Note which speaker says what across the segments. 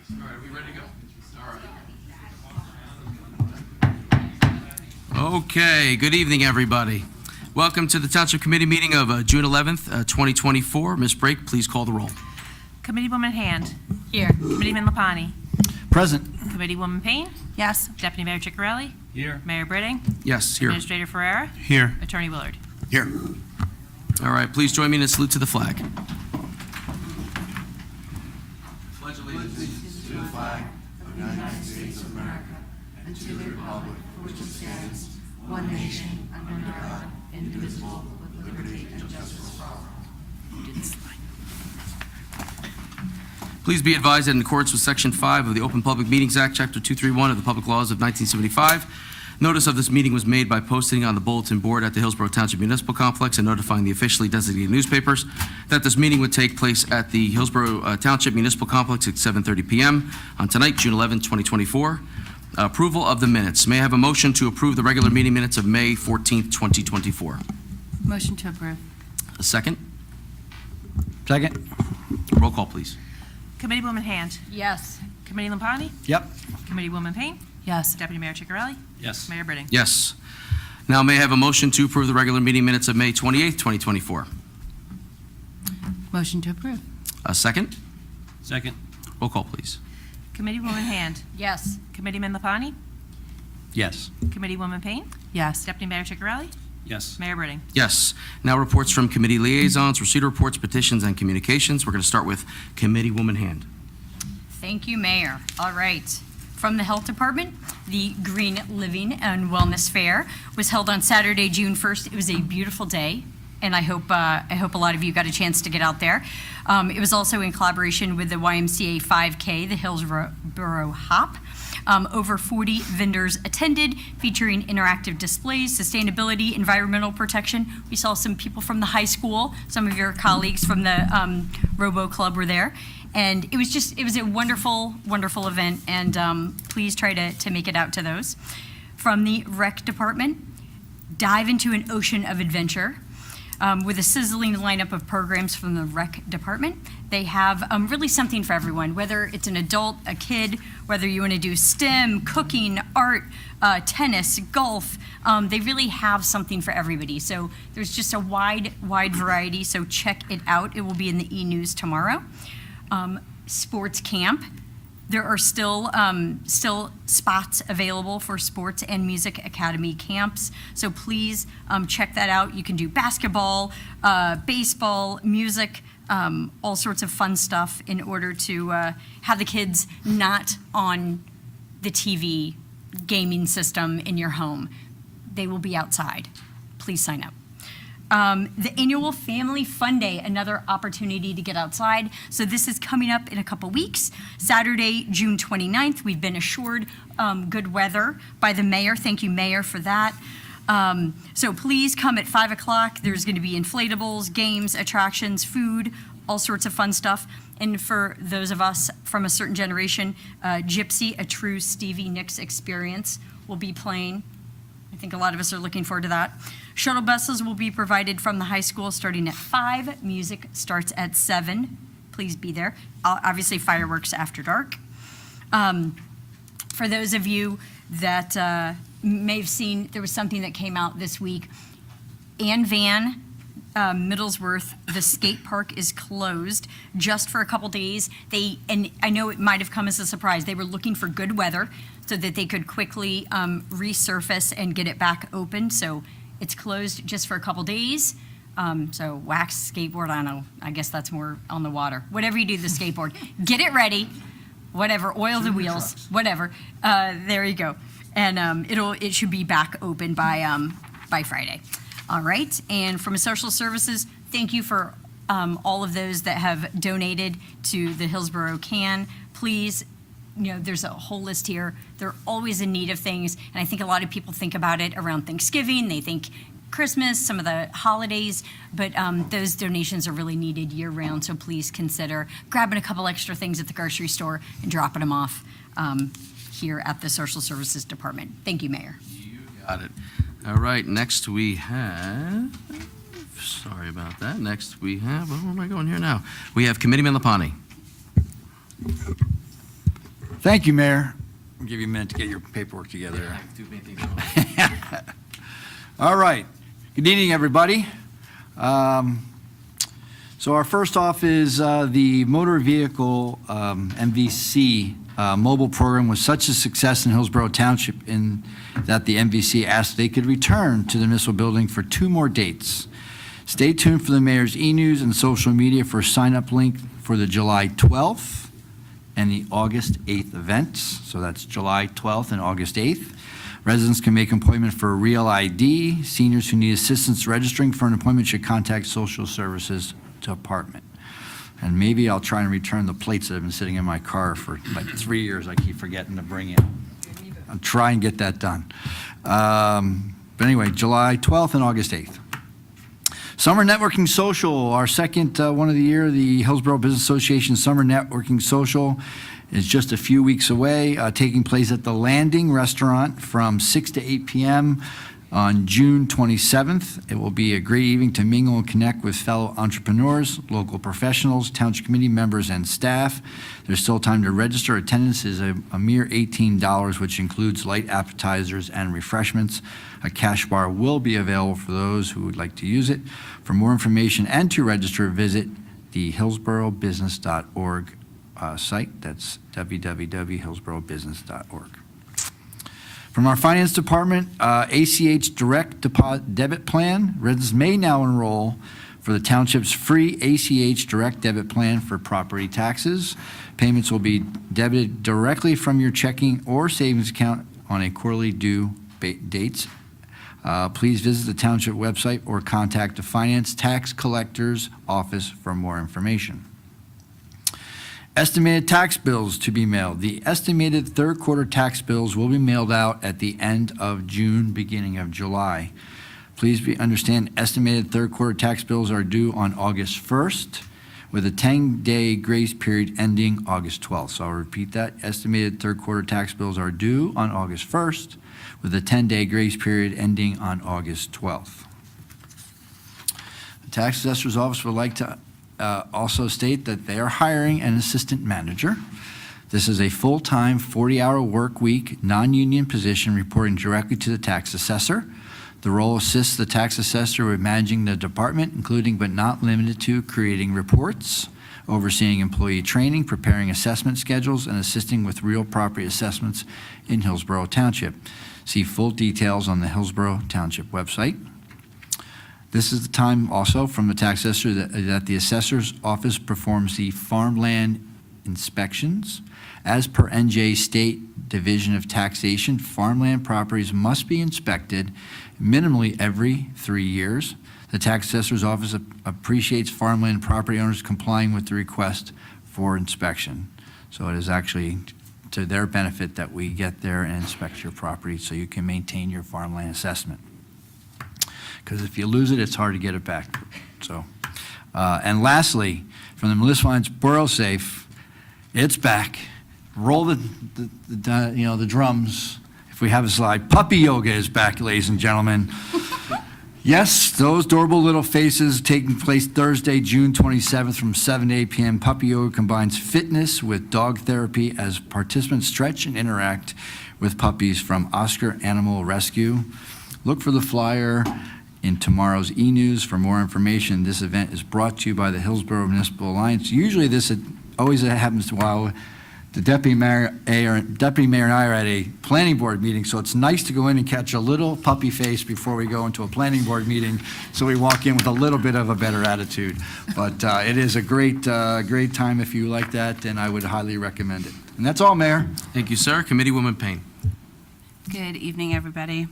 Speaker 1: All right, are we ready to go? All right. Okay, good evening, everybody. Welcome to the Township Committee meeting of June 11th, 2024. Ms. Brake, please call the roll.
Speaker 2: Committeewoman Hand.
Speaker 3: Here.
Speaker 2: Committeeman Lapani.
Speaker 4: Present.
Speaker 2: Committeewoman Payne.
Speaker 3: Yes.
Speaker 2: Deputy Mayor Ciccarelli.
Speaker 4: Here.
Speaker 2: Mayor Britting.
Speaker 1: Yes, here.
Speaker 2: Administrator Ferrera.
Speaker 4: Here.
Speaker 2: Attorney Willard.
Speaker 4: Here.
Speaker 1: All right, please join me in a salute to the flag. Pledge allegiance
Speaker 5: to the flag of the United States of America and to the republic for which it stands, one nation, under God, indivisible, with liberty and justice for all.
Speaker 1: Please be advised that in accordance with Section 5 of the Open Public Meetings Act, Chapter 231 of the Public Laws of 1975, notice of this meeting was made by posting on the bulletin board at the Hillsborough Township Municipal Complex and notifying the officially designated newspapers that this meeting would take place at the Hillsborough Township Municipal Complex at 7:30 p.m. on tonight, June 11, 2024. Approval of the minutes. May I have a motion to approve the regular meeting minutes of May 14th, 2024?
Speaker 3: Motion to approve.
Speaker 1: A second?
Speaker 4: Second.
Speaker 1: Roll call, please.
Speaker 2: Committeewoman Hand.
Speaker 3: Yes.
Speaker 2: Committee Lapani.
Speaker 4: Yep.
Speaker 2: Committeewoman Payne.
Speaker 3: Yes.
Speaker 2: Deputy Mayor Ciccarelli.
Speaker 4: Yes.
Speaker 2: Mayor Britting.
Speaker 1: Yes. Now, may I have a motion to approve the regular meeting minutes of May 28th, 2024?
Speaker 3: Motion to approve.
Speaker 1: A second?
Speaker 4: Second.
Speaker 1: Roll call, please.
Speaker 2: Committeewoman Hand.
Speaker 3: Yes.
Speaker 2: Committeeman Lapani.
Speaker 4: Yes.
Speaker 2: Committeewoman Payne.
Speaker 3: Yes.
Speaker 2: Deputy Mayor Ciccarelli.
Speaker 4: Yes.
Speaker 2: Mayor Britting.
Speaker 1: Yes. Now reports from committee liaisons, receipt reports, petitions, and communications. We're going to start with Committeewoman Hand.
Speaker 3: Thank you, Mayor. All right. From the Health Department, the Green Living and Wellness Fair was held on Saturday, June 1st. It was a beautiful day, and I hope a lot of you got a chance to get out there. It was also in collaboration with the YMCA 5K, the Hillsborough Hop. Over 40 vendors attended, featuring interactive displays, sustainability, environmental protection. We saw some people from the high school, some of your colleagues from the Robo Club were there. And it was a wonderful, wonderful event, and please try to make it out to those. From the Rec Department, dive into an ocean of adventure. With a sizzling lineup of programs from the Rec Department. They have really something for everyone, whether it's an adult, a kid, whether you want to do STEM, cooking, art, tennis, golf. They really have something for everybody. So there's just a wide variety, so check it out. It will be in the e-news tomorrow. Sports camp. There are still spots available for sports and music academy camps, so please check that out. You can do basketball, baseball, music, all sorts of fun stuff in order to have the kids not on the TV gaming system in your home. They will be outside. Please sign up. The annual Family Fun Day, another opportunity to get outside. So this is coming up in a couple weeks. Saturday, June 29th. We've been assured good weather by the mayor. Thank you, Mayor, for that. So please come at 5 o'clock. There's going to be inflatables, games, attractions, food, all sorts of fun stuff. And for those of us from a certain generation, Gypsy, a true Stevie Nicks experience, will be playing. I think a lot of us are looking forward to that. Shuttle buses will be provided from the high school starting at 5. Music starts at 7. Please be there. Obviously, fireworks after dark. For those of you that may have seen, there was something that came out this week. Ann Van, Middlesworth, the skate park is closed just for a couple days. And I know it might have come as a surprise. They were looking for good weather so that they could quickly resurface and get it back open. So it's closed just for a couple days. So wax, skateboard, I don't know. I guess that's more on the water. Whatever you do to the skateboard, get it ready. Whatever, oil the wheels, whatever. There you go. And it should be back open by Friday. All right. And from social services, thank you for all of those that have donated to the Hillsborough Can. Please, there's a whole list here. They're always in need of things. And I think a lot of people think about it around Thanksgiving. They think Christmas, some of the holidays, but those donations are really needed year-round, so please consider grabbing a couple extra things at the grocery store and dropping them off here at the Social Services Department. Thank you, Mayor.
Speaker 1: You got it. All right, next we have, sorry about that. Next we have, where am I going here now? We have Committeeman Lapani.
Speaker 4: Thank you, Mayor. I'll give you a minute to get your paperwork together. All right. Good evening, everybody. So our first off is the motor vehicle MVC mobile program was such a success in Hillsborough Township in that the MVC asked they could return to the municipal building for 2 more dates. Stay tuned for the mayor's e-news and social media for a sign-up link for the July 12th and the August 8th events. So that's July 12th and August 8th. Residents can make an appointment for a real ID. Seniors who need assistance registering for an appointment should contact Social Services Department. And maybe I'll try and return the plates that have been sitting in my car for like 3 years. I keep forgetting to bring in. I'll try and get that done. But anyway, July 12th and August 8th. Summer Networking Social, our second one of the year, the Hillsborough Business Association Summer Networking Social is just a few weeks away, taking place at the Landing Restaurant from 6 to 8 p.m. on June 27th. It will be a great evening to mingle and connect with fellow entrepreneurs, local professionals, township committee members, and staff. There's still time to register. Attendance is a mere $18, which includes light appetizers and refreshments. A cash bar will be available for those who would like to use it. For more information and to register, visit the hillsboroughbusiness.org site. That's www.hillsboroughbusiness.org. From our Finance Department, ACH Direct Deposit Debit Plan. Residents may now enroll for the Township's free ACH Direct Debit Plan for property taxes. Payments will be debited directly from your checking or savings account on a quarterly due dates. Please visit the Township website or contact the Finance Tax Collector's Office for more information. Estimated tax bills to be mailed. The estimated third quarter tax bills will be mailed out at the end of June, beginning of July. Please understand estimated third quarter tax bills are due on August 1st with a 10-day grace period ending August 12th. So I'll repeat that. Estimated third quarter tax bills are due on August 1st with a 10-day grace period ending on August 12th. The Tax Assessor's Office would like to also state that they are hiring an assistant manager. This is a full-time, 40-hour work week, non-union position reporting directly to the tax assessor. The role assists the tax assessor with managing the department, including but not limited to creating reports, overseeing employee training, preparing assessment schedules, and assisting with real property assessments in Hillsborough Township. See full details on the Hillsborough Township website. This is the time also from the tax assessor that the assessor's office performs the farmland inspections. As per NJ State Division of Taxation, farmland properties must be inspected minimally every 3 years. The tax assessor's office appreciates farmland property owners complying with the request for inspection. So it is actually to their benefit that we get there and inspect your property so you can maintain your farmland assessment. Because if you lose it, it's hard to get it back. So, and lastly, from the Municipal Alliance Borough Safe, it's back. Roll the drums. If we have a slide, puppy yoga is back, ladies and gentlemen. Yes, those adorable little faces taking place Thursday, June 27th from 7 to 8 p.m. Puppy yoga combines fitness with dog therapy as participants stretch and interact with puppies from Oscar Animal Rescue. Look for the flyer in tomorrow's e-news for more information. This event is brought to you by the Hillsborough Municipal Alliance. Usually this always happens while the Deputy Mayor and I are at a planning board meeting, so it's nice to go in and catch a little puppy face before we go into a planning board meeting, so we walk in with a little bit of a better attitude. But it is a great time if you like that, and I would highly recommend it. And that's all, Mayor.
Speaker 1: Thank you, sir. Committeewoman Payne.
Speaker 6: Good evening, everybody.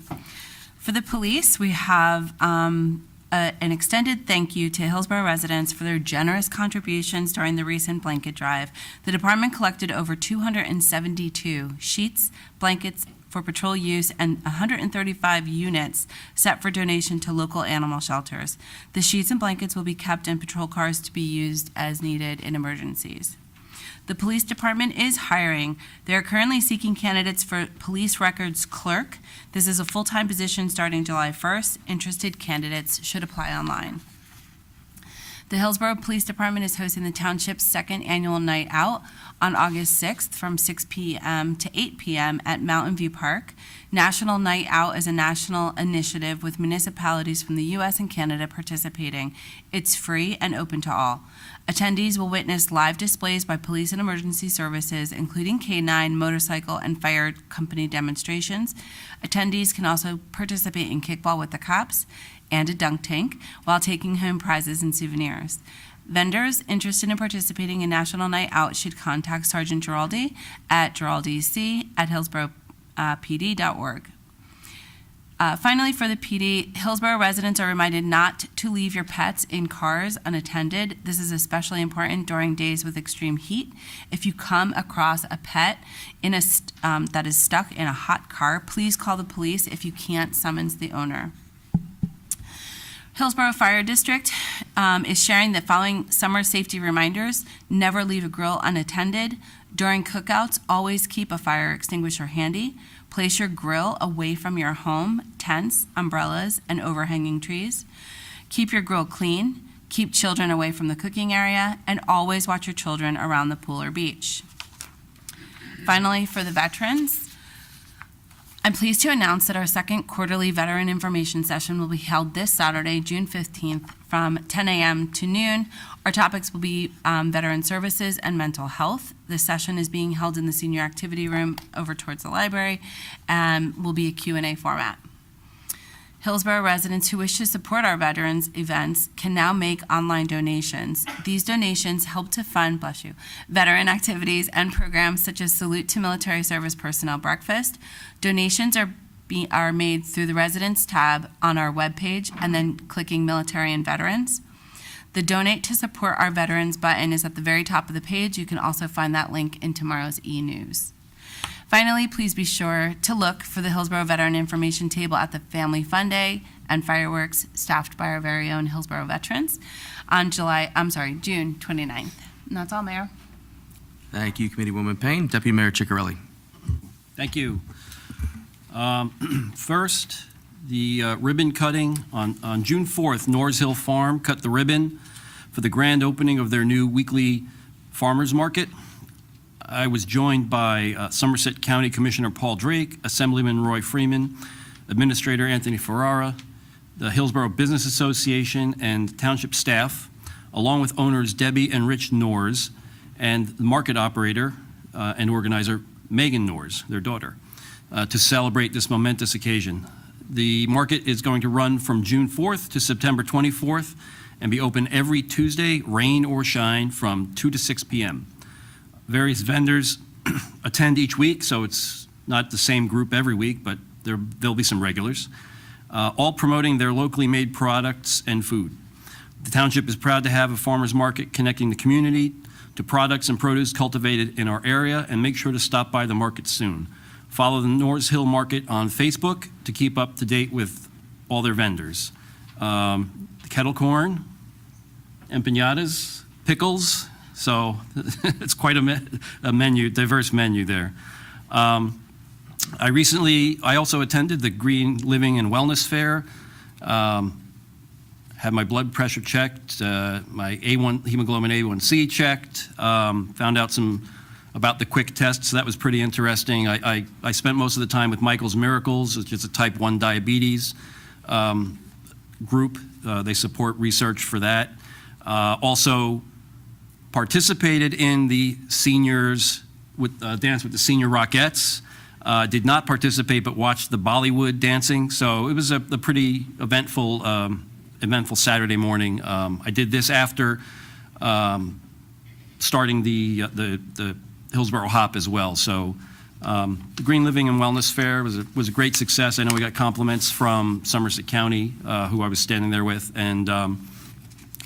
Speaker 6: For the police, we have an extended thank you to Hillsborough residents for their generous contributions during the recent blanket drive. The department collected over 272 sheets, blankets, for patrol use and 135 units set for donation to local animal shelters. The sheets and blankets will be kept in patrol cars to be used as needed in emergencies. The police department is hiring. They are currently seeking candidates for police records clerk. This is a full-time position starting July 1st. Interested candidates should apply online. The Hillsborough Police Department is hosting the Township's second annual night out on August 6th from 6 p.m. to 8 p.m. at Mountain View Park. National Night Out is a national initiative with municipalities from the U.S. and Canada participating. It's free and open to all. Attendees will witness live displays by police and emergency services, including K-9, motorcycle, and fire company demonstrations. Attendees can also participate in kickball with the cops and a dunk tank while taking home prizes and souvenirs. Vendors interested in participating in National Night Out should contact Sergeant Giraldi at giraldec@hillsboroughpd.org. Finally, for the PD, Hillsborough residents are reminded not to leave your pets in cars unattended. This is especially important during days with extreme heat. If you come across a pet that is stuck in a hot car, please call the police. If you can't, summons the owner. Hillsborough Fire District is sharing the following summer safety reminders. Never leave a grill unattended. During cookouts, always keep a fire extinguisher handy. Place your grill away from your home, tents, umbrellas, and overhanging trees. Keep your grill clean. Keep children away from the cooking area, and always watch your children around the pool or beach. Finally, for the veterans, I'm pleased to announce that our second quarterly Veteran Information Session will be held this Saturday, June 15th, from 10 a.m. to noon. Our topics will be veteran services and mental health. This session is being held in the senior activity room over towards the library and will be a Q&A format. Hillsborough residents who wish to support our veterans events can now make online donations. These donations help to fund, bless you, veteran activities and programs such as Salute to Military Service Personnel Breakfast. Donations are made through the Residents tab on our webpage and then clicking Military and Veterans. The Donate to Support Our Veterans button is at the very top of the page. You can also find that link in tomorrow's e-news. Finally, please be sure to look for the Hillsborough Veteran Information Table at the Family Fun Day and fireworks staffed by our very own Hillsborough veterans on June 29th. And that's all, Mayor.
Speaker 1: Thank you, Committeewoman Payne. Deputy Mayor Ciccarelli.
Speaker 7: Thank you. First, the ribbon cutting on June 4th, Norris Hill Farm cut the ribbon for the grand opening of their new weekly farmers market. I was joined by Somerset County Commissioner Paul Drake, Assemblyman Roy Freeman, Administrator Anthony Ferrara, the Hillsborough Business Association, and Township staff, along with owners Debbie and Rich Norrs, and the market operator and organizer Megan Norrs, their daughter, to celebrate this momentous occasion. The market is going to run from June 4th to September 24th and be open every Tuesday, rain or shine, from 2 to 6 p.m. Various vendors attend each week, so it's not the same group every week, but there'll be some regulars, all promoting their locally made products and food. The Township is proud to have a farmers market connecting the community to products and produce cultivated in our area, and make sure to stop by the market soon. Follow the Norris Hill Market on Facebook to keep up to date with all their vendors. Kettle corn, empanadas, pickles, so it's quite a menu, diverse menu there. I also attended the Green Living and Wellness Fair, had my blood pressure checked, my hemoglobin A1C checked, found out some about the quick test, so that was pretty interesting. I spent most of the time with Michael's Miracles, which is a type 1 diabetes group. They support research for that. Also participated in the seniors with dance with the Senior Rockettes. Did not participate, but watched the Bollywood dancing. So it was a pretty eventful Saturday morning. I did this after starting the Hillsborough Hop as well. So the Green Living and Wellness Fair was a great success. I know we got compliments from Somerset County, who I was standing there with, and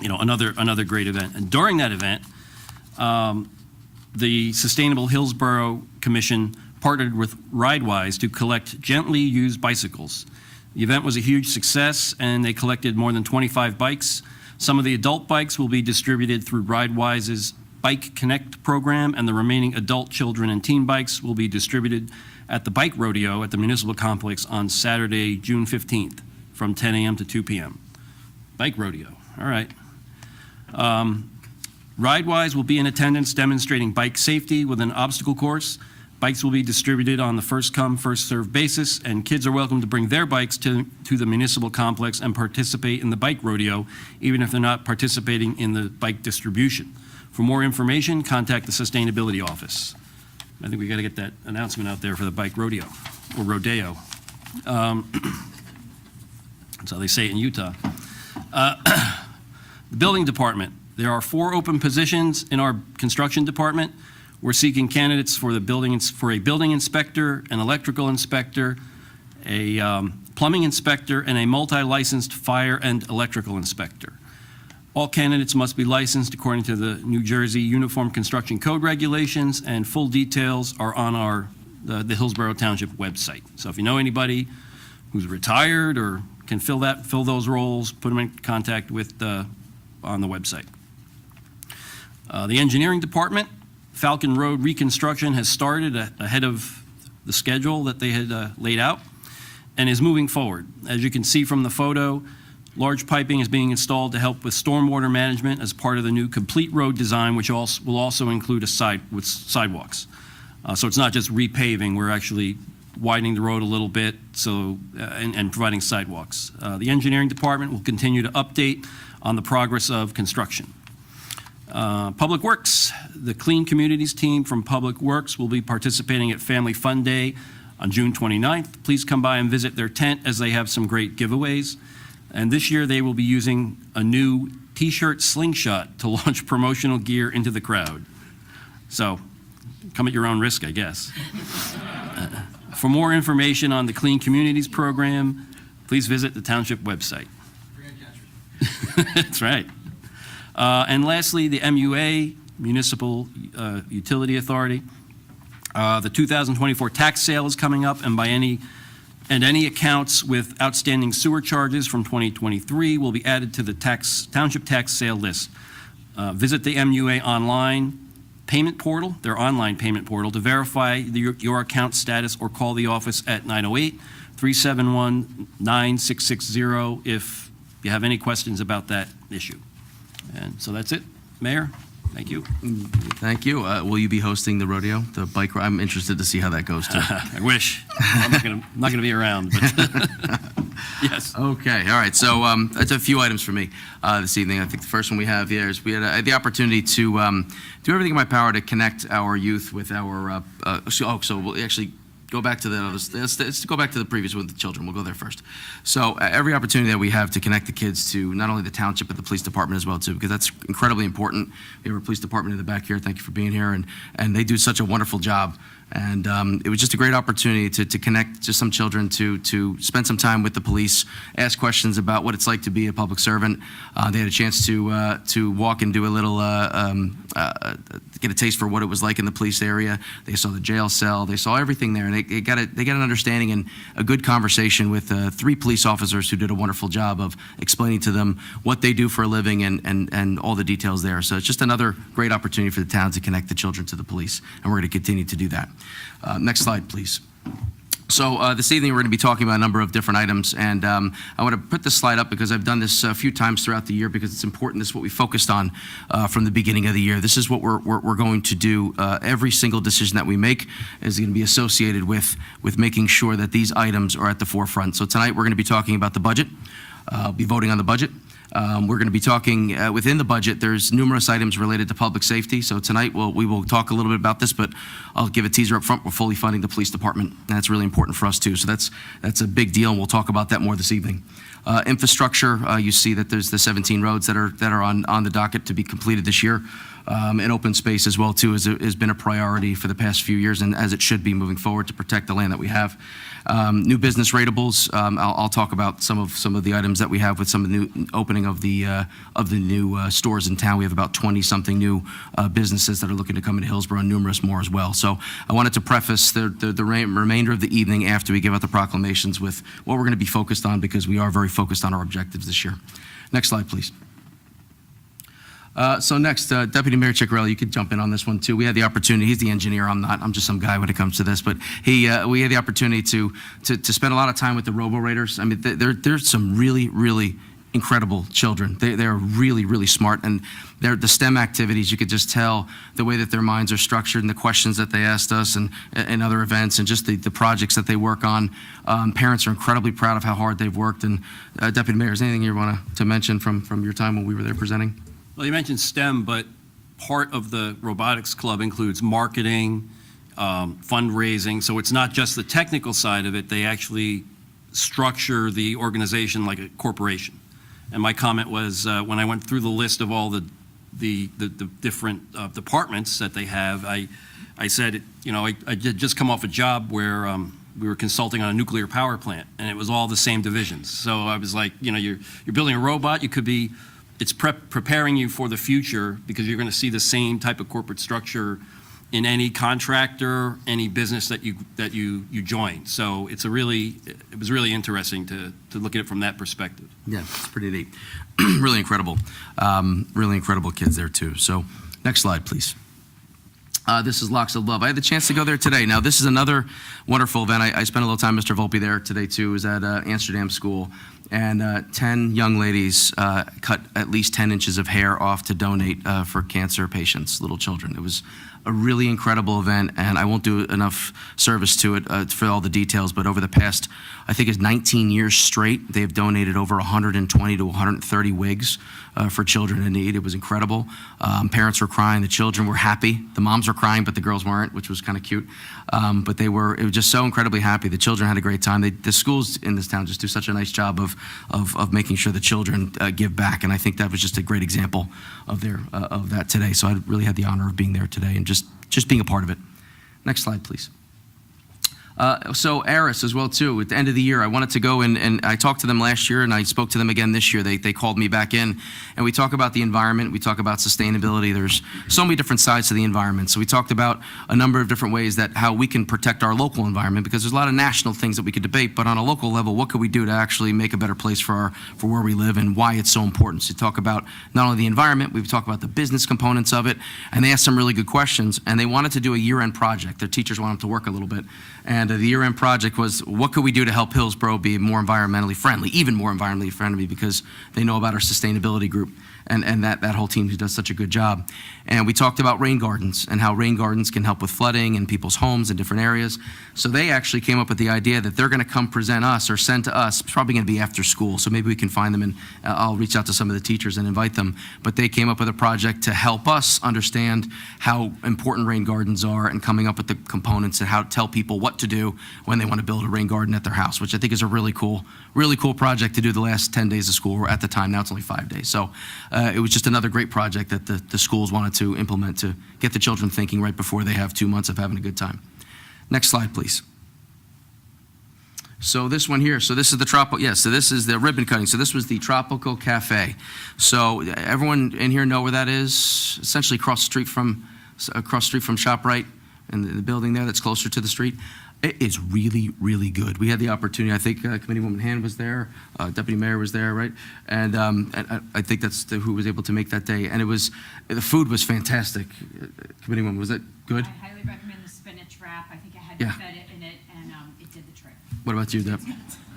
Speaker 7: another great event. And during that event, the Sustainable Hillsborough Commission partnered with RideWise to collect gently used bicycles. The event was a huge success, and they collected more than 25 bikes. Some of the adult bikes will be distributed through RideWise's Bike Connect program, and the remaining adult, children, and teen bikes will be distributed at the Bike Rodeo at the Municipal Complex on Saturday, June 15th, from 10 a.m. to 2 p.m. Bike Rodeo, all right. RideWise will be in attendance demonstrating bike safety with an obstacle course. Bikes will be distributed on the first-come, first-served basis, and kids are welcome to bring their bikes to the Municipal Complex and participate in the Bike Rodeo, even if they're not participating in the bike distribution. For more information, contact the Sustainability Office. I think we got to get that announcement out there for the Bike Rodeo, or Rodeo. That's how they say it in Utah. The Building Department. There are 4 open positions in our construction department. We're seeking candidates for a building inspector, an electrical inspector, a plumbing inspector, and a multi-licensed fire and electrical inspector. All candidates must be licensed according to the New Jersey Uniform Construction Code regulations, and full details are on the Hillsborough Township website. So if you know anybody who's retired or can fill those roles, put them in contact with on the website. The engineering department. Falcon Road reconstruction has started ahead of the schedule that they had laid out and is moving forward. As you can see from the photo, large piping is being installed to help with stormwater management as part of the new complete road design, which will also include with sidewalks. So it's not just repaving, we're actually widening the road a little bit and providing sidewalks. The engineering department will continue to update on the progress of construction. Public Works, the Clean Communities team from Public Works will be participating at Family Fun Day on June 29th. Please come by and visit their tent as they have some great giveaways. And this year they will be using a new t-shirt slingshot to launch promotional gear into the crowd. So come at your own risk, I guess. For more information on the Clean Communities program, please visit the Township website. That's right. And lastly, the MUA, Municipal Utility Authority. The 2024 tax sale is coming up, and any accounts with outstanding sewer charges from 2023 will be added to the Township tax sale list. Visit the MUA online payment portal, their online payment portal, to verify your account status, or call the office at 908-371-9660 if you have any questions about that issue. And so that's it. Mayor, thank you.
Speaker 1: Thank you. Will you be hosting the rodeo, the bike ride? I'm interested to see how that goes, too.
Speaker 7: I wish. I'm not gonna be around, but yes.
Speaker 1: Okay, all right. So that's a few items for me this evening. I think the first one we have here is I had the opportunity to do everything in my power to connect our youth with our, so we'll actually go back to let's go back to the previous one with the children. We'll go there first. So every opportunity that we have to connect the kids to not only the township, but the police department as well, too, because that's incredibly important. We have our police department in the back here. Thank you for being here. And they do such a wonderful job. And it was just a great opportunity to connect to some children, to spend some time with the police, ask questions about what it's like to be a public servant. They had a chance to walk and do a little, get a taste for what it was like in the police area. They saw the jail cell. They saw everything there, and they got an understanding and a good conversation with 3 police officers who did a wonderful job of explaining to them what they do for a living and all the details there. So it's just another great opportunity for the town to connect the children to the police, and we're going to continue to do that. Next slide, please. So this evening we're going to be talking about a number of different items, and I want to put this slide up because I've done this a few times throughout the year because it's important. This is what we focused on from the beginning of the year. This is what we're going to do. Every single decision that we make is going to be associated with making sure that these items are at the forefront. So tonight we're going to be talking about the budget. We'll be voting on the budget. We're going to be talking within the budget. There's numerous items related to public safety. So tonight we will talk a little bit about this, but I'll give a teaser up front. We're fully funding the police department. And that's really important for us too. So that's a big deal, and we'll talk about that more this evening. Infrastructure, you see that there's the 17 roads that are on the docket to be completed this year. and open space as well, too, has been a priority for the past few years, and as it should be moving forward to protect the land that we have. New business ratables, I'll talk about some of the items that we have with some of the new opening of the new stores in town. We have about 20-something new businesses that are looking to come into Hillsborough, and numerous more as well. So I wanted to preface the remainder of the evening after we give out the proclamations with what we're going to be focused on, because we are very focused on our objectives this year. Next slide, please. So next, Deputy Mayor Ciccarelli, you could jump in on this one too. We had the opportunity, he's the engineer, I'm not, I'm just some guy when it comes to this, but we had the opportunity to spend a lot of time with the Robo-Raters. I mean, they're some really, really incredible children. They're really, really smart, and the STEM activities, you could just tell the way that their minds are structured and the questions that they asked us and other events, and just the projects that they work on. Parents are incredibly proud of how hard they've worked. And Deputy Mayor, is there anything you want to mention from your time when we were there presenting?
Speaker 7: Well, you mentioned STEM, but part of the robotics club includes marketing, fundraising. So it's not just the technical side of it. They actually structure the organization like a corporation. And my comment was, when I went through the list of all the different departments that they have, I said, I did just come off a job where we were consulting on a nuclear power plant, and it was all the same divisions. So I was like, you're building a robot. It's preparing you for the future, because you're going to see the same type of corporate structure in any contractor, any business that you join. So it was really interesting to look at it from that perspective.
Speaker 1: Yeah, it's pretty neat. Really incredible. Really incredible kids there too. So next slide, please. This is Locks of Love. I had the chance to go there today. Now, this is another wonderful event. I spent a little time, Mr. Volpe, there today too. It was at Amsterdam School. And 10 young ladies cut at least 10 inches of hair off to donate for cancer patients, little children. It was a really incredible event, and I won't do enough service to it for all the details, but over the past, I think it's 19 years straight, they've donated over 120 to 130 wigs for children in need. It was incredible. Parents were crying, the children were happy. The moms were crying, but the girls weren't, which was kind of cute. But it was just so incredibly happy. The children had a great time. The schools in this town just do such a nice job of making sure the children give back, and I think that was just a great example of that today. So I really had the honor of being there today and just being a part of it. Next slide, please. So ARIS as well too. At the end of the year, I wanted to go and I talked to them last year, and I spoke to them again this year. They called me back in, and we talk about the environment. We talk about sustainability. There's so many different sides to the environment. So we talked about a number of different ways that how we can protect our local environment, because there's a lot of national things that we could debate, but on a local level, what could we do to actually make a better place for where we live and why it's so important? So talk about not only the environment, we've talked about the business components of it, and they asked some really good questions, and they wanted to do a year-end project. Their teachers wanted them to work a little bit. And the year-end project was, what could we do to help Hillsborough be more environmentally friendly, even more environmentally friendly, because they know about our sustainability group and that whole team who does such a good job. And we talked about rain gardens and how rain gardens can help with flooding in people's homes in different areas. So they actually came up with the idea that they're going to come present us or send to us. It's probably going to be after school, so maybe we can find them, and I'll reach out to some of the teachers and invite them. But they came up with a project to help us understand how important rain gardens are, and coming up with the components and how to tell people what to do when they want to build a rain garden at their house, which I think is a really cool project to do the last 10 days of school, or at the time. Now it's only 5 days. So it was just another great project that the schools wanted to implement to get the children thinking right before they have 2 months of having a good time. Next slide, please. So this one here, so this is so this is the ribbon cutting. So this was the Tropical Cafe. So everyone in here know where that is? Essentially across the street from ShopRite, and the building there that's closer to the street. It is really, really good. We had the opportunity, I think Committeewoman Hand was there, Deputy Mayor was there, right? And I think that's who was able to make that day. And the food was fantastic. Committeewoman, was it good?
Speaker 3: I highly recommend the spinach wrap. I think I had
Speaker 1: Yeah.
Speaker 3: feta in it, and it did the trick.
Speaker 1: What about you, Deb?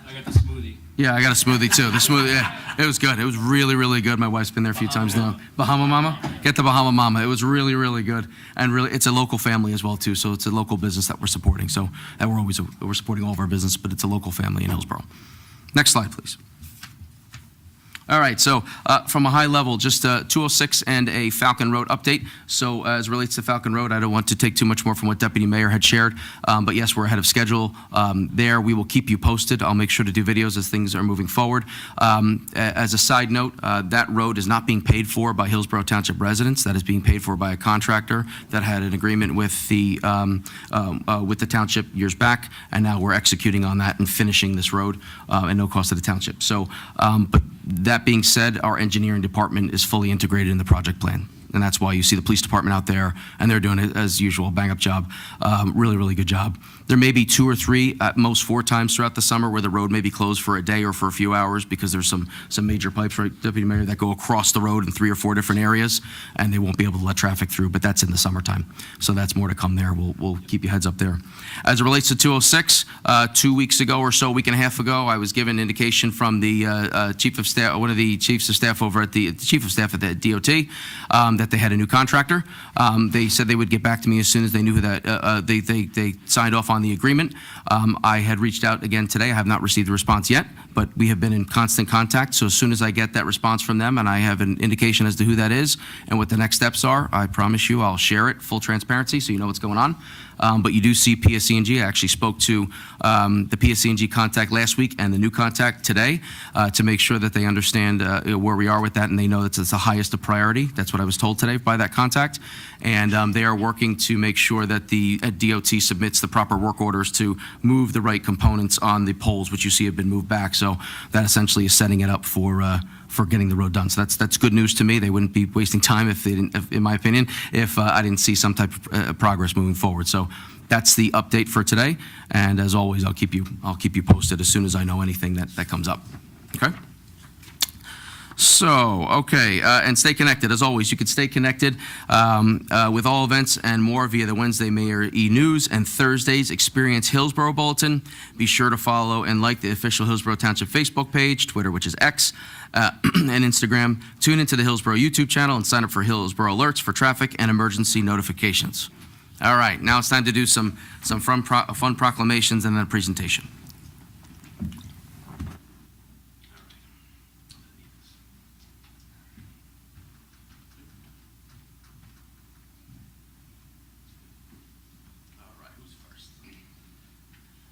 Speaker 7: I got the smoothie.
Speaker 1: Yeah, I got a smoothie too. The smoothie, yeah, it was good. It was really, really good. My wife's been there a few times now. Bahama Mama? Get the Bahama Mama. It was really, really good. And really, it's a local family as well too. So it's a local business that we're supporting. So that we're supporting all of our business, but it's a local family in Hillsborough. Next slide, please. All right, so from a high level, just 206 and a Falcon Road update. So as it relates to Falcon Road, I don't want to take too much more from what Deputy Mayor had shared, but yes, we're ahead of schedule there. We will keep you posted. I'll make sure to do videos as things are moving forward. As a side note, that road is not being paid for by Hillsborough Township residents. That is being paid for by a contractor that had an agreement with the township years back, and now we're executing on that and finishing this road at no cost to the township. So, but that being said, our engineering department is fully integrated in the project plan. And that's why you see the police department out there, and they're doing it as usual, bang-up job. Really, really good job. There may be 2 or 3, at most 4 times throughout the summer where the road may be closed for a day or for a few hours because there's some major pipes, right, Deputy Mayor, that go across the road in 3 or 4 different areas, and they won't be able to let traffic through, but that's in the summertime. So that's more to come there. We'll keep you heads up there. As it relates to 206, 2 weeks ago or so, a week and a half ago, I was given indication from the chief of staff, one of the chiefs of staff over at the chief of staff at the DOT, that they had a new contractor. They said they would get back to me as soon as they knew that they signed off on the agreement. I had reached out again today. I have not received a response yet, but we have been in constant contact. So as soon as I get that response from them and I have an indication as to who that is and what the next steps are, I promise you I'll share it, full transparency, so you know what's going on. But you do see PSC&G. I actually spoke to the PSC&G contact last week and the new contact today to make sure that they understand where we are with that, and they know that it's the highest of priority. That's what I was told today by that contact. And they are working to make sure that the DOT submits the proper work orders to move the right components on the poles, which you see have been moved back. So that essentially is setting it up for getting the road done. So that's good news to me. They wouldn't be wasting time if they didn't, in my opinion, if I didn't see some type of progress moving forward. So that's the update for today. And as always, I'll keep you posted as soon as I know anything that comes up. Okay. So, okay, and stay connected. As always, you can stay connected with all events and more via the Wednesday Mayor E-News and Thursday's Experience Hillsborough Bulletin. Be sure to follow and like the official Hillsborough Township Facebook page, Twitter, which is X, and Instagram. Tune into the Hillsborough YouTube channel and sign up for Hillsborough Alerts for traffic and emergency notifications. All right, now it's time to do some fun proclamations and then a presentation.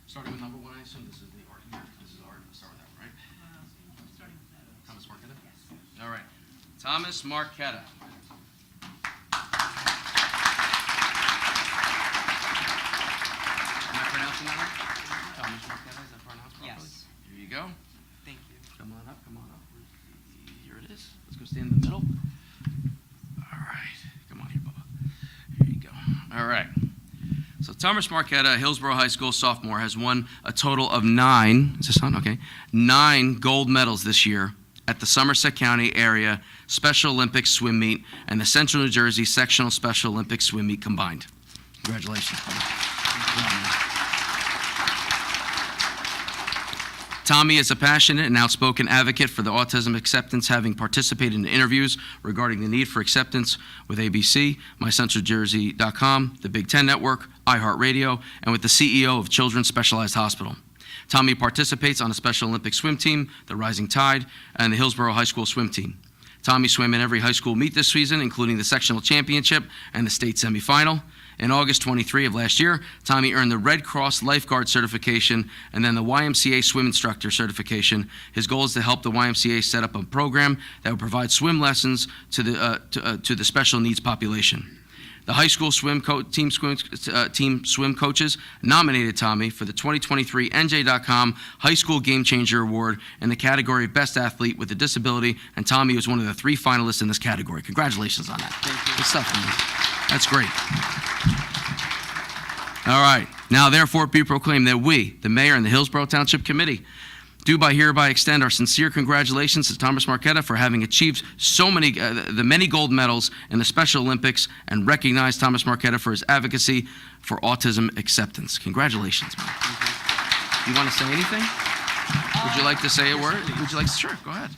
Speaker 1: Starting with number 1, I assume this is the art here. This is art. Let's start with that one, right? Thomas Marquetta? Yes. All right. Thomas Marquetta. Am I pronouncing that right? Thomas Marquetta, is that pronounced properly?
Speaker 8: Yes.
Speaker 1: Here you go.
Speaker 8: Thank you.
Speaker 1: Come on up, come on up. Here it is. Let's go stand in the middle. All right. Come on here, Bubba. Here you go. All right. So Thomas Marquetta, Hillsborough High School sophomore, has won a total of 9, is this on? Okay, 9 gold medals this year at the Somerset County Area Special Olympics Swim Meet and the Central New Jersey Sectional Special Olympics Swim Meet combined. Congratulations, buddy. Tommy is a passionate and outspoken advocate for the autism acceptance, having participated in interviews regarding the need for acceptance with ABC, MyCentralJersey.com, the Big Ten Network, iHeartRadio, and with the CEO of Children's Specialized Hospital. Tommy participates on a Special Olympics swim team, the Rising Tide, and the Hillsborough High School swim team. Tommy swam in every high school meet this season, including the sectional championship and the state semifinal. In August 23 of last year, Tommy earned the Red Cross Lifeguard certification and then the YMCA Swim Instructor certification. His goal is to help the YMCA set up a program that would provide swim lessons to the special needs population. The high school team swim coaches nominated Tommy for the 2023 NJ.com High School Game Changer Award in the category of Best Athlete with a Disability, and Tommy was one of the 3 finalists in this category. Congratulations on that.
Speaker 8: Thank you.
Speaker 1: Good stuff, man. That's great. All right. Now, therefore, be proclaimed that we, the Mayor and the Hillsborough Township Committee, do hereby extend our sincere congratulations to Thomas Marquetta for having achieved so many, the many gold medals in the Special Olympics, and recognize Thomas Marquetta for his advocacy for autism acceptance. Congratulations, man. You want to say anything? Would you like to say a word? Would you like to? Sure, go ahead.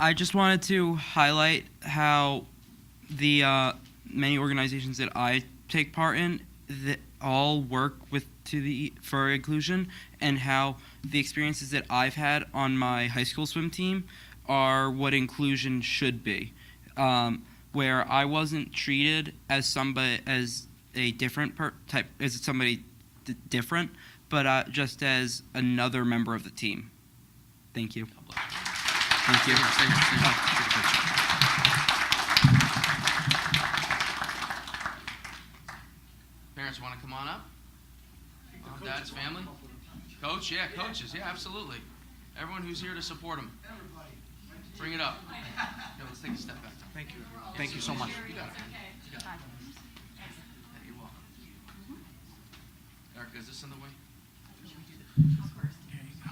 Speaker 8: I just wanted to highlight how the many organizations that I take part in that all work for inclusion, and how the experiences that I've had on my high school swim team are what inclusion should be, where I wasn't treated as somebody as a different different, but just as another member of the team. Thank you. Thank you.
Speaker 1: Parents want to come on up? Mom, dads, family? Coach? Yeah, coaches. Yeah, absolutely. Everyone who's here to support them. Bring it up. Yo, let's take a step back.
Speaker 9: Thank you. Thank you so much.
Speaker 1: You got it. You got it. Yeah, you're welcome. Erica, is this in the way? There you go.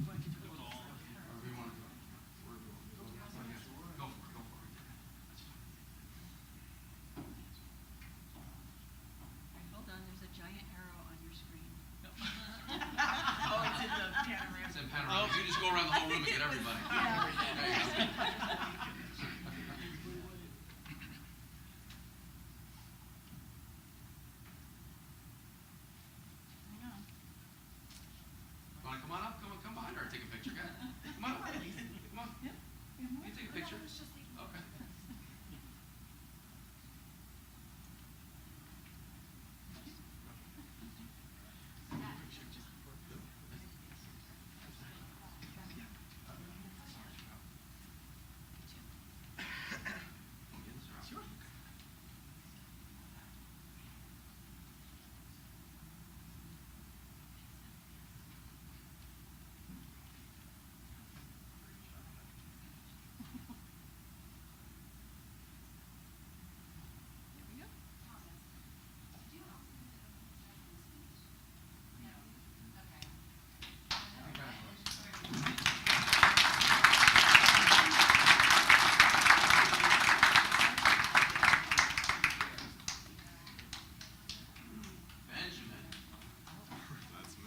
Speaker 1: Wherever you want to go. Go for it. Go for it. That's fine.
Speaker 3: Hold on, there's a giant arrow on your screen.
Speaker 1: It's in panorama. You just go around the whole room and get everybody. There you go. Want to come on up? Come behind her and take a picture, guys. Come on up. Come on. You can take a picture. Okay.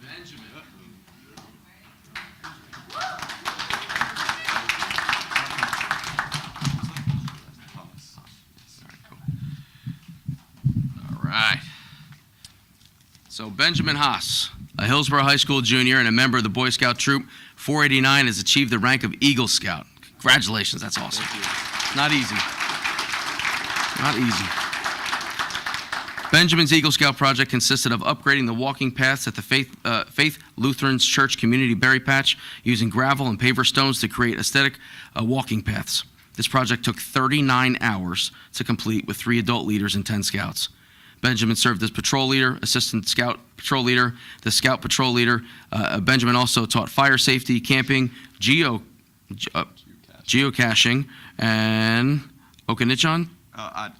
Speaker 1: Benjamin. All right. So Benjamin Haas, a Hillsborough High School junior and a member of the Boy Scout Troop 489, has achieved the rank of Eagle Scout. Congratulations, that's awesome. Not easy. Not easy. Benjamin's Eagle Scout project consisted of upgrading the walking paths at the Faith Lutheran Church Community Berry Patch using gravel and paver stones to create aesthetic walking paths. This project took 39 hours to complete with 3 adult leaders and 10 scouts. Benjamin served as patrol leader, assistant scout patrol leader, the scout patrol leader. Benjamin also taught fire safety, camping, geocaching, and Okanichon?
Speaker 10: At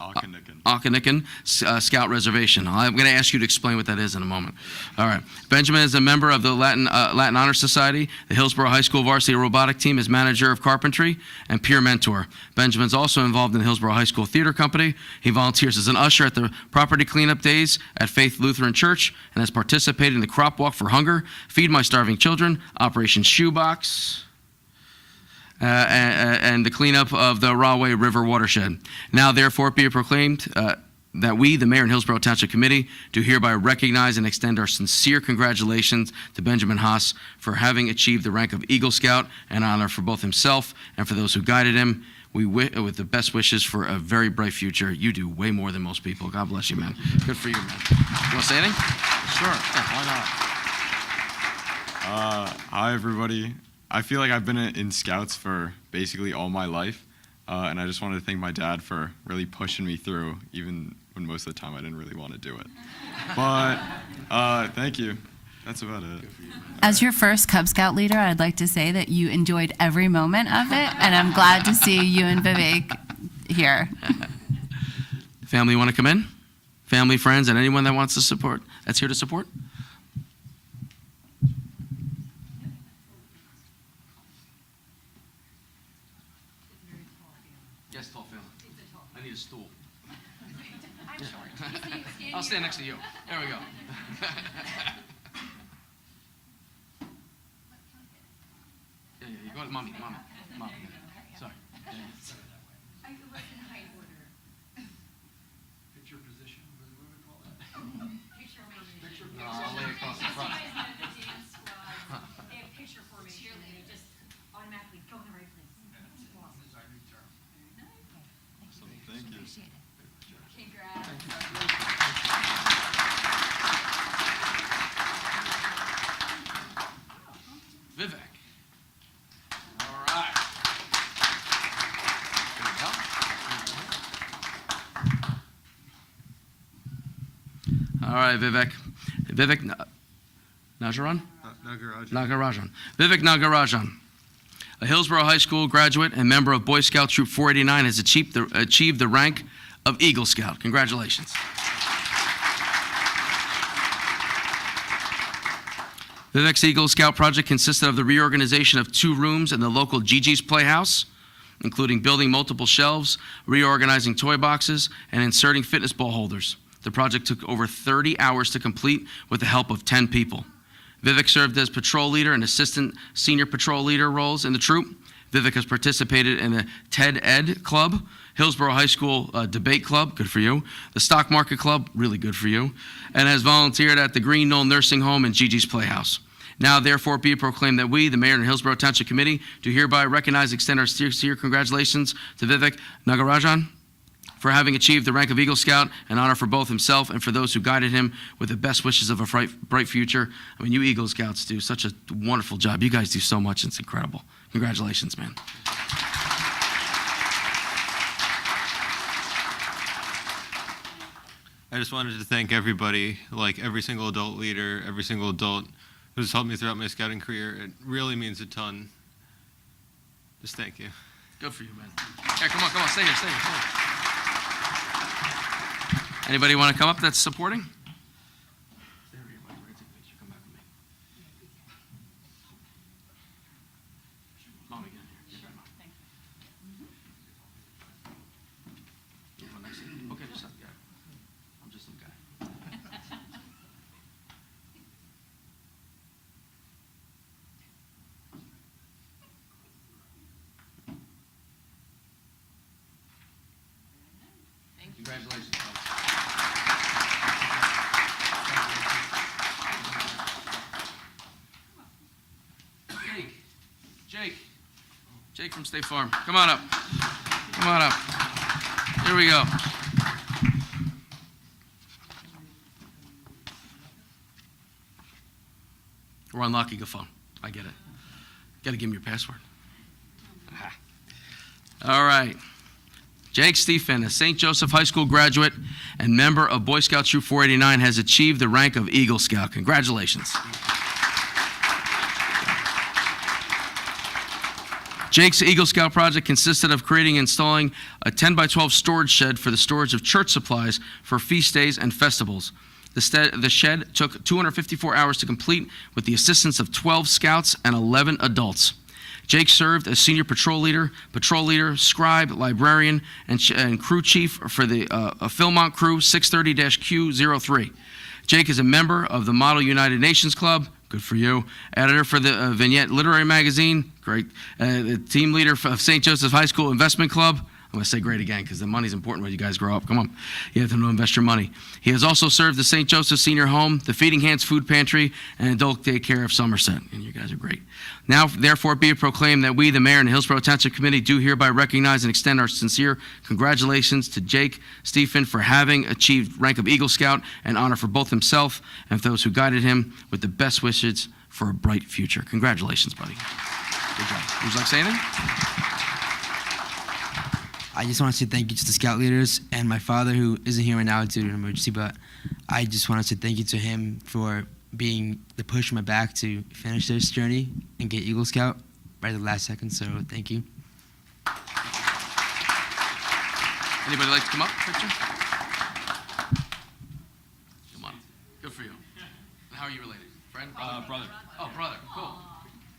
Speaker 1: Okanagan Scout Reservation. I'm going to ask you to explain what that is in a moment. All right. Benjamin is a member of the Latin Honor Society, the Hillsborough High School varsity robotic team, is manager of carpentry and peer mentor. Benjamin's also involved in the Hillsborough High School Theater Company. He volunteers as an usher at the property cleanup days at Faith Lutheran Church and has participated in the Crop Walk for Hunger, Feed My Starving Children, Operation Shoebox, and the cleanup of the Rahway River watershed. Now, therefore, be it proclaimed that we, the Mayor and Hillsborough Township Committee, do hereby recognize and extend our sincere congratulations to Benjamin Haas for having achieved the rank of Eagle Scout, an honor for both himself and for those who guided him. We with the best wishes for a very bright future. You do way more than most people. God bless you, man. Good for you, man. You want to say anything?
Speaker 10: Sure. Why not? Hi, everybody. I feel like I've been in Scouts for basically all my life, and I just wanted to thank my dad for really pushing me through, even when most of the time I didn't really want to do it. But thank you. That's about it.
Speaker 6: As your first Cub Scout leader, I'd like to say that you enjoyed every moment of it, and I'm glad to see you and Vivek here.
Speaker 1: Family, want to come in? Family, friends, and anyone that wants to support, that's here to support? Yes, tall family. I need a stool. I'm short. I'll stand next to you. There we go. Yeah, you go to mommy. Sorry.
Speaker 4: Picture position, what do we call that?
Speaker 1: No, I'll lay across the front.
Speaker 3: Appreciate it. Congrats.
Speaker 1: Vivek. All right. All right, Vivek. Nagarajan? Nagarajan. Vivek Nagarajan, a Hillsborough High School graduate and member of Boy Scout Troop 489, has achieved the rank of Eagle Scout. Congratulations. Vivek's Eagle Scout project consisted of the reorganization of 2 rooms in the local Gigi's Playhouse, including building multiple shelves, reorganizing toy boxes, and inserting fitness ball holders. The project took over 30 hours to complete with the help of 10 people. Vivek served as patrol leader and assistant senior patrol leader roles in the troop. Vivek has participated in the TED Ed Club, Hillsborough High School Debate Club, good for you, the Stock Market Club, really good for you, and has volunteered at the Green Knoll Nursing Home and Gigi's Playhouse. Now, therefore, be it proclaimed that we, the Mayor and Hillsborough Township Committee, do hereby recognize and extend our sincere congratulations to Vivek Nagarajan for having achieved the rank of Eagle Scout, an honor for both himself and for those who guided him with the best wishes of a bright future. I mean, you Eagle Scouts do such a wonderful job. You guys do so much. It's incredible. Congratulations, man.
Speaker 9: I just wanted to thank everybody, like every single adult leader, every single adult who's helped me throughout my scouting career. It really means a ton. Just thank you.
Speaker 1: Good for you, man. Here, come on, stay here, stay here. Anybody want to come up that's supporting? Stay over here, buddy. We're going to take a picture. Come back with me. Mom, again. Here, grandma. Yeah, well, next thing. Okay, just some guy. I'm just some guy. Congratulations. Jake from State Farm. Come on up. Come on up. Here we go. We're unlocking a phone. I get it. Got to give me your password. Aha. All right. Jake Stephen, a St. Joseph High School graduate and member of Boy Scout Troop 489, has achieved the rank of Eagle Scout. Congratulations. Jake's Eagle Scout project consisted of creating and installing a 10 by 12 storage shed for the storage of church supplies for feast days and festivals. The shed took 254 hours to complete with the assistance of 12 scouts and 11 adults. Jake served as senior patrol leader, scribe, librarian, and crew chief for the Philmont Crew 630-Q03. Jake is a member of the Model United Nations Club, good for you, editor for the Vignette Literary Magazine, great, the team leader of St. Joseph High School Investment Club. I'm going to say great again because the money's important when you guys grow up. Come on. You have to know invest your money. He has also served the St. Joseph Senior Home, the Feeding Hands Food Pantry, and Adult Daycare of Somerset. And you guys are great. Now, therefore, be it proclaimed that we, the Mayor and the Hillsborough Township Committee, do hereby recognize and extend our sincere congratulations to Jake Stephen for having achieved rank of Eagle Scout, an honor for both himself and for those who guided him with the best wishes for a bright future. Congratulations, buddy. Good job. Would you like to say anything?
Speaker 11: I just want to say thank you to the scout leaders and my father, who isn't here right now due to an emergency, but I just want to say thank you to him for being the push in my back to finish this journey and get Eagle Scout right at the last second, so thank you.
Speaker 1: Anybody like to come up, picture? Come on. Good for you. And how are you related? Friend?
Speaker 7: Brother.
Speaker 1: Oh, brother. Cool.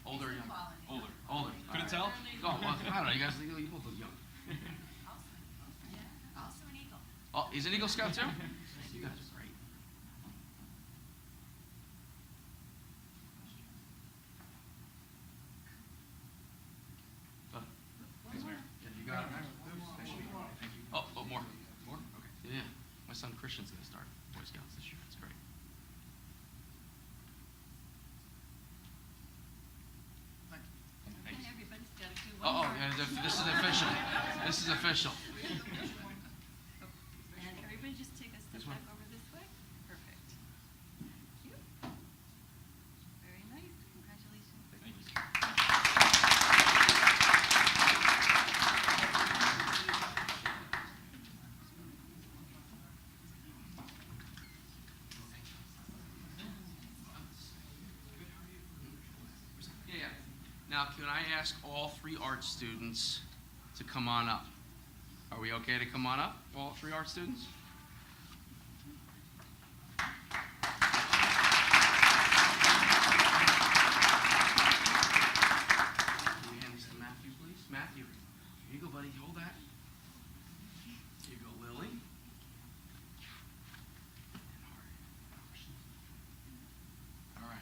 Speaker 1: Older or young? Older.
Speaker 7: Couldn't tell?
Speaker 1: Oh, well, I don't know. You guys you both look young.
Speaker 3: Also an Eagle.
Speaker 1: Oh, he's an Eagle Scout too? You guys are great. You got it. Oh, more? More? Okay. Yeah. My son Christian's going to start Boy Scouts this year. That's great.
Speaker 3: Everybody's got to do
Speaker 1: Oh, yeah, this is official. This is official. Now, can I ask all 3 art students to come on up? Are we okay to come on up, all 3 art students? Can you hand this to Matthew, please? Matthew, here you go, buddy. Hold that. Here you go, Lily. All right.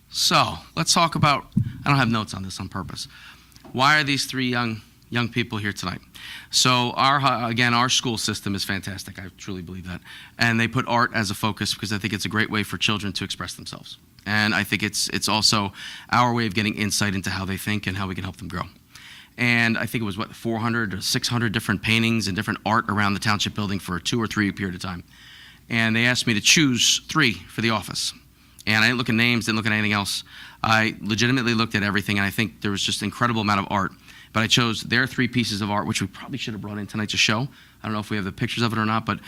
Speaker 1: So let's talk about, I don't have notes on this on purpose. Why are these 3 young people here tonight? So our school system is fantastic. I truly believe that. And they put art as a focus because I think it's a great way for children to express themselves. And I think it's also our way of getting insight into how they think and how we can help them grow. And I think it was, 400 or 600 different paintings and different art around the township building for a 2 or 3 period of time. And they asked me to choose 3 for the office. And I didn't look at names, didn't look at anything else. I legitimately looked at everything, and I think there was just an incredible amount of art. But I chose their 3 pieces of art, which we probably should have brought in tonight to show. I don't know if we have the pictures of it or not, but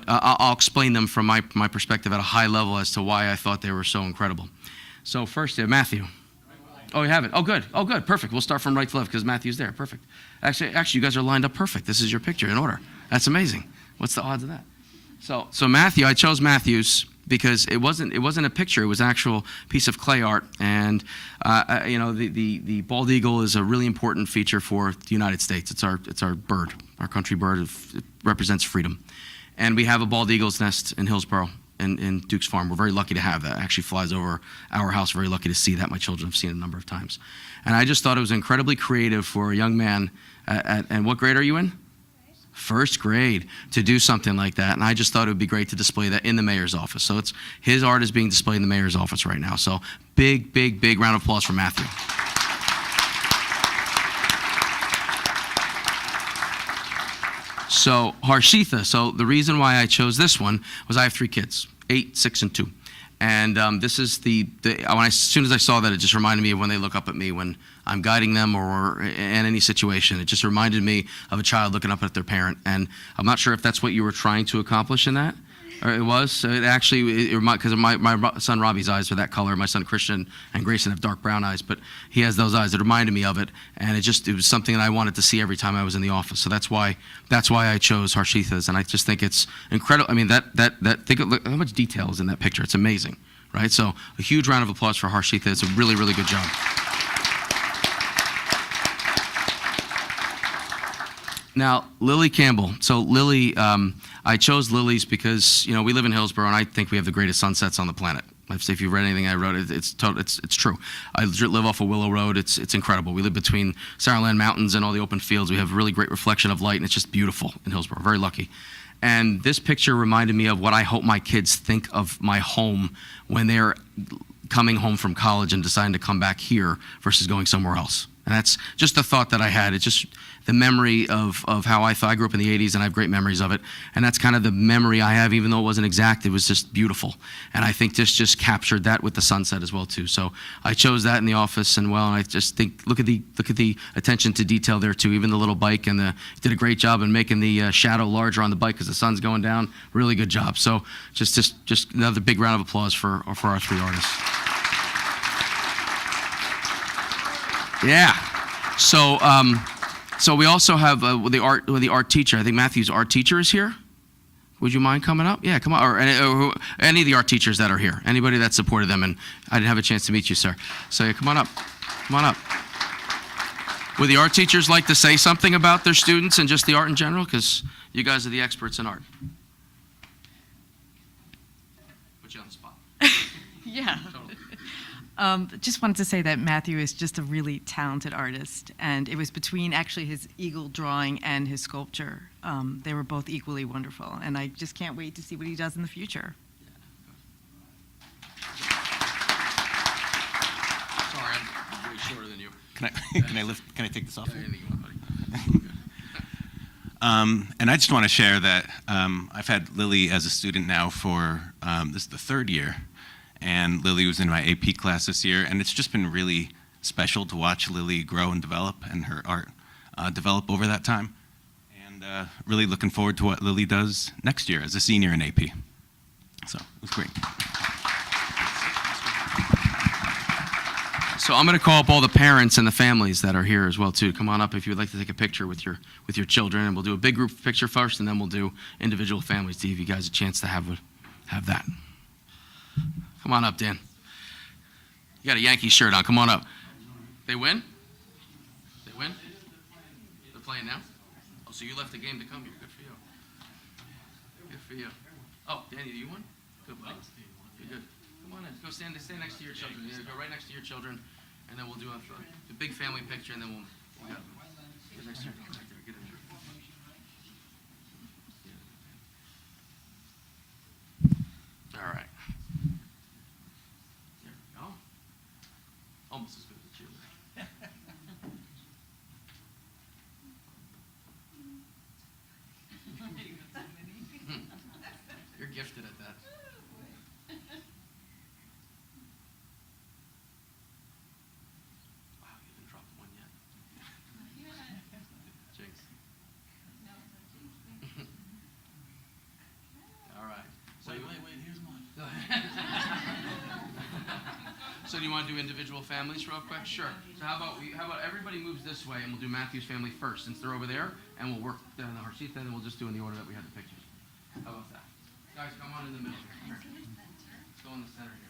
Speaker 1: I'll explain them from my perspective at a high level as to why I thought they were so incredible. So first, Matthew. Oh, you have it. Oh, good. Oh, good. Perfect. We'll start from right to left because Matthew's there. Perfect. Actually, you guys are lined up perfect. This is your picture in order. That's amazing. What's the odds of that? So Matthew, I chose Matthew's because it wasn't a picture. It was an actual piece of clay art. And, the bald eagle is a really important feature for the United States. It's our bird, our country bird. It represents freedom. And we have a bald eagle's nest in Hillsborough in Duke's Farm. We're very lucky to have that. It actually flies over our house. Very lucky to see that. My children have seen it a number of times. And I just thought it was incredibly creative for a young man. And what grade are you in? First grade, to do something like that. And I just thought it would be great to display that in the mayor's office. So his art is being displayed in the mayor's office right now. So big round of applause for Matthew. So Harshitha, so the reason why I chose this one was I have 3 kids, 8, 6, and 2. And this is as soon as I saw that, it just reminded me of when they look up at me when I'm guiding them or in any situation. It just reminded me of a child looking up at their parent. And I'm not sure if that's what you were trying to accomplish in that. Or it was. So it actually, because my son Robbie's eyes are that color. My son Christian and Grayson have dark brown eyes, but he has those eyes. It reminded me of it. And it was something that I wanted to see every time I was in the office. So that's why I chose Harshitha's. And I just think it's incredible. I mean, look how much detail is in that picture. It's amazing, right? So a huge round of applause for Harshitha. It's a really, really good job. Now, Lily Campbell. So Lily, I chose Lily's because, we live in Hillsborough, and I think we have the greatest sunsets on the planet. If you've read anything I wrote, it's true. I live off of Willow Road. It's incredible. We live between Saraland Mountains and all the open fields. We have a really great reflection of light, and it's just beautiful in Hillsborough. Very lucky. And this picture reminded me of what I hope my kids think of my home when they're coming home from college and deciding to come back here versus going somewhere else. And that's just a thought that I had. It's just the memory of how I thought. I grew up in the 80s, and I have great memories of it. And that's kind of the memory I have, even though it wasn't exact. It was just beautiful. And I think this just captured that with the sunset as well, too. So I chose that in the office, and I just think, look at the attention to detail there, too. Even the little bike, and did a great job in making the shadow larger on the bike because the sun's going down. Really good job. So just another big round of applause for our 3 artists. Yeah. So we also have the art teacher. I think Matthew's art teacher is here. Would you mind coming up? Yeah, come on. Or any of the art teachers that are here. Anybody that supported them. And I didn't have a chance to meet you, sir. So yeah, come on up. Come on up. Would the art teachers like to say something about their students and just the art in general? Because you guys are the experts in art. Put you on the spot.
Speaker 12: Yeah.
Speaker 1: Totally.
Speaker 12: Just wanted to say that Matthew is just a really talented artist, and it was between actually his eagle drawing and his sculpture. They were both equally wonderful, and I just can't wait to see what he does in the future.
Speaker 1: Sorry, I'm way shorter than you.
Speaker 13: Can I take this off?
Speaker 1: Yeah, anything you want, buddy.
Speaker 13: And I just want to share that I've had Lily as a student now for this is the 3rd year. And Lily was in my AP class this year, and it's just been really special to watch Lily grow and develop, and her art develop over that time. And really looking forward to what Lily does next year as a senior in AP. So it was great.
Speaker 1: So I'm going to call up all the parents and the families that are here as well, too. Come on up if you would like to take a picture with your children, and we'll do a big group picture first, and then we'll do individual families to give you guys a chance to have that. Come on up, Dan. You got a Yankee shirt on. Come on up. They win? They win? They're playing now? Oh, so you left the game to come here. Good for you. Good for you. Oh, Danny, you won? Good, buddy. You're good. Come on in. Go stand next to your children. Yeah, go right next to your children, and then we'll do a big family picture, and then we'll get next to your right there. Get in there. All right. There we go. Almost as good as a cheerleader. You're gifted at that. Wow, you haven't dropped one yet. Jinx. All right. So wait, here's mine. So do you want to do individual families real quick? Sure. So how about everybody moves this way, and we'll do Matthew's family first, since they're over there, and we'll work down the Harshita, and then we'll just do in the order that we had the pictures. How about that? Guys, come on in the middle here. Let's go in the center here.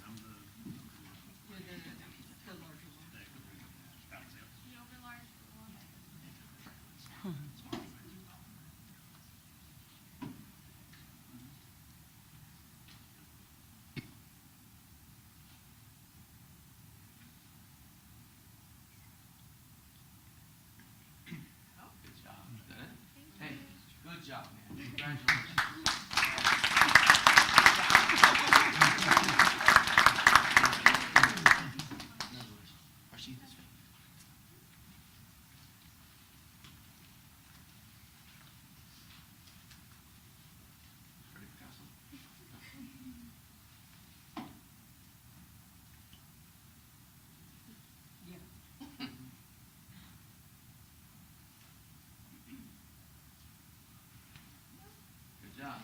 Speaker 1: Good job. Is that it? Hey, good job, man. Congratulations. Harshita's family. Ready for Castle? Good job.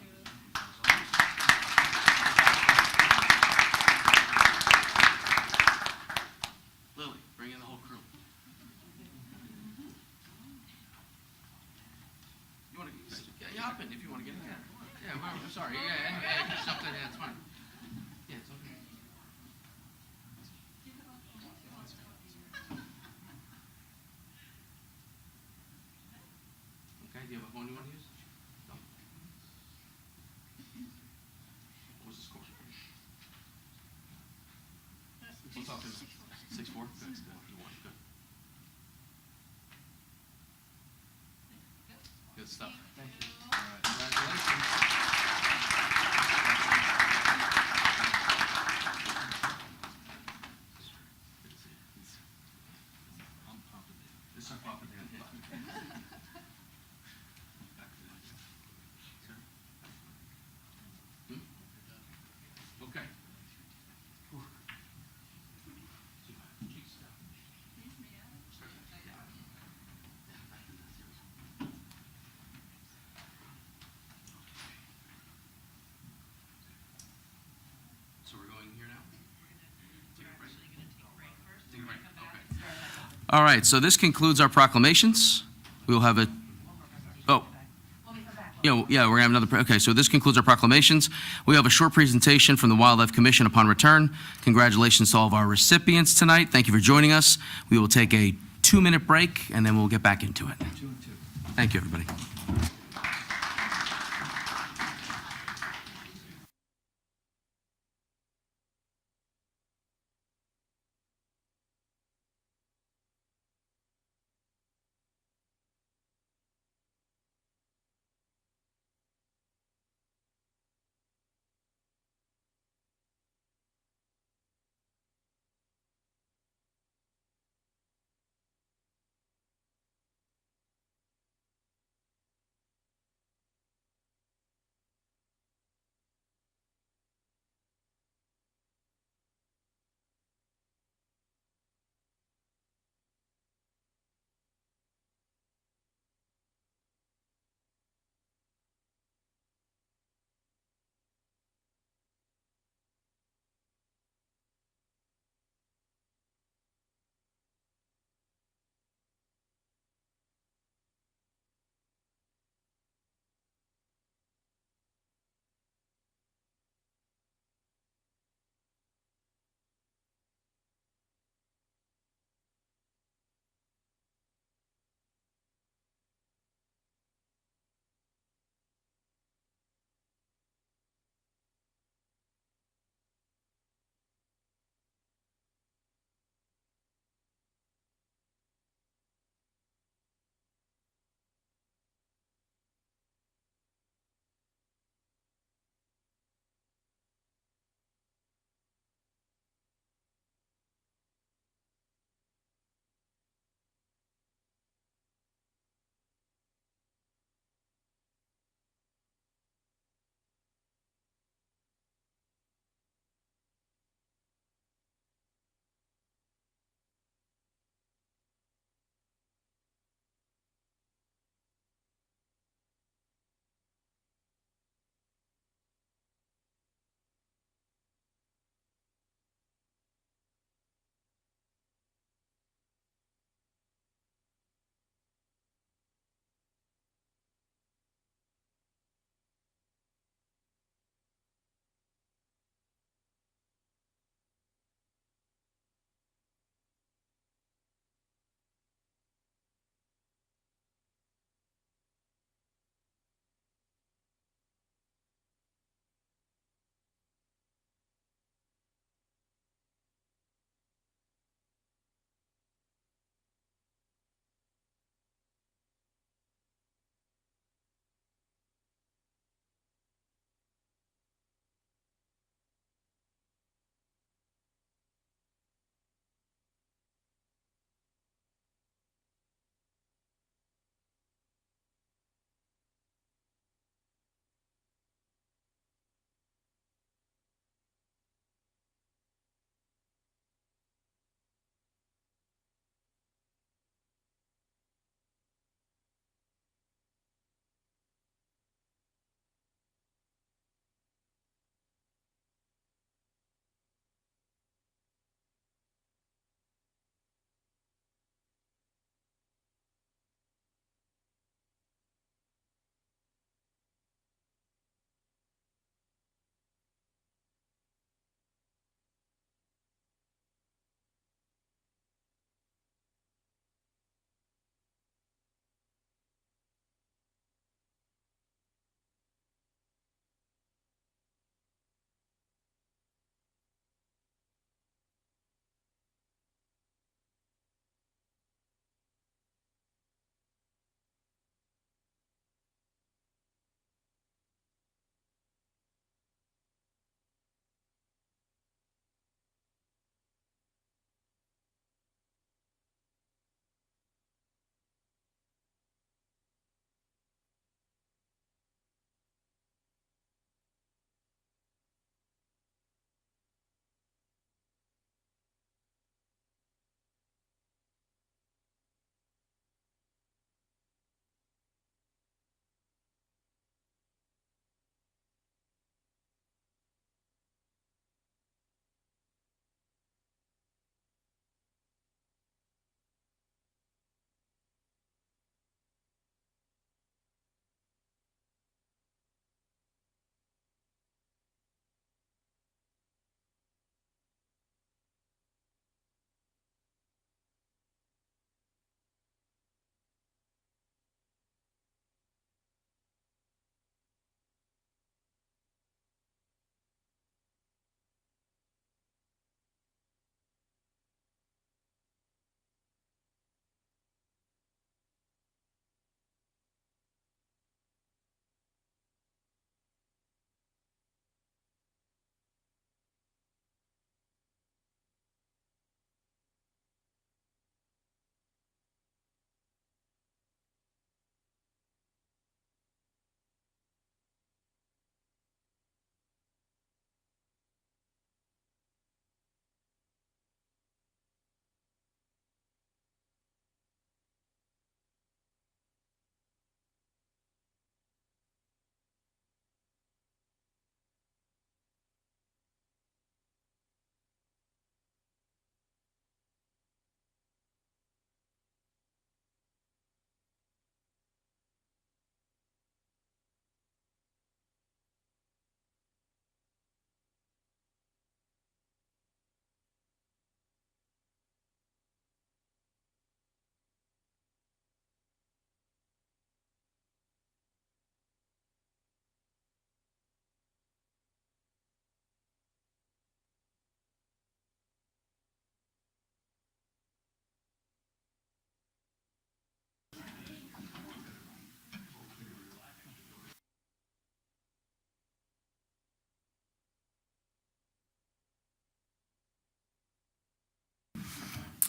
Speaker 1: Lily, bring in the whole crew. You want to hop in if you want to get in. Yeah, I'm sorry. Yeah, something. Yeah, it's fine. Yeah, it's okay. Okay, do you have a phone you want to use? No. What was the score? We'll talk to him. 6-4? Good. You won. Good. Good stuff. Thank you. All right. Congratulations. Good to see you. I'm Papa Dan. This is Papa Dan. Okay. So we're going here now? Take a break. Take a break. Okay. All right, so this concludes our proclamations. We will have a, oh. Yeah, we're gonna have another, okay, so this concludes our proclamations. We have a short presentation from the Wildlife Commission upon return. Congratulations to all of our recipients tonight. Thank you for joining us. We will take a 2-minute break, and then we'll get back into it. Thank you, everybody.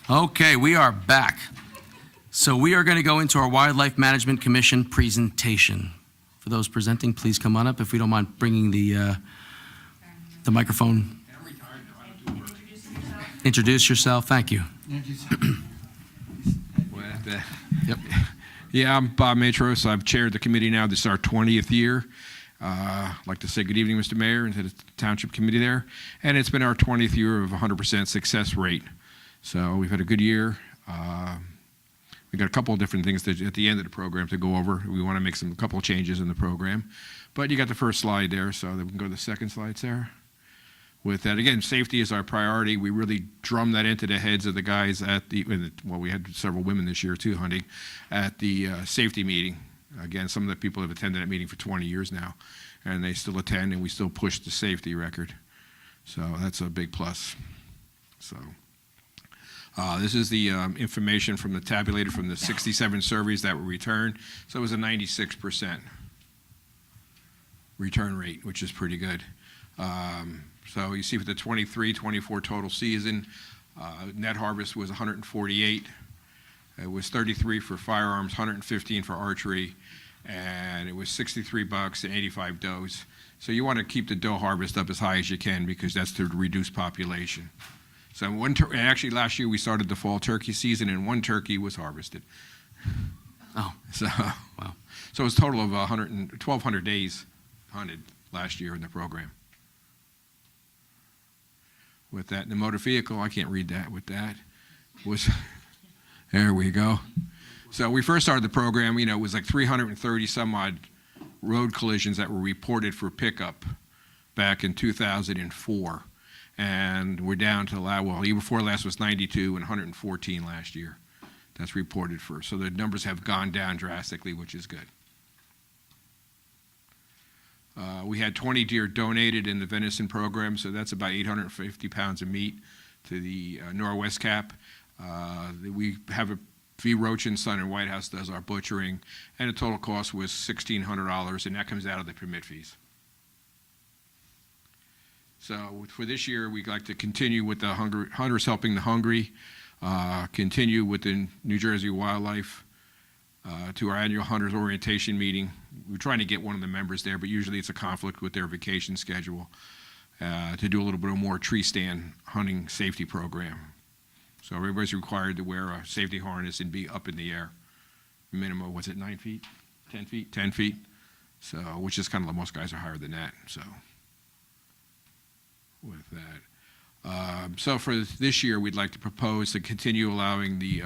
Speaker 1: Okay, we are back. So we are going to go into our Wildlife Management Commission presentation. For those presenting, please come on up if we don't mind bringing the microphone. Introduce yourself. Thank you. Yep.
Speaker 14: Yeah, I'm Bob Matros. I've chaired the committee now. This is our 20th year. I'd like to say good evening, Mr. Mayor, and to the Township Committee there. And it's been our 20th year of 100% success rate. So we've had a good year. We got a couple of different things at the end of the program to go over. We want to make a couple of changes in the program. But you got the first slide there, so we can go to the second slide, Sarah. With that, again, safety is our priority. We really drum that into the heads of the guys at well, we had several women this year too hunting at the safety meeting. Again, some of the people have attended that meeting for 20 years now, and they still attend, and we still push the safety record. So that's a big plus. So this is the information from the tabulated from the 67 surveys that were returned. So it was a 96% return rate, which is pretty good. So you see for the 23-24 total season, net harvest was 148. It was 33 for firearms, 115 for archery, and it was $63 and 85 does. So you want to keep the doe harvest up as high as you can because that's to reduce population. So actually last year we started the fall turkey season and one turkey was harvested.
Speaker 1: Oh,
Speaker 14: so
Speaker 1: wow.
Speaker 14: So it was a total of 1,200 days hunted last year in the program. With that, the motor vehicle, I can't read that with that, was, there we go. So we first started the program, it was like 330 some odd road collisions that were reported for pickup back in 2004. And we're down to, well, year before last was 92 and 114 last year. That's reported for. So the numbers have gone down drastically, which is good. We had 20 deer donated in the venison program, so that's about 850 pounds of meat to the Norwest Cap. We have a V. Roach and Son and White House does our butchering, and the total cost was $1,600, and that comes out of the permit fees. So for this year, we'd like to continue with the Hunters Helping the Hungry, continue with the New Jersey Wildlife, to our annual Hunters Orientation meeting. We're trying to get one of the members there, but usually it's a conflict with their vacation schedule, to do a little bit more tree stand hunting safety program. So everybody's required to wear a safety harness and be up in the air. Minimum, what's it, 9 feet, 10 feet? 10 feet. So, which is kind of, most guys are higher than that, so. With that. So for this year, we'd like to propose to continue allowing the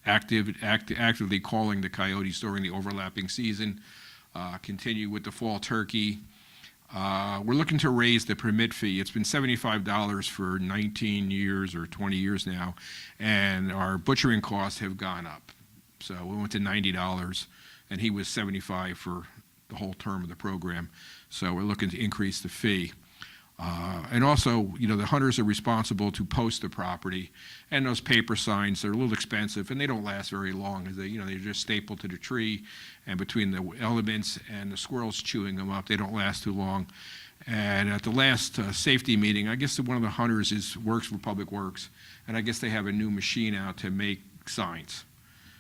Speaker 14: actively calling the coyotes during the overlapping season, continue with the fall turkey. We're looking to raise the permit fee. It's been $75 for 19 years or 20 years now, and our butchering costs have gone up. So we went to $90, and he was $75 for the whole term of the program. So we're looking to increase the fee. And also, the hunters are responsible to post the property, and those paper signs, they're a little expensive, and they don't last very long. As they're just stapled to the tree, and between the elements and the squirrels chewing them up, they don't last too long. And at the last safety meeting, I guess one of the hunters works for Public Works, and I guess they have a new machine out to make signs.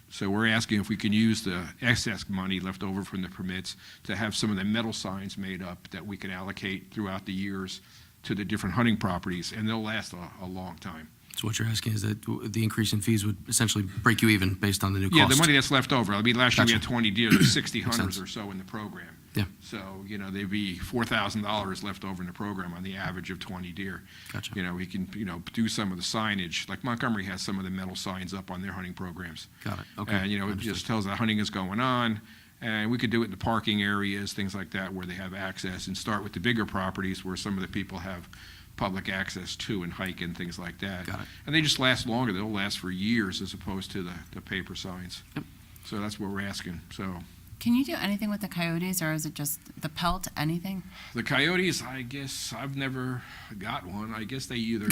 Speaker 14: So we're asking if we can use the excess money left over from the permits to have some of the metal signs made up that we can allocate throughout the years to the different hunting properties, and they'll last a long time.
Speaker 1: So what you're asking is that the increase in fees would essentially break you even based on the new cost?
Speaker 14: Yeah, the money that's left over. I mean, last year we
Speaker 1: Gotcha.
Speaker 14: had 20 deer, there's 60
Speaker 1: Makes
Speaker 14: hunters
Speaker 1: sense.
Speaker 14: or so in the program.
Speaker 1: Yeah.
Speaker 14: So, there'd be $4,000 left over in the program on the average of 20 deer.
Speaker 1: Gotcha.
Speaker 14: We can, do some of the signage, like Montgomery has some of the metal signs up on their hunting programs.
Speaker 1: Got it. Okay.
Speaker 14: And, it
Speaker 1: Understood.
Speaker 14: just tells that hunting is going on, and we could do it in the parking areas, things like that, where they have access, and start with the bigger properties where some of the people have public access to and hike and things like that.
Speaker 1: Got it.
Speaker 14: And they just last longer. They'll last for years as opposed to the paper signs.
Speaker 1: Yep.
Speaker 14: So that's what we're asking. So
Speaker 6: Can you do anything with the coyotes, or is it just the pelt, anything?
Speaker 14: the coyotes, I guess I've never got one. I guess they either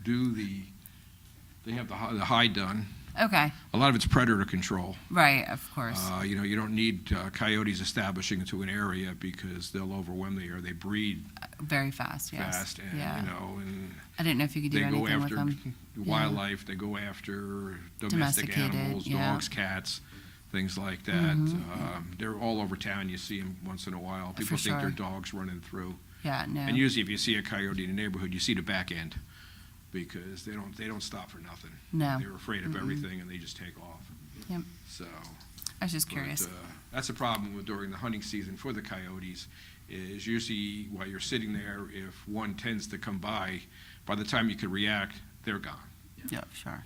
Speaker 14: they have the hide done,
Speaker 6: Okay,
Speaker 14: A lot of it's predator control.
Speaker 6: right, of course.
Speaker 14: You don't need coyotes establishing into an area because they'll overwhelm the area. They breed
Speaker 6: Very fast, yes.
Speaker 14: fast, and
Speaker 6: Yeah.
Speaker 14: and
Speaker 6: I didn't know if you could do
Speaker 14: they go
Speaker 6: anything with
Speaker 14: after
Speaker 6: them.
Speaker 14: wildlife. They go after domestic
Speaker 6: Domesticated,
Speaker 14: animals,
Speaker 6: yeah.
Speaker 14: dogs, cats, things like that.
Speaker 6: Mhm.
Speaker 14: They're all over town. You see them once in a while. People think they're
Speaker 6: sure.
Speaker 14: dogs running through.
Speaker 6: Yeah, no.
Speaker 14: And usually, if you see a coyote in the neighborhood, you see the back end because they don't stop for nothing.
Speaker 6: No.
Speaker 14: They're afraid of
Speaker 6: Mm-mm.
Speaker 14: everything and they just take off.
Speaker 6: Yep.
Speaker 14: So.
Speaker 6: I was just
Speaker 14: But,
Speaker 6: curious.
Speaker 14: that's a problem during the hunting season for the coyotes, is usually while you're sitting there, if one tends to come by the time you could react, they're gone.
Speaker 6: Yep, sure.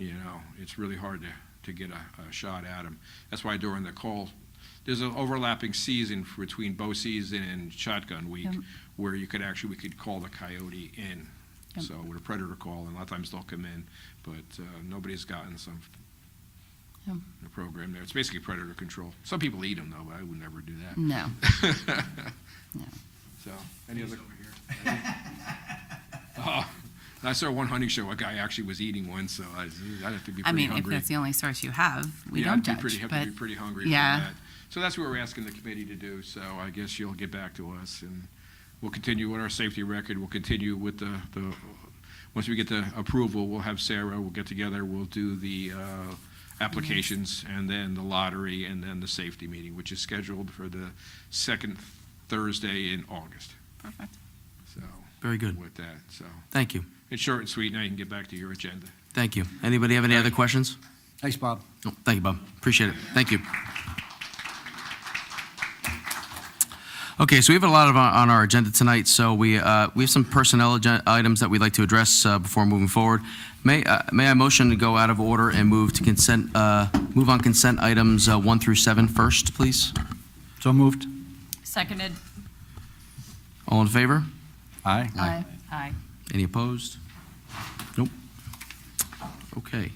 Speaker 14: It's really hard to get a shot at them. That's why during the call, there's an overlapping season between bow season and shotgun week,
Speaker 6: Yep.
Speaker 14: where we could call the coyote in.
Speaker 6: Yep.
Speaker 14: So with a predator call, and a lot of times they'll come in, but nobody's gotten some
Speaker 6: Yep.
Speaker 14: the program there. It's basically predator control. Some people eat them, though, but I would never do that.
Speaker 6: No. No.
Speaker 14: So, any other? I saw one hunting show, a guy actually was eating one, so I'd have to be
Speaker 6: I
Speaker 14: pretty
Speaker 6: mean,
Speaker 14: hungry.
Speaker 6: if that's the only source you have, we
Speaker 14: Yeah,
Speaker 6: don't
Speaker 14: I'd
Speaker 6: judge.
Speaker 14: have
Speaker 6: but
Speaker 14: to be pretty hungry
Speaker 6: yeah.
Speaker 14: for that. So that's what we're asking the committee to do, so I guess you'll get back to us, and we'll continue with our safety record. We'll continue with the once we get the approval, we'll have Sarah, we'll get together, we'll do the applications, and then the lottery, and then the safety meeting, which is scheduled for the second Thursday in August.
Speaker 6: Perfect.
Speaker 14: So,
Speaker 1: Very good.
Speaker 14: with that, so.
Speaker 1: Thank you.
Speaker 14: It's short and sweet, now you can get back to your agenda.
Speaker 1: Thank you. Anybody have any other questions?
Speaker 4: Thanks, Bob.
Speaker 1: No, thank you, Bob. Appreciate it. Thank you. Okay, so we have a lot on our agenda tonight, so we have some personnel items that we'd like to address before moving forward. May I motion to go out of order and move on consent items 1 through 7 first, please?
Speaker 4: So moved.
Speaker 3: Seconded.
Speaker 1: All in favor?
Speaker 4: Aye.
Speaker 6: Aye.
Speaker 3: Aye.
Speaker 1: Any opposed? Nope. Okay.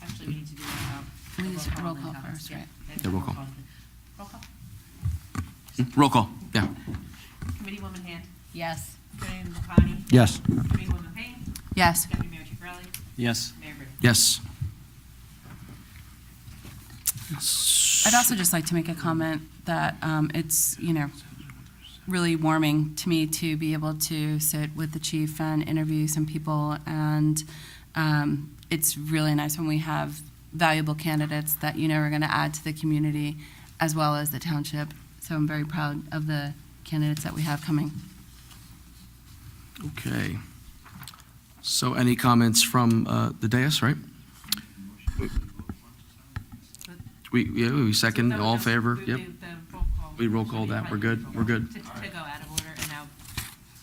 Speaker 2: Actually, we need to do
Speaker 6: Please, roll call first, right?
Speaker 1: Yeah, roll call.
Speaker 2: Roll call.
Speaker 1: Roll call, yeah.
Speaker 2: Committeewoman Hand.
Speaker 3: Yes.
Speaker 2: Committeeman Lapani.
Speaker 4: Yes.
Speaker 2: Committeewoman Payne.
Speaker 6: Yes.
Speaker 2: Deputy Mayor Chicarelli.
Speaker 7: Yes.
Speaker 2: Mayor Brady.
Speaker 1: Yes.
Speaker 6: I'd also just like to make a comment that it's, really warming to me to be able to sit with the chief and interview some people, and it's really nice when we have valuable candidates that are going to add to the community as well as the township. So I'm very proud of the candidates that we have coming.
Speaker 1: Okay. So any comments from the dais, right? We second, all in favor? Yep. We roll call that, we're good, we're good.
Speaker 2: To go out of order, and now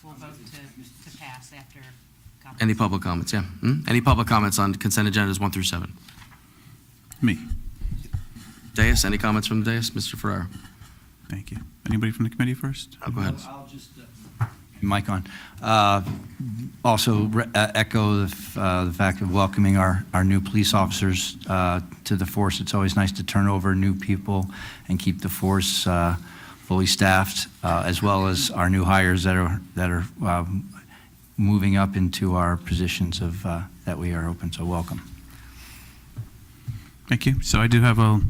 Speaker 2: we'll vote to pass after comments.
Speaker 1: Any public comments, yeah? Any public comments on consent agendas 1 through 7?
Speaker 15: Me.
Speaker 1: Dais, any comments from the dais? Mr. Ferraro?
Speaker 15: Thank you. Anybody from the committee first?
Speaker 1: Go ahead.
Speaker 4: I'll just, mic on. Also echo the fact of welcoming our new police officers to the force. It's always nice to turn over new people and keep the force fully staffed, as well as our new hires that are moving up into our positions of that we are open. So welcome.
Speaker 15: Thank you. So I do have a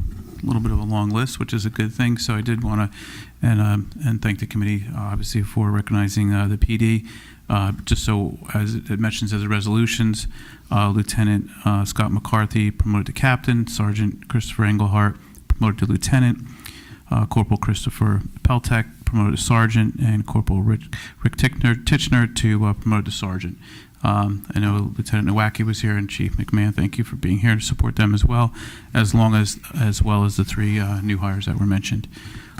Speaker 15: little bit of a long list, which is a good thing. So I did want to and thank the committee, obviously, for recognizing the PD. Just so, as it mentions as the resolutions, Lieutenant Scott McCarthy promoted to captain, Sergeant Christopher Engelhart promoted to lieutenant, Corporal Christopher Peltek promoted to sergeant, and Corporal Rick Titchener to promoted to sergeant. I know Lieutenant Nowacki was here, and Chief McMahon, thank you for being here to support them as well as the 3 new hires that were mentioned.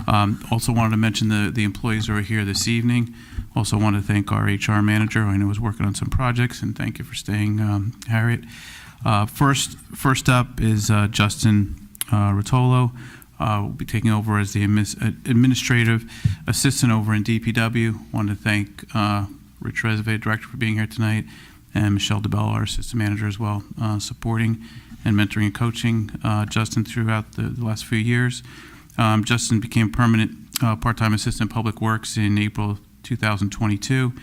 Speaker 15: Also wanted to mention the employees who are here this evening. Also want to thank our HR manager, who I know is working on some projects, and thank you for staying, Harriet. First up is Justin Rotolo. Will be taking over as the administrative assistant over in DPW. Want to thank Rich Reserve, director, for being here tonight, and Michelle DeBell, our assistant manager as well, supporting and mentoring and coaching Justin throughout the last few years. Justin became permanent part-time assistant public works in April 2022,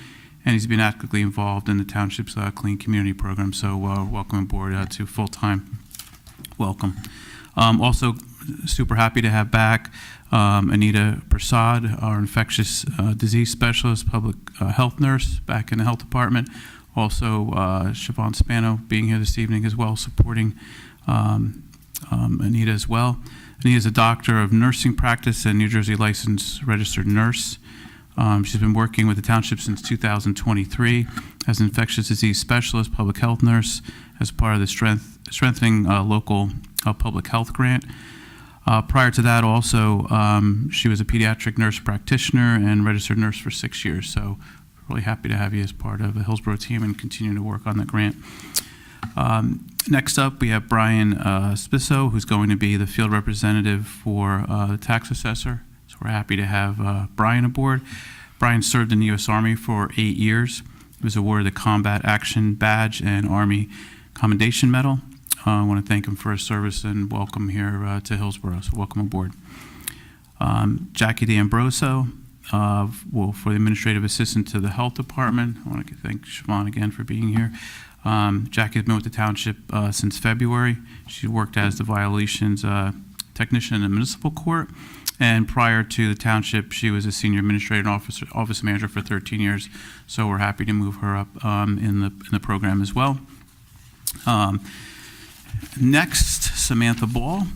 Speaker 15: and he's been actively involved in the township's Clean Community Program. So welcome aboard to full-time. Welcome. Also, super happy to have back Anita Prasad, our infectious disease specialist, public health nurse, back in the health department. Also, Siobhan Spano being here this evening as well, supporting Anita as well. Anita is a doctor of nursing practice and New Jersey licensed registered nurse. She's been working with the township since 2023 as an infectious disease specialist, public health nurse, as part of the strengthening local public health grant. Prior to that, also, she was a pediatric nurse practitioner and registered nurse for 6 years. So, really happy to have you as part of the Hillsborough team and continue to work on the grant. Next up, we have Brian Spisso, who's going to be the field representative for the tax assessor. So we're happy to have Brian aboard. Brian served in the U.S. Army for 8 years. He was awarded the Combat Action Badge and Army Commendation Medal. I want to thank him for his service and welcome here to Hillsborough. So welcome aboard. Jackie D'Ambroso, for the administrative assistant to the health department. I want to thank Siobhan again for being here. Jackie has been with the township since February. She worked as the violations technician in the municipal court, and prior to the township, she was a senior administrative office manager for 13 years. So we're happy to move her up in the program as well. Next, Samantha Ball,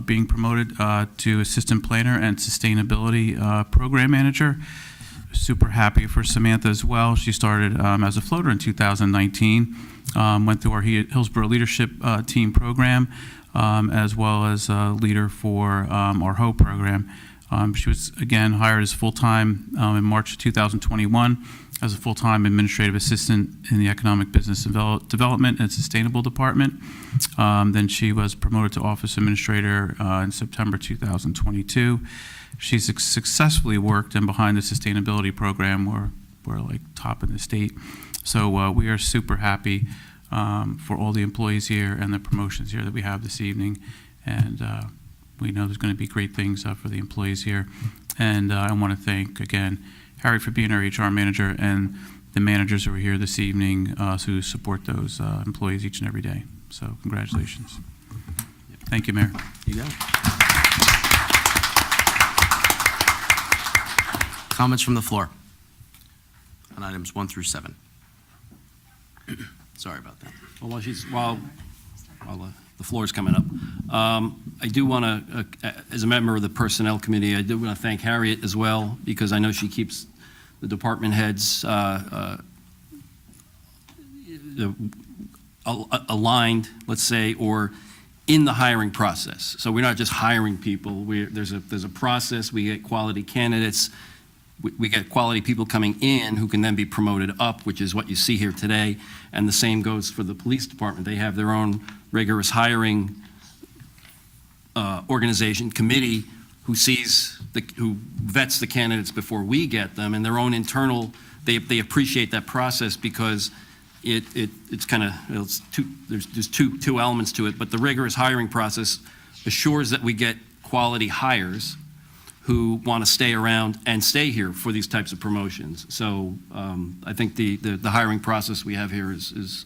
Speaker 15: being promoted to assistant planner and sustainability program manager. Super happy for Samantha as well. She started as a floater in 2019, went through our Hillsborough Leadership Team program, as well as a leader for our HOPE program. She was, again, hired as full-time in March of 2021 as a full-time administrative assistant in the Economic Business Development and Sustainable Department. Then she was promoted to office administrator in September 2022. She's successfully worked and behind the sustainability program. We're like top in the state. So we are super happy for all the employees here and the promotions here that we have this evening. And we know there's going to be great things for the employees here. And I want to thank, again, Harry for being our HR manager and the managers who are here this evening who support those employees each and every day. So congratulations. Thank you, Mayor.
Speaker 1: You got it. Comments from the floor on items 1 through 7. Sorry about that.
Speaker 7: Well, while the floor is coming up, I do want to, as a member of the Personnel Committee, I do want to thank Harriet as well, because I know she keeps the department heads aligned, let's say, or in the hiring process. So we're not just hiring people. There's a process. We get quality candidates. We get quality people coming in who can then be promoted up, which is what you see here today. And the same goes for the police department. They have their own rigorous hiring organization committee who vets the candidates before we get them, and their own internal. They appreciate that process because it's kind of there's two elements to it. But the rigorous hiring process assures that we get quality hires who want to stay around and stay here for these types of promotions. So I think the hiring process we have here is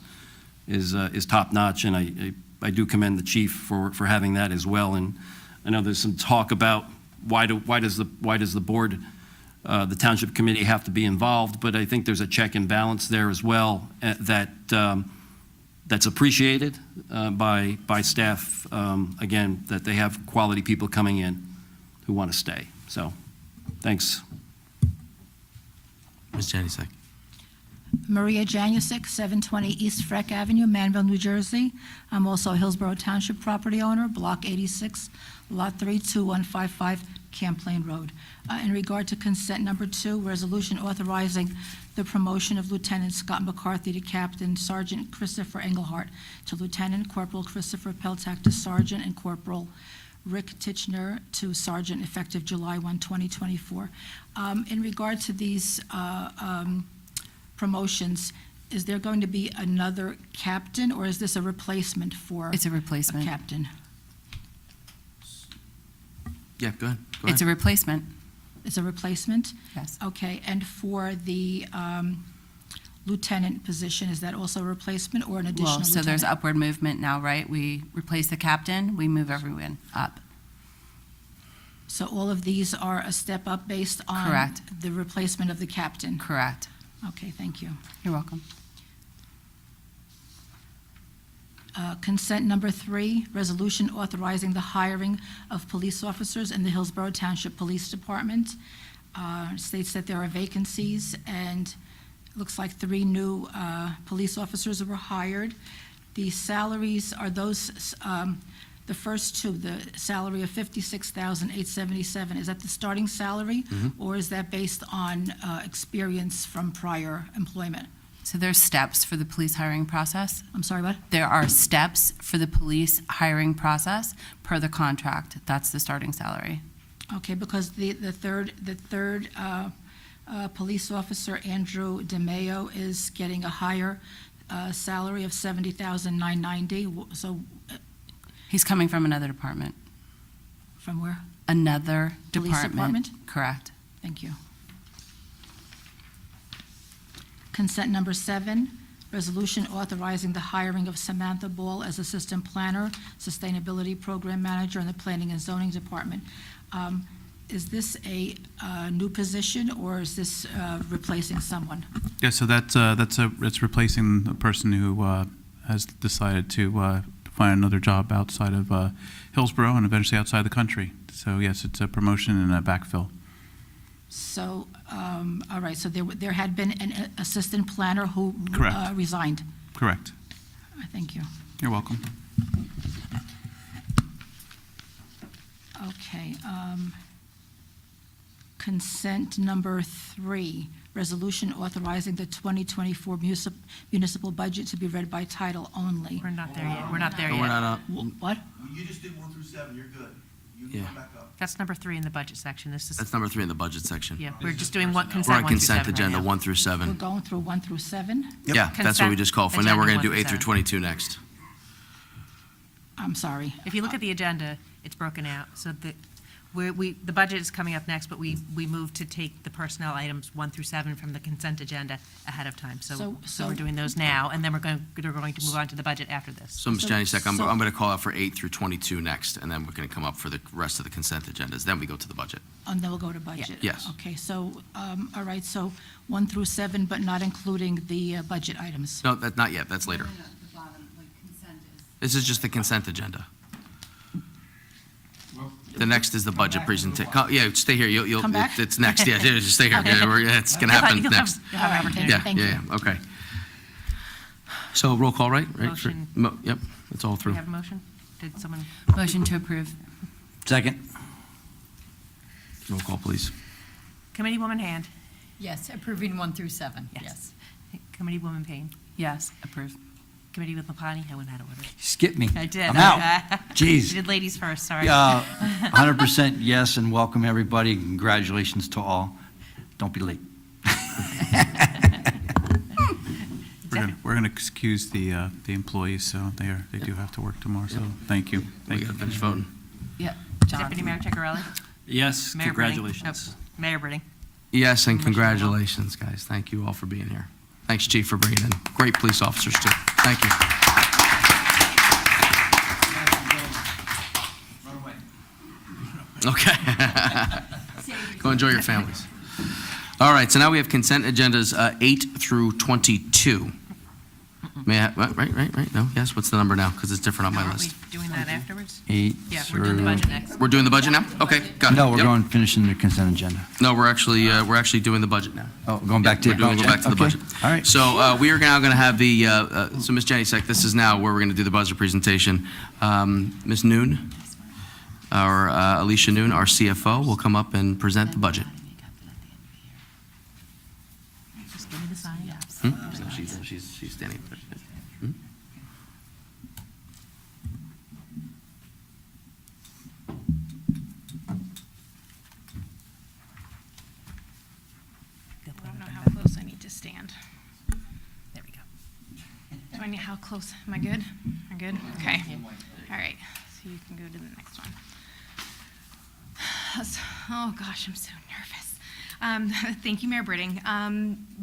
Speaker 7: top notch, and I do commend the chief for having that as well. And I know there's some talk about why does the board, the township committee, have to be involved? But I think there's a check and balance there as well that's appreciated by staff. Again, that they have quality people coming in who want to stay. So, thanks.
Speaker 1: Ms. Janusik.
Speaker 5: Maria Janusik, 720 East Freck Avenue, Manville, New Jersey. I'm also a Hillsborough Township property owner, Block 86, Lot 32155, Camplain Road. In regard to consent number 2, resolution authorizing the promotion of Lieutenant Scott McCarthy to Captain, Sergeant Christopher Engelhardt to Lieutenant, Corporal Christopher Peltak to Sergeant, and Corporal Rick Titchener to Sergeant, effective July 1, 2024. In regard to these promotions, is there going to be another captain, or is this a replacement for
Speaker 6: It's a replacement.
Speaker 5: a captain?
Speaker 1: Yeah, go ahead.
Speaker 6: It's a replacement.
Speaker 5: It's a replacement?
Speaker 6: Yes.
Speaker 5: Okay, and for the lieutenant position, is that also a replacement or an additional
Speaker 6: Well,
Speaker 5: lieutenant?
Speaker 6: so there's upward movement now, right? We replace the captain, we move everyone up.
Speaker 5: So all of these are a step up based on?
Speaker 6: Correct.
Speaker 5: The replacement of the captain?
Speaker 6: Correct.
Speaker 5: Okay, thank you.
Speaker 6: You're welcome.
Speaker 5: Consent number 3, resolution authorizing the hiring of police officers in the Hillsborough Township Police Department. States that there are vacancies, and it looks like 3 new police officers were hired. The salaries are those, the first 2, the salary of $56,877, is that the starting salary? Or is that based on experience from prior employment?
Speaker 6: So there's steps for the police hiring process.
Speaker 5: I'm sorry, what?
Speaker 6: There are steps for the police hiring process per the contract. That's the starting salary.
Speaker 5: Okay, because the third police officer, Andrew DeMayo, is getting a higher salary of $70,990. So
Speaker 6: He's coming from another department.
Speaker 5: from where?
Speaker 6: Another
Speaker 5: Police department?
Speaker 6: Correct.
Speaker 5: Thank you. Consent number 7, resolution authorizing the hiring of Samantha Ball as Assistant Planner, Sustainability Program Manager in the Planning and Zoning Department. Is this a new position, or is this replacing someone?
Speaker 15: Yeah, so it's replacing the person who has decided to find another job outside of Hillsborough and eventually outside the country. So yes, it's a promotion and a backfill.
Speaker 5: So, all right, so there had been an assistant planner who
Speaker 15: Correct.
Speaker 5: Resigned.
Speaker 15: Correct.
Speaker 5: Thank you.
Speaker 15: You're welcome.
Speaker 5: Okay. Consent number 3, resolution authorizing the 2024 municipal budget to be read by title only.
Speaker 2: We're not there yet. We're not there
Speaker 1: No, we're
Speaker 2: yet.
Speaker 1: not up.
Speaker 5: What?
Speaker 16: You just did 1 through 7, you're good. You
Speaker 1: Yeah.
Speaker 16: can come back up.
Speaker 2: That's number 3 in the budget section. This is,
Speaker 1: That's number 3 in the budget section.
Speaker 2: yeah, we're just doing one
Speaker 1: We're
Speaker 2: consent
Speaker 1: on
Speaker 2: 1 through 7
Speaker 1: consent
Speaker 2: right
Speaker 1: agenda
Speaker 2: now.
Speaker 1: 1 through
Speaker 5: We're
Speaker 1: 7.
Speaker 5: going through 1 through 7?
Speaker 1: Yeah, that's what we just called for. Now we're going to do 8 through 22 next.
Speaker 5: I'm sorry.
Speaker 2: If you look at the agenda, it's broken out. So the budget is coming up next, but we moved to take the personnel items 1 through 7 from the consent agenda ahead of time. So we're doing those now, and then we're going to move on to the budget after this.
Speaker 1: So, Ms. Janusik, I'm
Speaker 5: so-
Speaker 1: going to call out for 8 through 22 next, and then we're going to come up for the rest of the consent agendas. Then we go to the budget.
Speaker 5: And then we'll go to budget?
Speaker 1: Yes.
Speaker 5: Okay, so, all right, so 1 through 7, but not including the budget items?
Speaker 1: No, not yet. That's later. This is just the consent agenda. The next is the budget presentation. Yeah, stay here. You'll.
Speaker 5: Come back?
Speaker 1: It's next. Yeah, just stay here.
Speaker 5: Okay.
Speaker 1: Yeah, it's going to happen
Speaker 2: You'll
Speaker 1: next.
Speaker 2: You'll have an opportunity.
Speaker 1: Yeah,
Speaker 5: Thank you.
Speaker 1: yeah, okay. So roll call, right?
Speaker 2: Motion.
Speaker 1: Yep, it's all
Speaker 2: Do
Speaker 1: through.
Speaker 2: we have a motion? Did someone?
Speaker 6: Motion to approve.
Speaker 4: Second.
Speaker 1: Roll call, please.
Speaker 2: Committeewoman Hand.
Speaker 3: Yes, approving 1 through 7,
Speaker 2: Yes. Committeewoman Payne.
Speaker 6: Yes, approve.
Speaker 2: Committee with Lapani. I went out of order.
Speaker 4: Skip me.
Speaker 2: I did.
Speaker 4: I'm out. Jeez.
Speaker 2: You did ladies first, sorry.
Speaker 4: 100% yes, and welcome everybody. Congratulations to all. Don't be late.
Speaker 15: We're going to excuse the employees, so they do have to work tomorrow, so thank you.
Speaker 1: We
Speaker 15: Thank
Speaker 1: got
Speaker 15: you.
Speaker 1: to finish voting.
Speaker 6: Yeah.
Speaker 2: Deputy Mayor Ceccarelli.
Speaker 7: Yes,
Speaker 2: Mayor Britting.
Speaker 7: congratulations.
Speaker 2: Oh, Mayor Britting.
Speaker 1: Yes, and congratulations, guys. Thank you all for being here. Thanks, Chief, for bringing in great police officers, too. Thank you. Okay. Go enjoy your families. All right, so now we have consent agendas 8 through 22. May I, right, no, yes, what's the number now? Because it's different on my
Speaker 2: Aren't we
Speaker 1: list.
Speaker 2: doing that afterwards?
Speaker 4: 8
Speaker 2: Yeah, we're doing the budget
Speaker 4: through...
Speaker 2: next.
Speaker 1: We're doing the budget now? Okay, got it.
Speaker 4: No, we're
Speaker 1: Yep.
Speaker 4: going, finishing the consent agenda.
Speaker 1: No, we're actually doing the budget now.
Speaker 4: Oh, going back to...
Speaker 1: We're doing, go back to the
Speaker 4: Okay.
Speaker 1: budget.
Speaker 4: All right.
Speaker 1: So we are now going to have the, so Ms. Janusik, this is now where we're going to do the budget presentation. Ms. Noon, our Alicia Noon, our CFO, will come up and present the budget.
Speaker 2: Just give me the sign.
Speaker 1: So she's standing up there.
Speaker 17: I don't know how close I need to stand.
Speaker 2: There we go.
Speaker 17: Do I need, how close? Am I good? I'm good? Okay. All right. So you can go to the next one. Oh gosh, I'm so nervous. Thank you, Mayor Britting.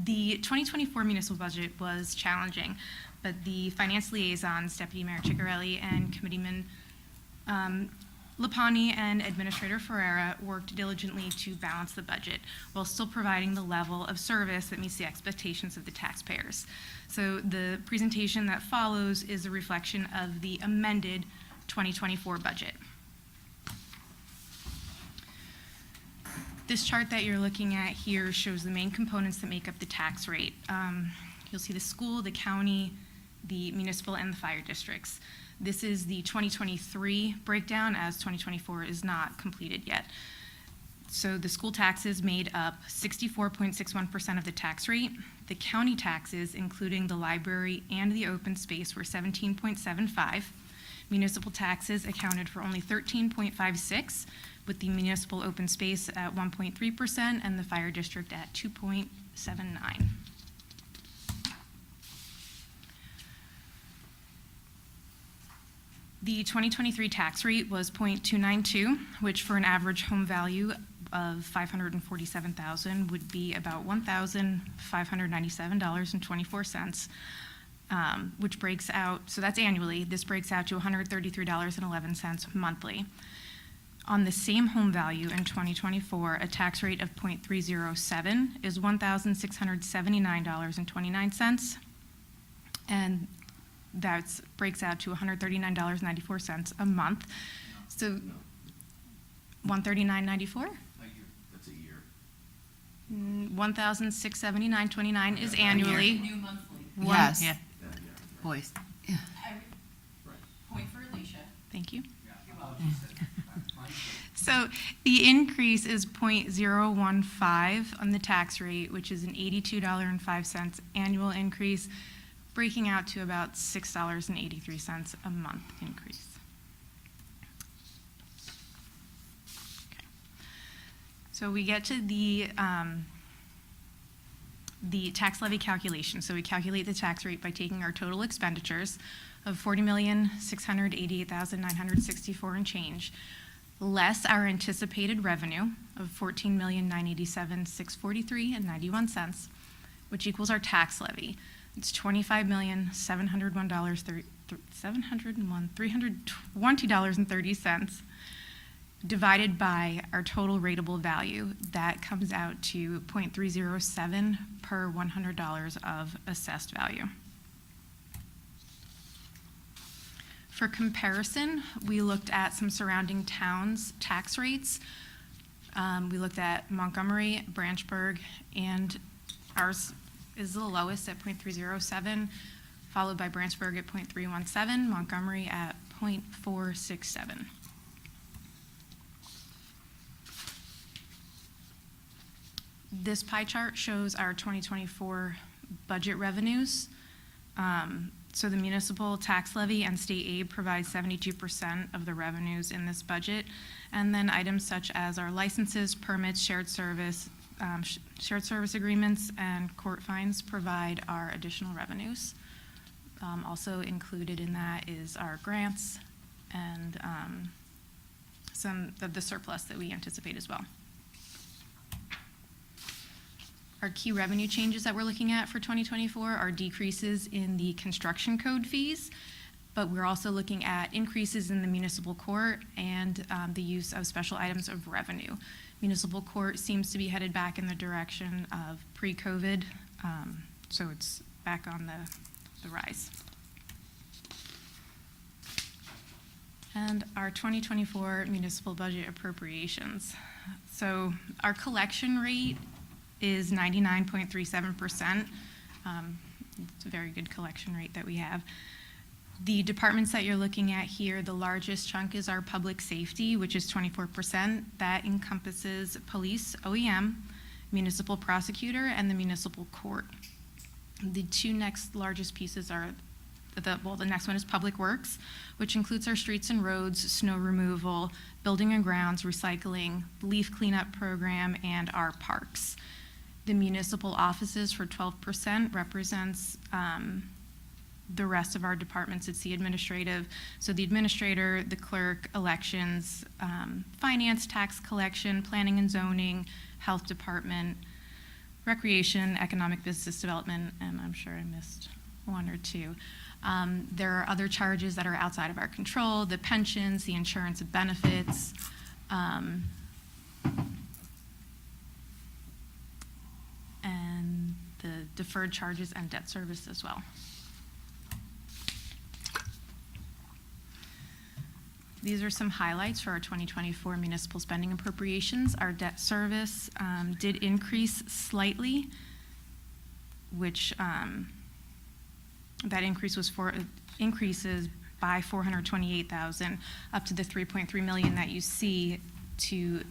Speaker 17: The 2024 municipal budget was challenging, but the finance liaisons, Deputy Mayor Ciccarelli and Committeeman Lapani and Administrator Ferreira worked diligently to balance the budget while still providing the level of service that meets the expectations of the taxpayers. So the presentation that follows is a reflection of the amended 2024 budget. This chart that you're looking at here shows the main components that make up the tax rate. You'll see the school, the county, the municipal, and the fire districts. This is the 2023 breakdown, as 2024 is not completed yet. So the school taxes made up 64.61% of the tax rate. The county taxes, including the library and the open space, were 17.75. Municipal taxes accounted for only 13.56, with the municipal open space at 1.3% and the fire district at 2.79. The 2023 tax rate was 0.292, which for an average home value of $547,000 would be about $1,597.24, which breaks out, so that's annually, this breaks out to $133.11 monthly. On the same home value in 2024, a tax rate of 0.307 is $1,679.29, and that breaks out to $139.94 a month. So, $139.94?
Speaker 1: That's a year.
Speaker 17: $1,679.29 is annually.
Speaker 3: New monthly.
Speaker 2: Yes. Yeah. Boys.
Speaker 3: Point for Alicia.
Speaker 17: Thank you. So the increase is 0.015 on the tax rate, which is an $82.05 annual increase, breaking out to about $6.83 a month increase. Okay. So we get to the tax levy calculation. So we calculate the tax rate by taking our total expenditures of $40,688,964 and change, less our anticipated revenue of $14,987,643.91, which equals our tax levy. It's $25,701,320.30 divided by our total rateable value. That comes out to 0.307 per $100 of assessed value. For comparison, we looked at some surrounding towns' tax rates. We looked at Montgomery, Branchburg, and ours is the lowest at 0.307, followed by Branchburg at 0.317, Montgomery at 0.467. This pie chart shows our 2024 budget revenues. So the municipal tax levy and state aid provide 72% of the revenues in this budget. And then items such as our licenses, permits, shared service agreements, and court fines provide our additional revenues. Also included in that is our grants and some of the surplus that we anticipate as well. Our key revenue changes that we're looking at for 2024 are decreases in the construction code fees, but we're also looking at increases in the municipal court and the use of special items of revenue. Municipal court seems to be headed back in the direction of pre-COVID, so it's back on the rise. And our 2024 municipal budget appropriations. So our collection rate is 99.37%. It's a very good collection rate that we have. The departments that you're looking at here, the largest chunk is our public safety, which is 24%. That encompasses police, OEM, municipal prosecutor, and the municipal court. The two next largest pieces are the next one is Public Works, which includes our streets and roads, snow removal, building and grounds, recycling, leaf cleanup program, and our parks. The municipal offices for 12% represents the rest of our departments. It's the administrative. So the administrator, the clerk, elections, finance, tax collection, planning and zoning, Health Department, Recreation, Economic Business Development, and I'm sure I missed one or two. There are other charges that are outside of our control, the pensions, the insurance and benefits, and the deferred charges and debt service as well. These are some highlights for our 2024 municipal spending appropriations. Our debt service did increase slightly, which that increase was increases by $428,000 up to the $3.3 million that you see to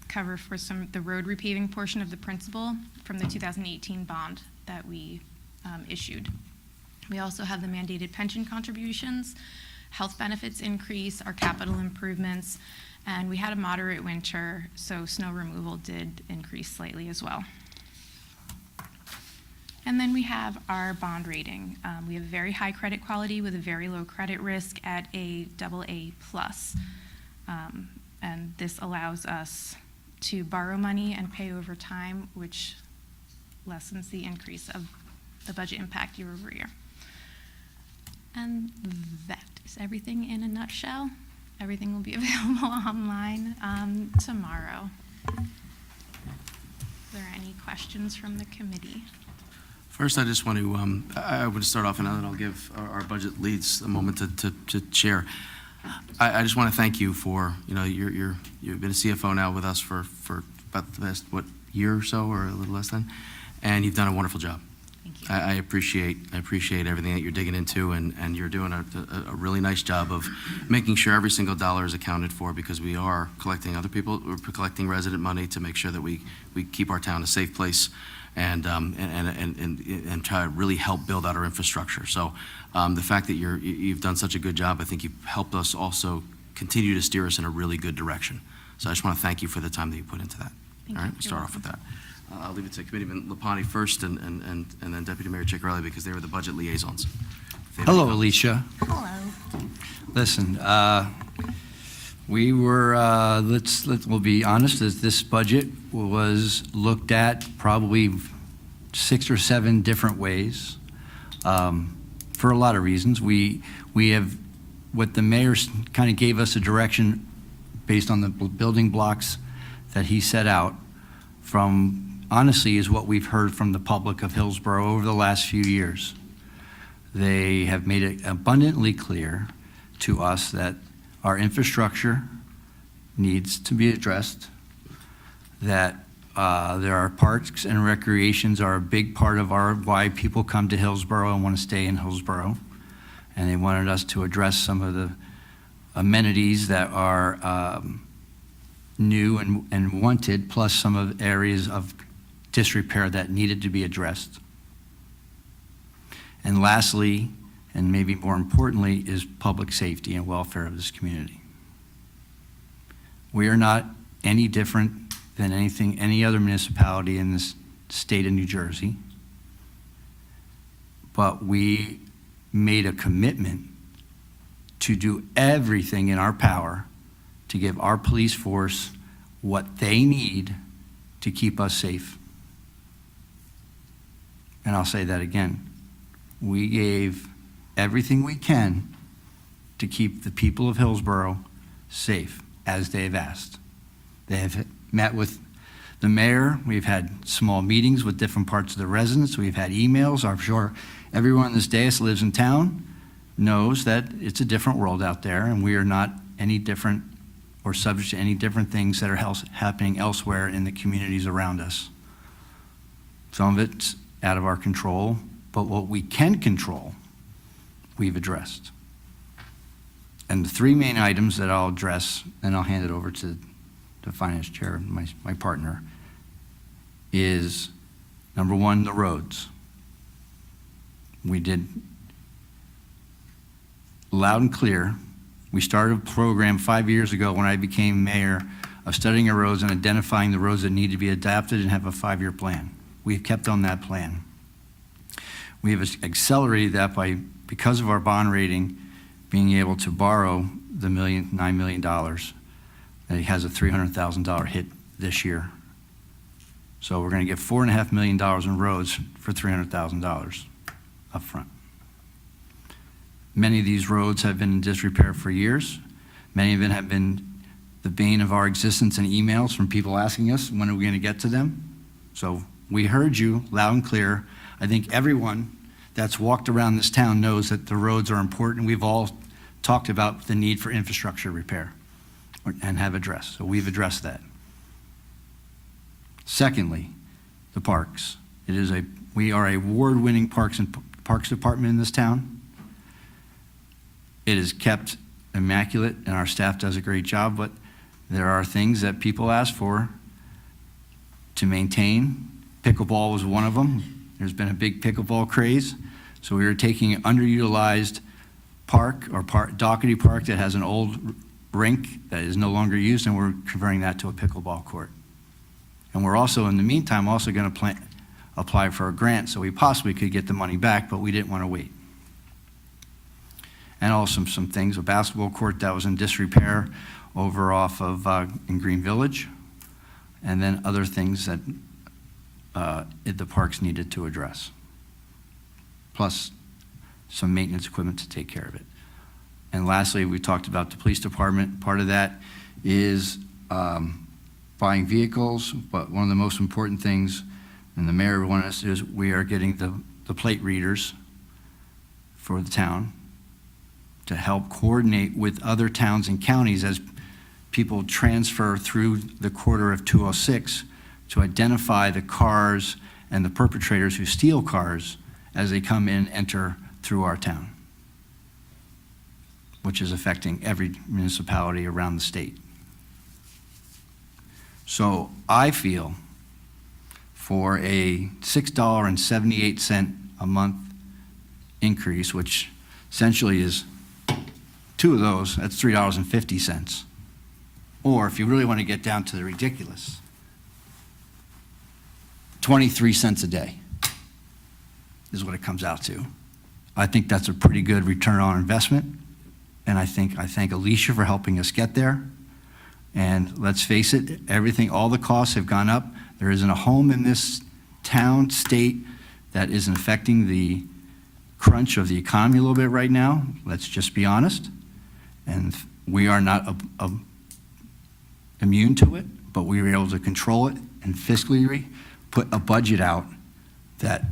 Speaker 17: cover for the road repaving portion of the principal from the 2018 bond that we issued. We also have the mandated pension contributions, health benefits increase, our capital improvements, and we had a moderate winter, so snow removal did increase slightly as well. And then we have our bond rating. We have very high credit quality with a very low credit risk at a AA+. And this allows us to borrow money and pay over time, which lessens the increase of the budget impact year over year. And that is everything in a nutshell. Everything will be available online tomorrow. Are there any questions from the committee?
Speaker 1: First, I just want to, I would start off, and then I'll give our budget leads a moment to share. I just want to thank you for, you've been a CFO now with us for about the past, year or so, or a little less than, and you've done a wonderful job.
Speaker 2: Thank you.
Speaker 1: I appreciate everything that you're digging into, and you're doing a really nice job of making sure every single dollar is accounted for, because we are collecting other people, we're collecting resident money to make sure that we keep our town a safe place and try to really help build out our infrastructure. So the fact that you've done such a good job, I think you've helped us also continue to steer us in a really good direction. So I just want to thank you for the time that you put into that.
Speaker 17: Thank
Speaker 1: All
Speaker 17: you.
Speaker 1: right, we'll start off with that. I'll leave it to Committeeman Lapani first, and then Deputy Mayor Ciccarelli, because they were the budget liaisons.
Speaker 4: Hello, Alicia.
Speaker 3: Hello.
Speaker 4: Listen, we were, we'll be honest, this budget was looked at probably 6 or 7 different ways, for a lot of reasons. We have, what the mayor kind of gave us a direction based on the building blocks that he set out from, honestly, is what we've heard from the public of Hillsborough over the last few years. They have made it abundantly clear to us that our infrastructure needs to be addressed, that there are parks and recreations are a big part of why people come to Hillsborough and want to stay in Hillsborough. And they wanted us to address some of the amenities that are new and wanted, plus some of the areas of disrepair that needed to be addressed. And lastly, and maybe more importantly, is public safety and welfare of this community. We are not any different than any other municipality in this state of New Jersey, but we made a commitment to do everything in our power to give our police force what they need to keep us safe. And I'll say that again. We gave everything we can to keep the people of Hillsborough safe, as they've asked. They have met with the mayor. We've had small meetings with different parts of the residents. We've had emails. I'm sure everyone on this dais lives in town, knows that it's a different world out there, and we are not any different or subject to any different things that are happening elsewhere in the communities around us. Some of it's out of our control, but what we can control, we've addressed. And the 3 main items that I'll address, and I'll hand it over to the finance chair, my partner, is number 1, the roads. We did loud and clear. We started a program 5 years ago when I became mayor of studying our roads and identifying the roads that need to be adapted and have a 5-year plan. We've kept on that plan. We have accelerated that because of our bond rating, being able to borrow the $9 million. That he has a $300,000 hit this year So we're going to get $4.5 million in roads for $300,000 up front. Many of these roads have been in disrepair for years. Many of them have been the bane of our existence in emails from people asking us, when are we going to get to them? So we heard you loud and clear. I think everyone that's walked around this town knows that the roads are important. We've all talked about the need for infrastructure repair and have addressed. So we've addressed that. Secondly, the parks. We are a award-winning parks department in this town. It is kept immaculate, and our staff does a great job, but there are things that people ask for to maintain. Pickleball was one of them. There's been a big pickleball craze. So we are taking an underutilized park, or Doherty Park, that has an old rink that is no longer used, and we're converting that to a pickleball court. And we're also, in the meantime, also going to apply for a grant so we possibly could get the money back, but we didn't want to wait. And also some things, a basketball court that was in disrepair over off of in Green Village, and then other things that the parks needed to address, plus some maintenance equipment to take care of it. And lastly, we talked about the police department. Part of that is buying vehicles, but one of the most important things, and the mayor wanted us to do, is we are getting the plate readers for the town to help coordinate with other towns and counties as people transfer through the quarter of 206 to identify the cars and the perpetrators who steal cars as they come in and enter through our town, which is affecting every municipality around the state. So I feel for a $6.78 a month increase, which essentially is two of those, that's $3.50. Or if you really want to get down to the ridiculous, 23 cents a day is what it comes out to. I think that's a pretty good return on investment. And I thank Alicia for helping us get there. And let's face it, all the costs have gone up. There isn't a home in this town, state, that isn't affecting the crunch of the economy a little bit right now. Let's just be honest. And we are not immune to it, but we were able to control it and fiscally put a budget out that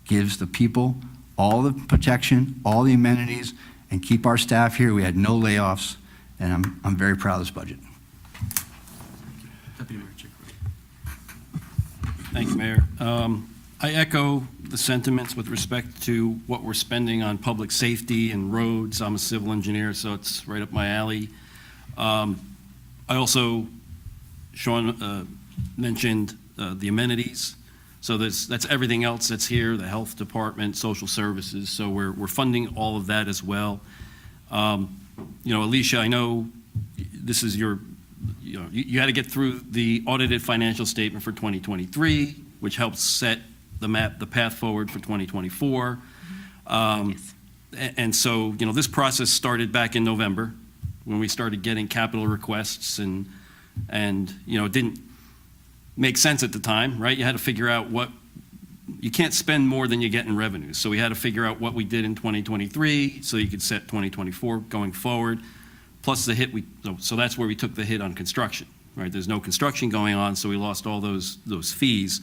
Speaker 4: gives the people all the protection, all the amenities, and keep our staff here. We had no layoffs, and I'm very proud of this budget.
Speaker 1: Deputy Mayor Chick.
Speaker 7: Thank you, Mayor. I echo the sentiments with respect to what we're spending on public safety and roads. I'm a civil engineer, so it's right up my alley. I also, Sean mentioned the amenities. So that's everything else that's here, the health department, social services. So we're funding all of that as well. Alicia, I know this is you had to get through the audited financial statement for 2023, which helps set the path forward for 2024.
Speaker 2: Yes.
Speaker 7: And so, this process started back in November when we started getting capital requests, and it didn't make sense at the time, right? You had to figure out you can't spend more than you get in revenues. So we had to figure out what we did in 2023 so you could set 2024 going forward, plus the hit so that's where we took the hit on construction, right? There's no construction going on, so we lost all those fees.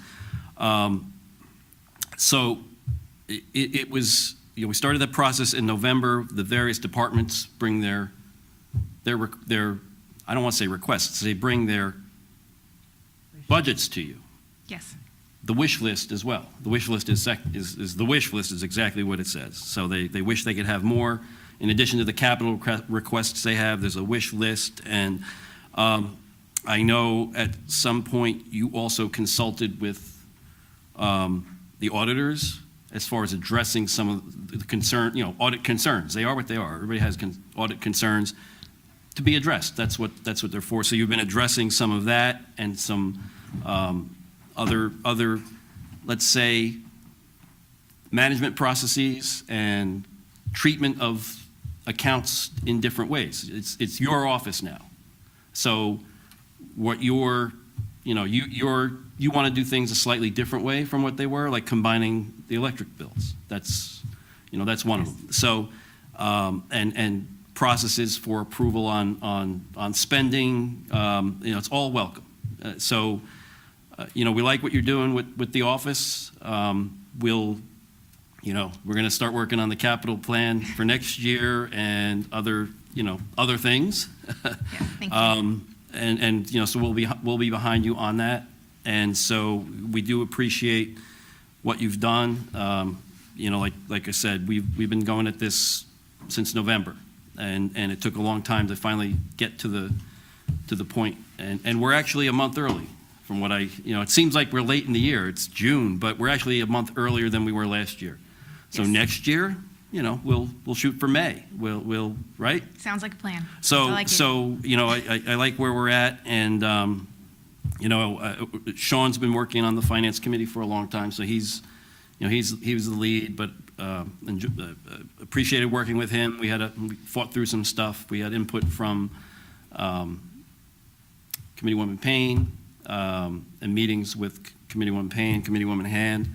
Speaker 7: So it was, we started that process in November. The various departments bring their I don't want to say requests, they bring their budgets to you.
Speaker 17: Yes.
Speaker 7: The wish list as well. The wish list is the wish list is exactly what it says. So they wish they could have more. In addition to the capital requests they have, there's a wish list. And I know at some point you also consulted with the auditors as far as addressing some of the audit concerns. They are what they are. Everybody has audit concerns to be addressed. That's what they're for. So you've been addressing some of that and some other, let's say, management processes and treatment of accounts in different ways. It's your office now. So what you're you know, you want to do things a slightly different way from what they were, like combining the electric bills. That's one of them. So, and processes for approval on spending, it's all welcome. We like what you're doing with the office. We're going to start working on the capital plan for next year and other things.
Speaker 17: Yeah, thank you.
Speaker 7: So we'll be behind you on that. And so we do appreciate what you've done. Like I said, we've been going at this since November, and it took a long time to finally get to the point. And we're actually a month early from what it seems like we're late in the year. It's June, but we're actually a month earlier than we were last year. So
Speaker 17: Yes.
Speaker 7: next year, we'll shoot for May. We'll right?
Speaker 17: Sounds like a plan.
Speaker 7: So,
Speaker 17: I like it.
Speaker 7: I like where we're at, and, Sean's been working on the finance committee for a long time, so he was the lead, but appreciated working with him. We fought through some stuff. We had input from Committeewoman Payne, and meetings with Committeewoman Payne, Committeewoman Hand.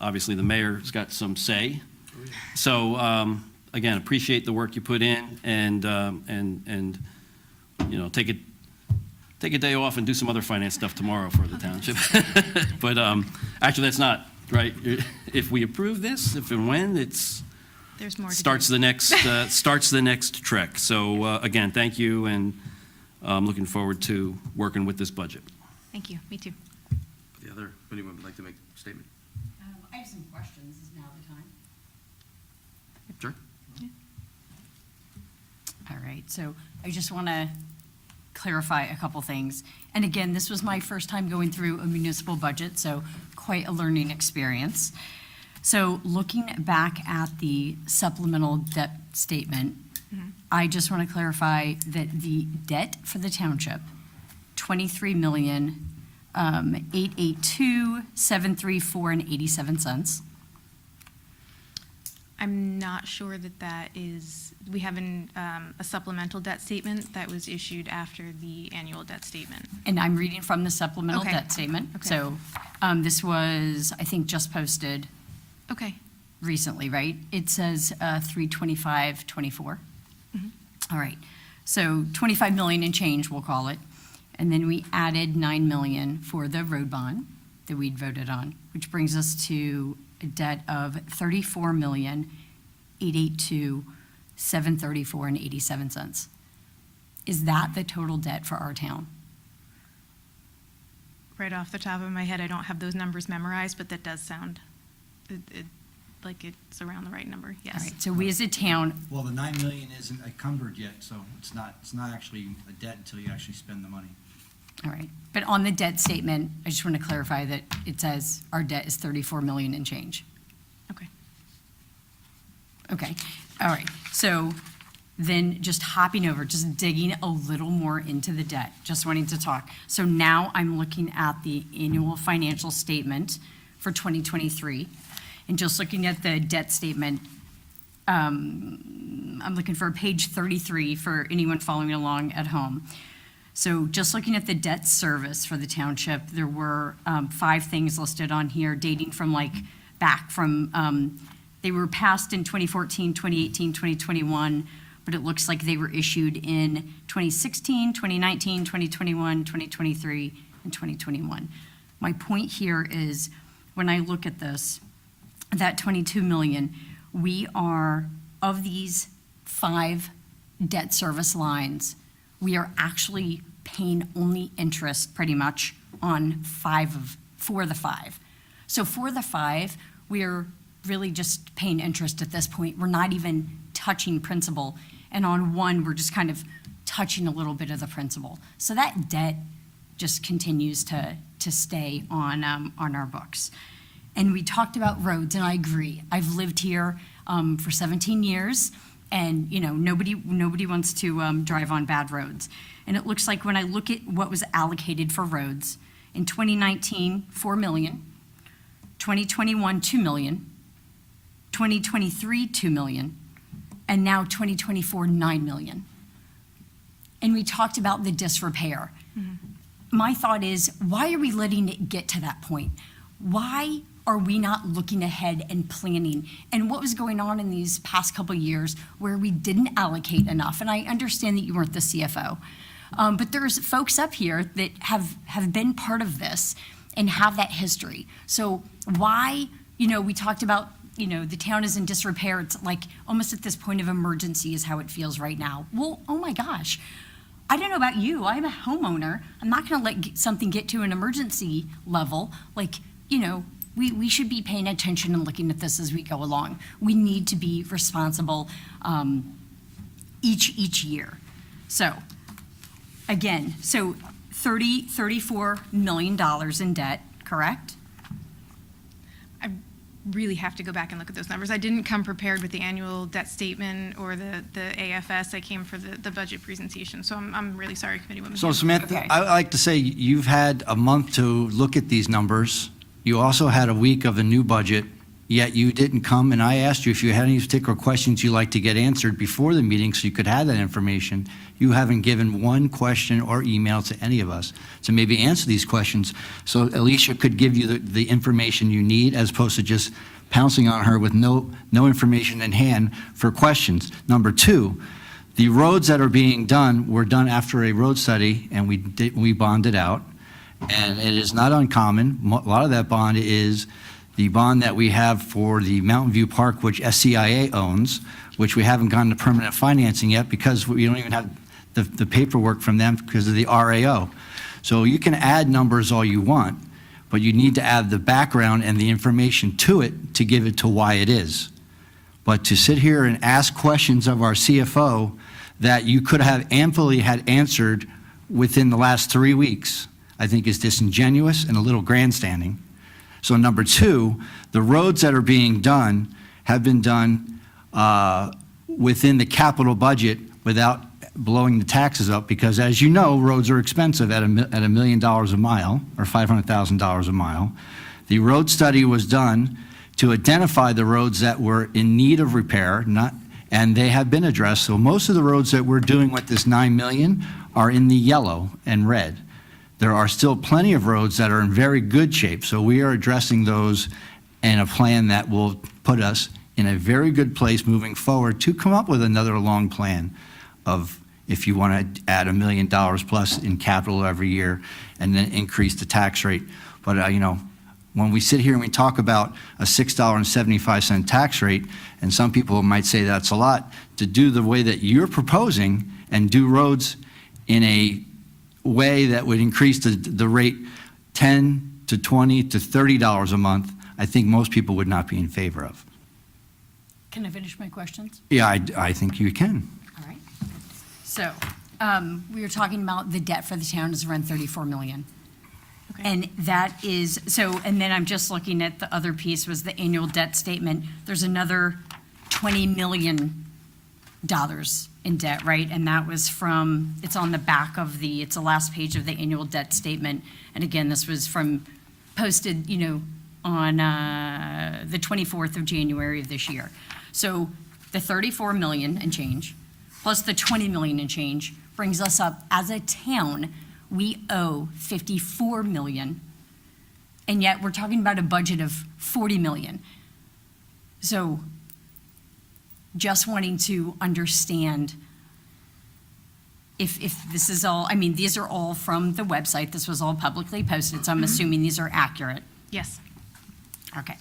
Speaker 7: Obviously, the mayor's got some say. So, again, appreciate the work you put in, and take a day off and do some other finance stuff tomorrow for the township. But actually, that's not right. If we approve this, if and when,
Speaker 17: There's more to
Speaker 7: starts
Speaker 17: do.
Speaker 7: the next trek. So again, thank you, and I'm looking forward to working with this budget.
Speaker 17: Thank you. Me too.
Speaker 1: Anyone would like to make a statement?
Speaker 3: I have some questions. Is now the time?
Speaker 1: Sure.
Speaker 3: All right, so I just want to clarify a couple things. And again, this was my first time going through a municipal budget, so quite a learning experience. So looking back at the supplemental debt statement, I just want to clarify that the debt for the township, $23,882,734.87.
Speaker 17: I'm not sure that is, we have a supplemental debt statement that was issued after the annual debt statement.
Speaker 3: And I'm reading from the supplemental
Speaker 17: Okay.
Speaker 3: debt statement.
Speaker 17: Okay.
Speaker 3: So this was, I think, just posted
Speaker 17: Okay.
Speaker 3: recently, right? It says 325.24. All right. So 25 million and change, we'll call it. And then we added 9 million for the road bond that we'd voted on, which brings us to a debt of 34,882,734.87. Is that the total debt for our town?
Speaker 17: Right off the top of my head, I don't have those numbers memorized, but that does sound like it's around the right number,
Speaker 3: All
Speaker 17: yes.
Speaker 3: right. So we as a town,
Speaker 18: Well, the 9 million isn't encumbered yet, so it's not actually a debt until you actually spend the money.
Speaker 3: all right. But on the debt statement, I just want to clarify that it says our debt is 34 million and change.
Speaker 17: Okay.
Speaker 3: Okay, all right. So then just hopping over, just digging a little more into the debt, just wanting to talk. So now I'm looking at the annual financial statement for 2023, and just looking at the debt statement, I'm looking for page 33 for anyone following along at home. So just looking at the debt service for the township, there were 5 things listed on here dating from they were passed in 2014, 2018, 2021, but it looks like they were issued in 2016, 2019, 2021, 2023, and 2021. My point here is, when I look at this, that 22 million, we are, of these 5 debt service lines, we are actually paying only interest pretty much on 4 of the 5. So for the 5, we are really just paying interest at this point. We're not even touching principal. And on 1, we're just kind of touching a little bit of the principal. So that debt just continues to stay on our books. And we talked about roads, and I agree. I've lived here for 17 years, and nobody wants to drive on bad roads. And it looks like when I look at what was allocated for roads, in 2019, 4 million, 2021, 2 million, 2023, 2 million, and now 2024, 9 million. And we talked about the disrepair. my thought is, why are we letting it get to that point? Why are we not looking ahead and planning? And what was going on in these past couple years where we didn't allocate enough? And I understand that you weren't the CFO, but there's folks up here that have been part of this and have that history. So why, we talked about, the town is in disrepair. It's like almost at this point of emergency is how it feels right now. Well, oh my gosh. I don't know about you. I'm a homeowner. I'm not going to let something get to an emergency level. We should be paying attention and looking at this as we go along. We need to be responsible each year. So, again, $34 million in debt, correct?
Speaker 17: I really have to go back and look at those numbers. I didn't come prepared with the annual debt statement or the AFS. I came for the budget presentation, so I'm really sorry, Committeewoman.
Speaker 18: So
Speaker 17: Ham.
Speaker 18: Samantha,
Speaker 3: Okay.
Speaker 18: I like to say you've had a month to look at these numbers. You also had a week of the new budget, yet you didn't come, and I asked you if you had any particular questions you'd like to get answered before the meeting so you could have that information. You haven't given one question or email to any of us to maybe answer these questions, so Alicia could give you the information you need as opposed to just pouncing on her with no information in hand for questions. Number two, the roads that are being done were done after a road study, and we bonded out. And it is not uncommon. A lot of that bond is the bond that we have for the Mountain View Park, which SCIA owns, which we haven't gotten to permanent financing yet because we don't even have the paperwork from them because of the RAO. So you can add numbers all you want, but you need to add the background and the information to it to give it to why it is. But to sit here and ask questions of our CFO that you could have amply had answered within the last 3 weeks, I think is disingenuous and a little grandstanding. So number two, the roads that are being done have been done within the capital budget without blowing the taxes up because, as you know, roads are expensive at $1 million a mile or $500,000 a mile. The road study was done to identify the roads that were in need of repair, and they have been addressed. So most of the roads that we're doing with this $9 million are in the yellow and red. There are still plenty of roads that are in very good shape, so we are addressing those in a plan that will put us in a very good place moving forward to come up with another long plan of if you want to add $1 million plus in capital every year and then increase the tax rate. But, when we sit here and we talk about a $6.75 tax rate, and some people might say that's a lot, to do the way that you're proposing and do roads in a way that would increase the rate $10 to $20 to $30 a month, I think most people would not be in favor of.
Speaker 3: Can I finish my questions?
Speaker 18: Yeah, I think you can.
Speaker 3: All right. So, we were talking about the debt for the town is around $34 million.
Speaker 17: Okay.
Speaker 3: And that is, and then I'm just looking at the other piece was the annual debt statement. There's another $20 million in debt, right? And that was from, it's on the back of it's the last page of the annual debt statement. And again, this was posted, on the 24th of January of this year. So the 34 million and change plus the 20 million and change brings us up as a town, we owe 54 million. And yet we're talking about a budget of 40 million. So just wanting to understand if this is all, these are all from the website. This was all publicly posted, so I'm assuming these are accurate.
Speaker 17: Yes.
Speaker 3: Okay.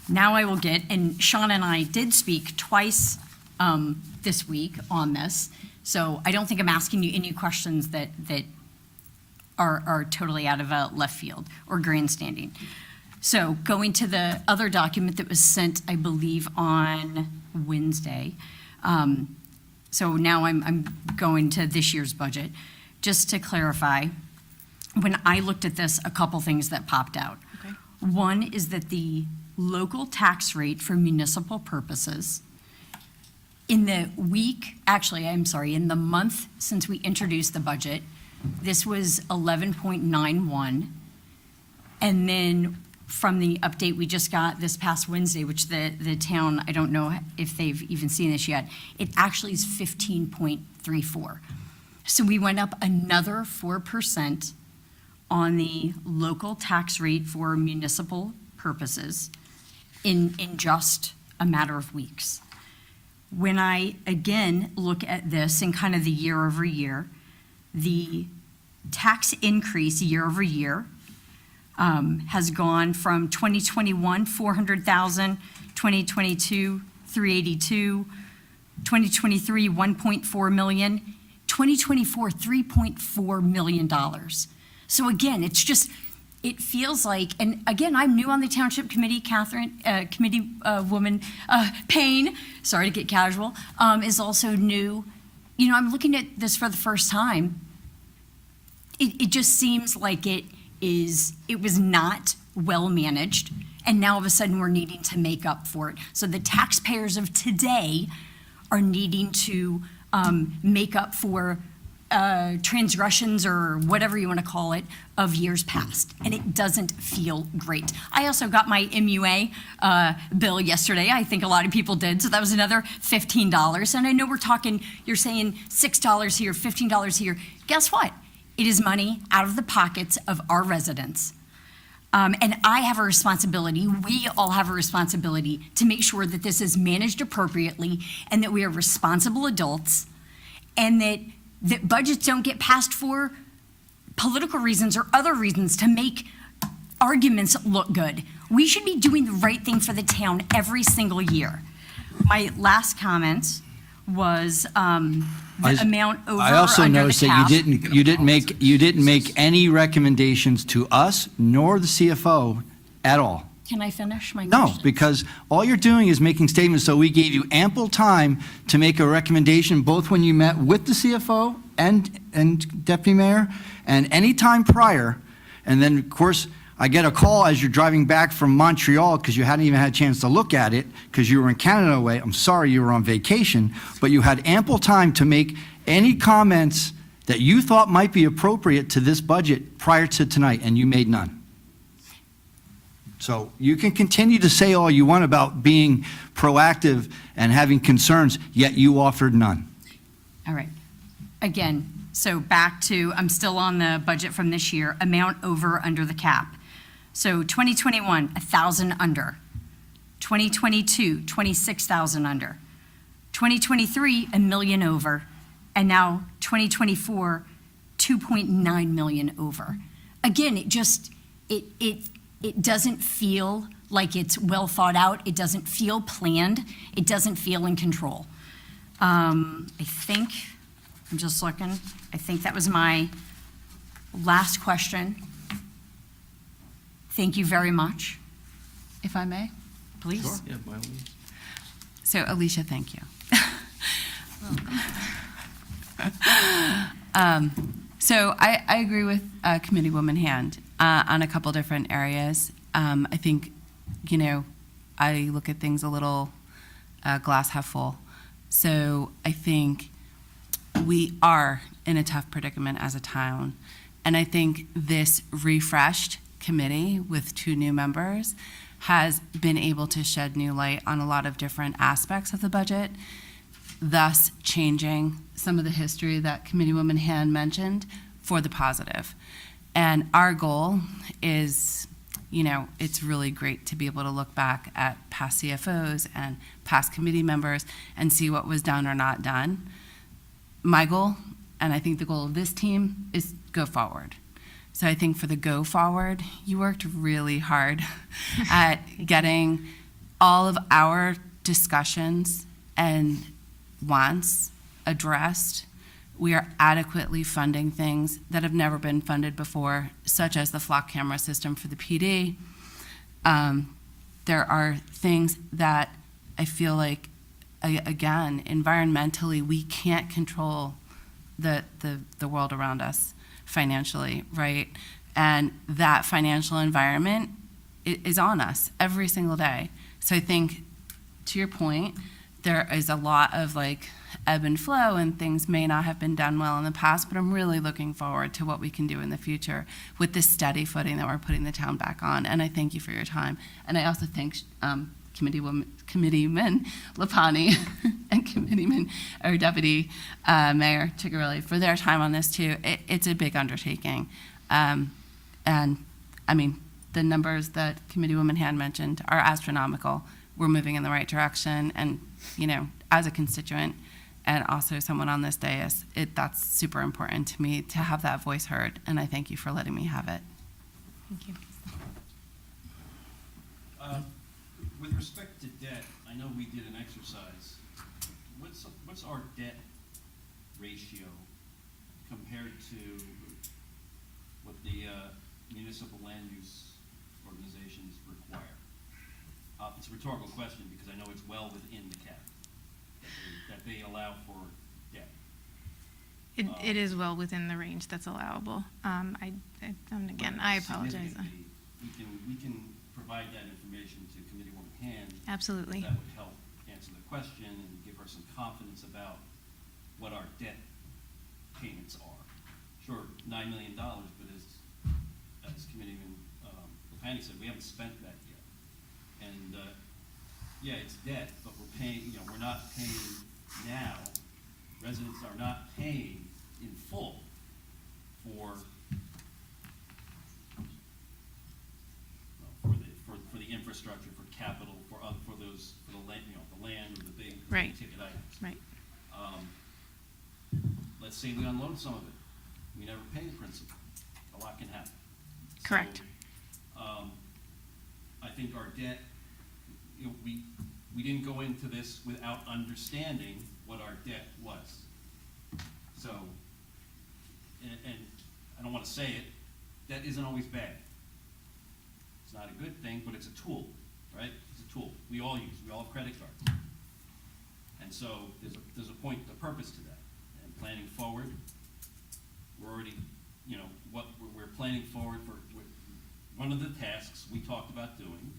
Speaker 3: Now I will get, and Sean and I did speak twice this week on this, so I don't think I'm asking you any questions that are totally out of left field or grandstanding. So going to the other document that was sent, I believe, on Wednesday. So now I'm going to this year's budget. Just to clarify, when I looked at this, a couple things that popped out.
Speaker 17: Okay.
Speaker 3: One is that the local tax rate for municipal purposes in the in the month since we introduced the budget, this was 11.91. And then from the update we just got this past Wednesday, which the town, I don't know if they've even seen this yet, it actually is 15.34. So we went up another 4% on the local tax rate for municipal purposes in just a matter of weeks. When I, again, look at this in kind of the year over year, the tax increase year over year has gone from 2021, 400,000, 2022, 382, 2023, 1.4 million, 2024, $3.4 million. So again, it's just, it feels like, and again, I'm new on the Township Committee, Catherine, committee woman, Payne, sorry to get casual, is also new. You know, I'm looking at this for the first time. It just seems like it was not well managed, and now all of a sudden we're needing to make up for it. So the taxpayers of today are needing to make up for transgressions or whatever you want to call it of years past, and it doesn't feel great. I also got my MUA bill yesterday. I think a lot of people did, so that was another $15. And I know we're talking, you're saying $6 here, $15 here. Guess what? It is money out of the pockets of our residents. And I have a responsibility, we all have a responsibility to make sure that this is managed appropriately and that we are responsible adults and that budgets don't get passed for political reasons or other reasons to make arguments look good. We should be doing the right thing for the town every single year. My last comment was the amount over
Speaker 18: I also
Speaker 3: under
Speaker 18: noticed
Speaker 3: the
Speaker 18: that
Speaker 3: cap.
Speaker 18: you didn't make any recommendations to us nor the CFO at all.
Speaker 3: Can I finish my
Speaker 18: No,
Speaker 3: question?
Speaker 18: because all you're doing is making statements, so we gave you ample time to make a recommendation, both when you met with the CFO and Deputy Mayor, and any time prior. And then, of course, I get a call as you're driving back from Montreal, because you hadn't even had a chance to look at it, because you were in Canada away. I'm sorry you were on vacation, but you had ample time to make any comments that you thought might be appropriate to this budget prior to tonight, and you made none. So you can continue to say all you want about being proactive and having concerns, yet you offered none.
Speaker 3: All right. Again, so back to, I'm still on the budget from this year, amount over under the cap. So 2021, 1,000 under. 2022, 26,000 under. 2023, $1 million over. And now 2024, 2.9 million over. Again, it just, it doesn't feel like it's well thought out. It doesn't feel planned. It doesn't feel in control. I think, I'm just looking, I think that was my last question. Thank you very much. If I may, please.
Speaker 1: Sure. Yeah, by all means.
Speaker 6: So Alicia, thank you. So I agree with Committeewoman Hand on a couple different areas. I think, you know, I look at things a little glass half full. So I think we are in a tough predicament as a town. And I think this refreshed committee with 2 new members has been able to shed new light on a lot of different aspects of the budget, thus changing some of the history that Committeewoman Hand mentioned for the positive. And our goal is, you know, it's really great to be able to look back at past CFOs and past committee members and see what was done or not done. My goal, and I think the goal of this team, is go forward. So I think for the go forward, you worked really hard at getting all of our discussions and wants addressed. We are adequately funding things that have never been funded before, such as the flock camera system for the PD. There are things that I feel like, again, environmentally, we can't control the world around us financially, right? And that financial environment is on us every single day. So I think, to your point, there is a lot of like ebb and flow, and things may not have been done well in the past, but I'm really looking forward to what we can do in the future with this steady footing that we're putting the town back on. And I thank you for your time. And I also thank Committeeman Lapani and Deputy Mayor Chigarelli for their time on this too. It's a big undertaking. And I mean, the numbers that Committeewoman Han mentioned are astronomical. We're moving in the right direction. And, you know, as a constituent and also someone on this dais, that's super important to me to have that voice heard. And I thank you for letting me have it.
Speaker 17: Thank you.
Speaker 7: With respect to debt, I know we did an exercise. What's our debt ratio compared to what the municipal land use organizations require? It's a rhetorical question because I know it's well within the cap that they allow for debt.
Speaker 17: It is well within the range that's allowable. Again, I apologize.
Speaker 7: We can provide that information to Committeewoman Han.
Speaker 17: Absolutely.
Speaker 7: That would help answer the question and give her some confidence about what our debt payments are. Sure, $9 million, but as Committeeman Lapani said, we haven't spent that yet. And yeah, it's debt, but we're paying. You know, we're not paying now. Residents are not paying in full for the infrastructure, for capital, for the land, the land or the big
Speaker 17: Right.
Speaker 7: ticket items.
Speaker 17: Right.
Speaker 7: Let's say we unload some of it. We never pay the principal. A lot can happen.
Speaker 17: Correct.
Speaker 7: So, I think our debt, we didn't go into this without understanding what our debt was. So, and I don't want to say it, debt isn't always bad. It's not a good thing, but it's a tool, right? It's a tool we all use. We all have credit cards. And so there's a point, a purpose to that. And planning forward, we're already, what we're planning forward for. One of the tasks we talked about doing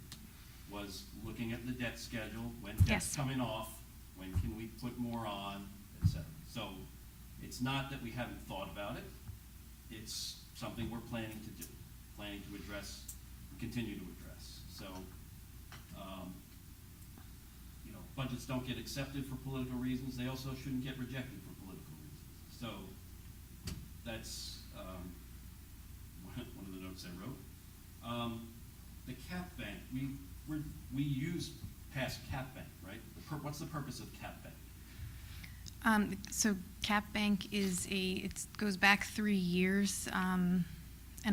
Speaker 7: was looking at the debt schedule, when debt's coming off, when can we put more on, et cetera. So it's not that we haven't thought about it. It's something we're planning to do, planning to address, continue to address. So, budgets don't get accepted for political reasons. They also shouldn't get rejected for political reasons. So that's one of the notes I wrote. The cap bank, we use past cap bank, right? What's the purpose of cap bank?
Speaker 17: So cap bank it goes back 3 years and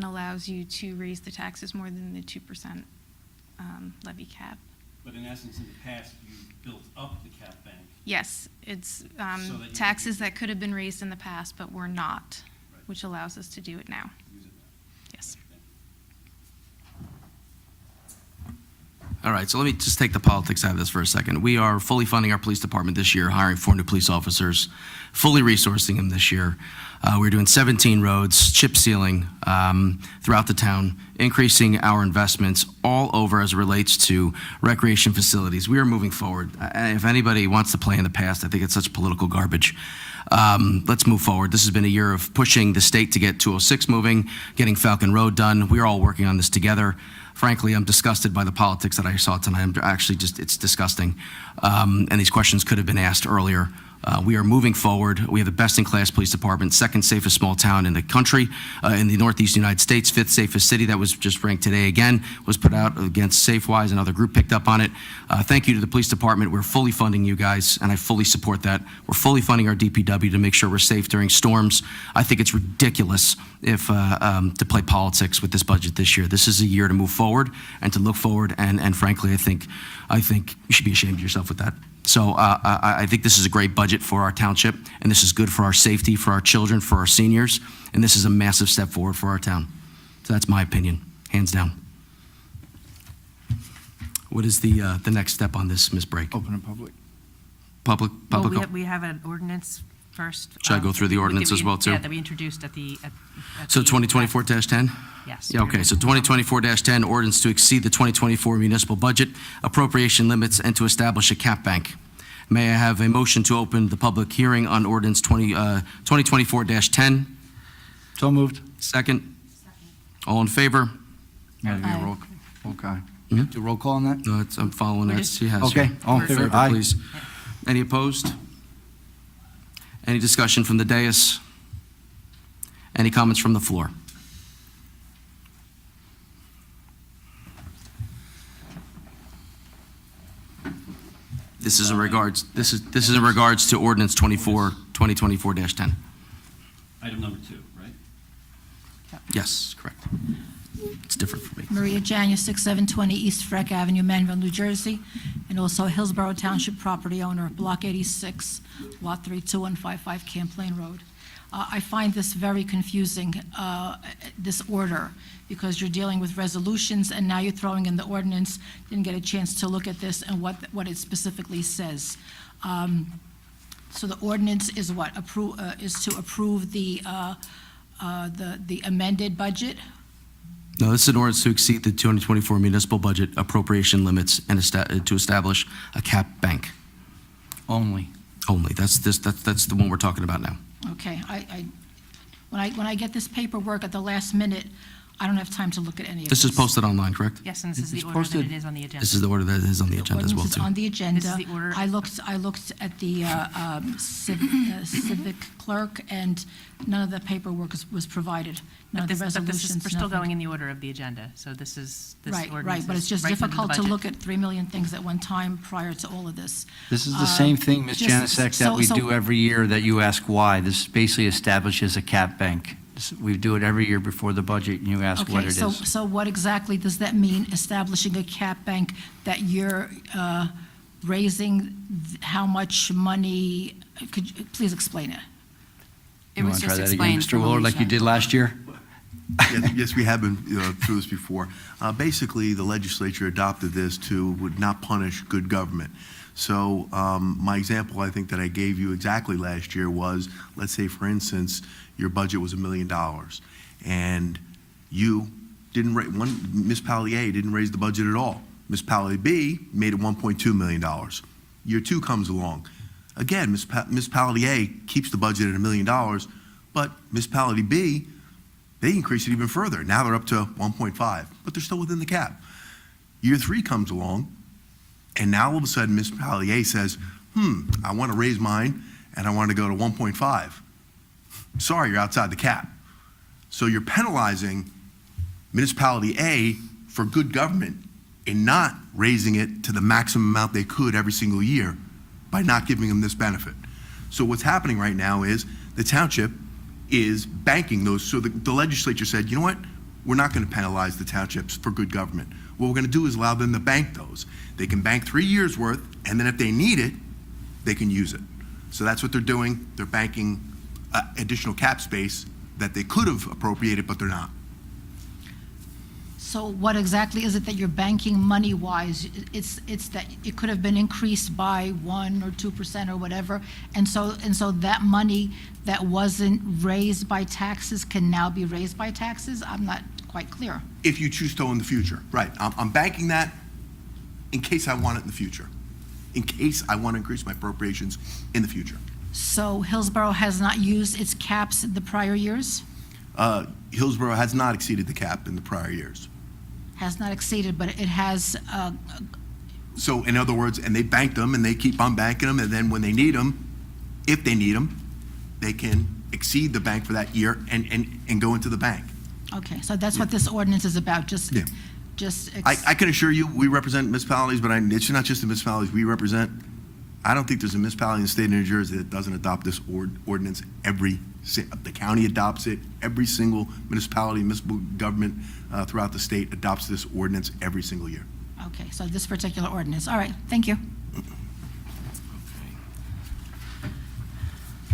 Speaker 17: allows you to raise the taxes more than the 2% levy cap.
Speaker 7: But in essence, in the past, you built up the cap bank.
Speaker 17: Yes, it's
Speaker 7: So that
Speaker 17: taxes that could have been raised in the past but were not,
Speaker 7: Right.
Speaker 17: which allows us to do it now.
Speaker 7: Use it now.
Speaker 17: Yes.
Speaker 1: All right, so let me just take the politics out of this for a second. We are fully funding our police department this year, hiring 4 new police officers, fully resourcing them this year. We're doing 17 roads, chip sealing throughout the town, increasing our investments all over as it relates to recreation facilities. We are moving forward. If anybody wants to play in the past, I think it's such political garbage. Let's move forward. This has been a year of pushing the state to get 206 moving, getting Falcon Road done. We're all working on this together. Frankly, I'm disgusted by the politics that I saw tonight. I'm actually it's disgusting. And these questions could have been asked earlier. We are moving forward. We have the best-in-class police department, second safest small town in the country, in the Northeast United States, 5th safest city. That was just ranked today again, was put out against SafeWise. Another group picked up on it. Thank you to the police department. We're fully funding you guys, and I fully support that. We're fully funding our DPW to make sure we're safe during storms. I think it's ridiculous to play politics with this budget this year. This is a year to move forward and to look forward, and frankly, I think you should be ashamed of yourself with that. So I think this is a great budget for our township, and this is good for our safety, for our children, for our seniors, and this is a massive step forward for our town. So that's my opinion, hands down. What is the next step on this, Ms. Brake?
Speaker 4: Open and public.
Speaker 1: Public.
Speaker 2: Well, we have an ordinance first.
Speaker 1: Should I go through the ordinance as well, too?
Speaker 2: Yeah, that we introduced at the.
Speaker 1: So 2024-10?
Speaker 2: Yes.
Speaker 1: Yeah, okay, so 2024-10, ordinance to exceed the 2024 municipal budget appropriation limits and to establish a cap bank. May I have a motion to open the public hearing on ordinance 2024-10?
Speaker 18: So moved.
Speaker 1: Second? All in favor?
Speaker 4: Gotta be a roll call.
Speaker 1: Mhm.
Speaker 18: Do roll call on that?
Speaker 1: No, I'm following
Speaker 2: We're
Speaker 1: that.
Speaker 2: just-
Speaker 1: She has.
Speaker 18: Okay,
Speaker 1: you.
Speaker 18: all in favor? Aye.
Speaker 1: Please. Any opposed? Any discussion from the dais? Any comments from the floor? This is in regards to ordinance 2024-10.
Speaker 7: Item number 2, right?
Speaker 1: Yes, correct. It's different for me.
Speaker 5: Maria Janusick, 720 East Freck Avenue, Manville, New Jersey, and also Hillsborough Township property owner, Block 86, Lot 32155, Camp Lane Road. I find this very confusing, this order, because you're dealing with resolutions, and now you're throwing in the ordinance. Didn't get a chance to look at this and what it specifically says. So the ordinance is what? Is to approve the amended budget?
Speaker 1: No, this is an ordinance to exceed the 2024 municipal budget appropriation limits and to establish a cap bank.
Speaker 18: Only.
Speaker 1: Only. That's the one we're talking about now.
Speaker 5: Okay, when I get this paperwork at the last minute, I don't have time to look at any of this.
Speaker 1: This is posted online, correct?
Speaker 2: Yes, and this is the
Speaker 18: It's
Speaker 2: order that
Speaker 18: posted.
Speaker 2: it is on the agenda.
Speaker 1: This is the order that is on the agenda as well,
Speaker 5: Ordinance is
Speaker 1: too.
Speaker 5: on the agenda.
Speaker 2: This is the order.
Speaker 5: I looked at the civic clerk, and none of the paperwork was provided. None of the
Speaker 2: But this is,
Speaker 5: resolutions,
Speaker 2: we're still
Speaker 5: nothing.
Speaker 2: going in the order of the agenda, so this
Speaker 5: Right,
Speaker 2: ordinance
Speaker 5: right, but it's
Speaker 2: is
Speaker 5: just
Speaker 2: right under the
Speaker 5: difficult to
Speaker 2: budget.
Speaker 5: look at 3 million things at one time prior to all of this.
Speaker 18: This is the same thing, Ms.
Speaker 5: just-
Speaker 18: Janusik,
Speaker 5: so-
Speaker 18: that we
Speaker 5: so-
Speaker 18: do every year that you ask why. This basically establishes a cap bank. We do it every year before the budget, and you ask what
Speaker 5: Okay,
Speaker 18: it is.
Speaker 5: so what exactly does that mean, establishing a cap bank, that you're raising how much money? Could you please explain it?
Speaker 6: It
Speaker 18: You
Speaker 6: was
Speaker 18: want to try
Speaker 6: just
Speaker 18: that again,
Speaker 6: explained
Speaker 18: Mr.
Speaker 6: from
Speaker 18: Willard, like you
Speaker 6: Alicia.
Speaker 18: did last year?
Speaker 16: Yes, we have been through this before. Basically, the legislature adopted this to would not punish good government. So my example, I think, that I gave you exactly last year was, let's say, for instance, your budget was $1 million, and you didn't raise, municipality A didn't raise the budget at all. Municipality B made it $1.2 million. Year 2 comes along. Again, municipality A keeps the budget at $1 million, but municipality B, they increase it even further. Now they're up to 1.5, but they're still within the cap. Year 3 comes along, and now all of a sudden municipality A says, I want to raise mine, and I want to go to 1.5. Sorry, you're outside the cap. So you're penalizing municipality A for good government in not raising it to the maximum amount they could every single year by not giving them this benefit. So what's happening right now is the township is banking those. So the legislature said, you know what? We're not going to penalize the townships for good government. What we're going to do is allow them to bank those. They can bank 3 years worth, and then if they need it, they can use it. So that's what they're doing. They're banking additional cap space that they could have appropriated, but they're not.
Speaker 5: So what exactly is it that you're banking money-wise? It's that it could have been increased by 1 or 2% or whatever, and so that money that wasn't raised by taxes can now be raised by taxes? I'm not quite clear.
Speaker 16: If you choose to in the future, right. I'm banking that in case I want it in the future, in case I want to increase my appropriations in the future.
Speaker 5: So Hillsborough has not used its caps the prior years?
Speaker 16: Hillsborough has not exceeded the cap in the prior years.
Speaker 5: Has not exceeded, but it has,
Speaker 16: So in other words, and they bank them and they keep on banking them, and then when they need them, if they need them, they can exceed the bank for that year and go into the bank.
Speaker 5: okay, so that's what this ordinance is about,
Speaker 16: Yeah. I can assure you, we represent municipalities, but it's not just the municipalities we represent. I don't think there's a municipality in the state of New Jersey that doesn't adopt this ordinance. The county adopts it. Every single municipality, municipal government throughout the state adopts this ordinance every single year.
Speaker 5: Okay, so this particular ordinance, all right, thank you.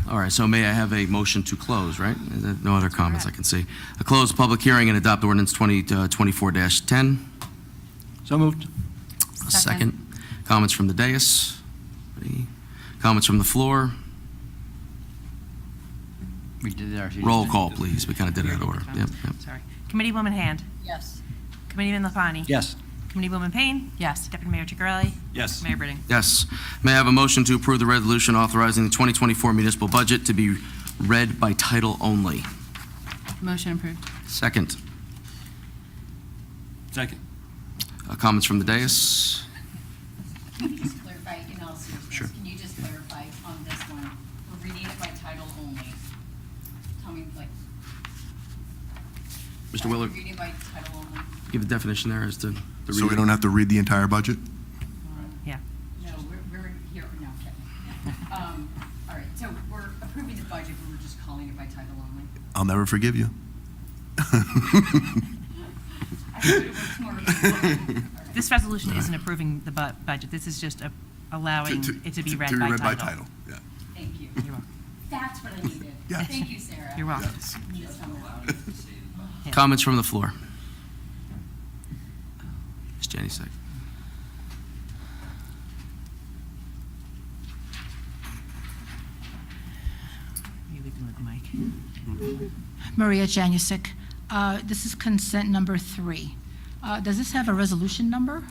Speaker 1: All right, so may I have a motion to close, right? No other comments I can see. A closed public hearing and adopt ordinance 2024-10.
Speaker 18: So moved.
Speaker 1: Second. Comments from the dais? Any comments from the floor?
Speaker 18: We did that.
Speaker 1: Roll call, please. We kind of did it out of order. Yep.
Speaker 2: Sorry. Committeewoman Hand.
Speaker 3: Yes.
Speaker 2: Committeeman Lafani.
Speaker 18: Yes.
Speaker 2: Committeewoman Payne.
Speaker 6: Yes.
Speaker 2: Deputy Mayor Chicarelli.
Speaker 7: Yes.
Speaker 2: Mayor Britting.
Speaker 1: Yes. May I have a motion to approve the resolution authorizing the 2024 municipal budget to be read by title only?
Speaker 6: Motion approved.
Speaker 1: Second.
Speaker 7: Second.
Speaker 1: Comments from the dais?
Speaker 3: Can you just clarify, in all seriousness,
Speaker 1: Sure.
Speaker 3: can you just clarify on this one, we're reading it by title only? Tell me, like,
Speaker 1: Mr.
Speaker 3: why are we
Speaker 1: Willard,
Speaker 3: reading by title only?
Speaker 1: give a definition there as to the
Speaker 16: So we
Speaker 1: reading.
Speaker 16: don't have to read the entire budget?
Speaker 2: Yeah.
Speaker 3: No, we're here, no, okay. All right, so we're approving the budget, but we're just calling it by title only.
Speaker 16: I'll never forgive you.
Speaker 3: I thought it was more of a-
Speaker 2: This resolution isn't approving the budget. This is just allowing it to be read by title.
Speaker 16: Yeah.
Speaker 3: Thank you.
Speaker 2: You're welcome.
Speaker 3: That's what I needed.
Speaker 16: Yes.
Speaker 3: Thank you, Sarah.
Speaker 2: You're welcome. Yeah.
Speaker 1: Comments from the floor? Ms. Janusik.
Speaker 2: You leave them with the mic.
Speaker 5: Maria Janusik. This is consent number 3. Does this have a resolution number?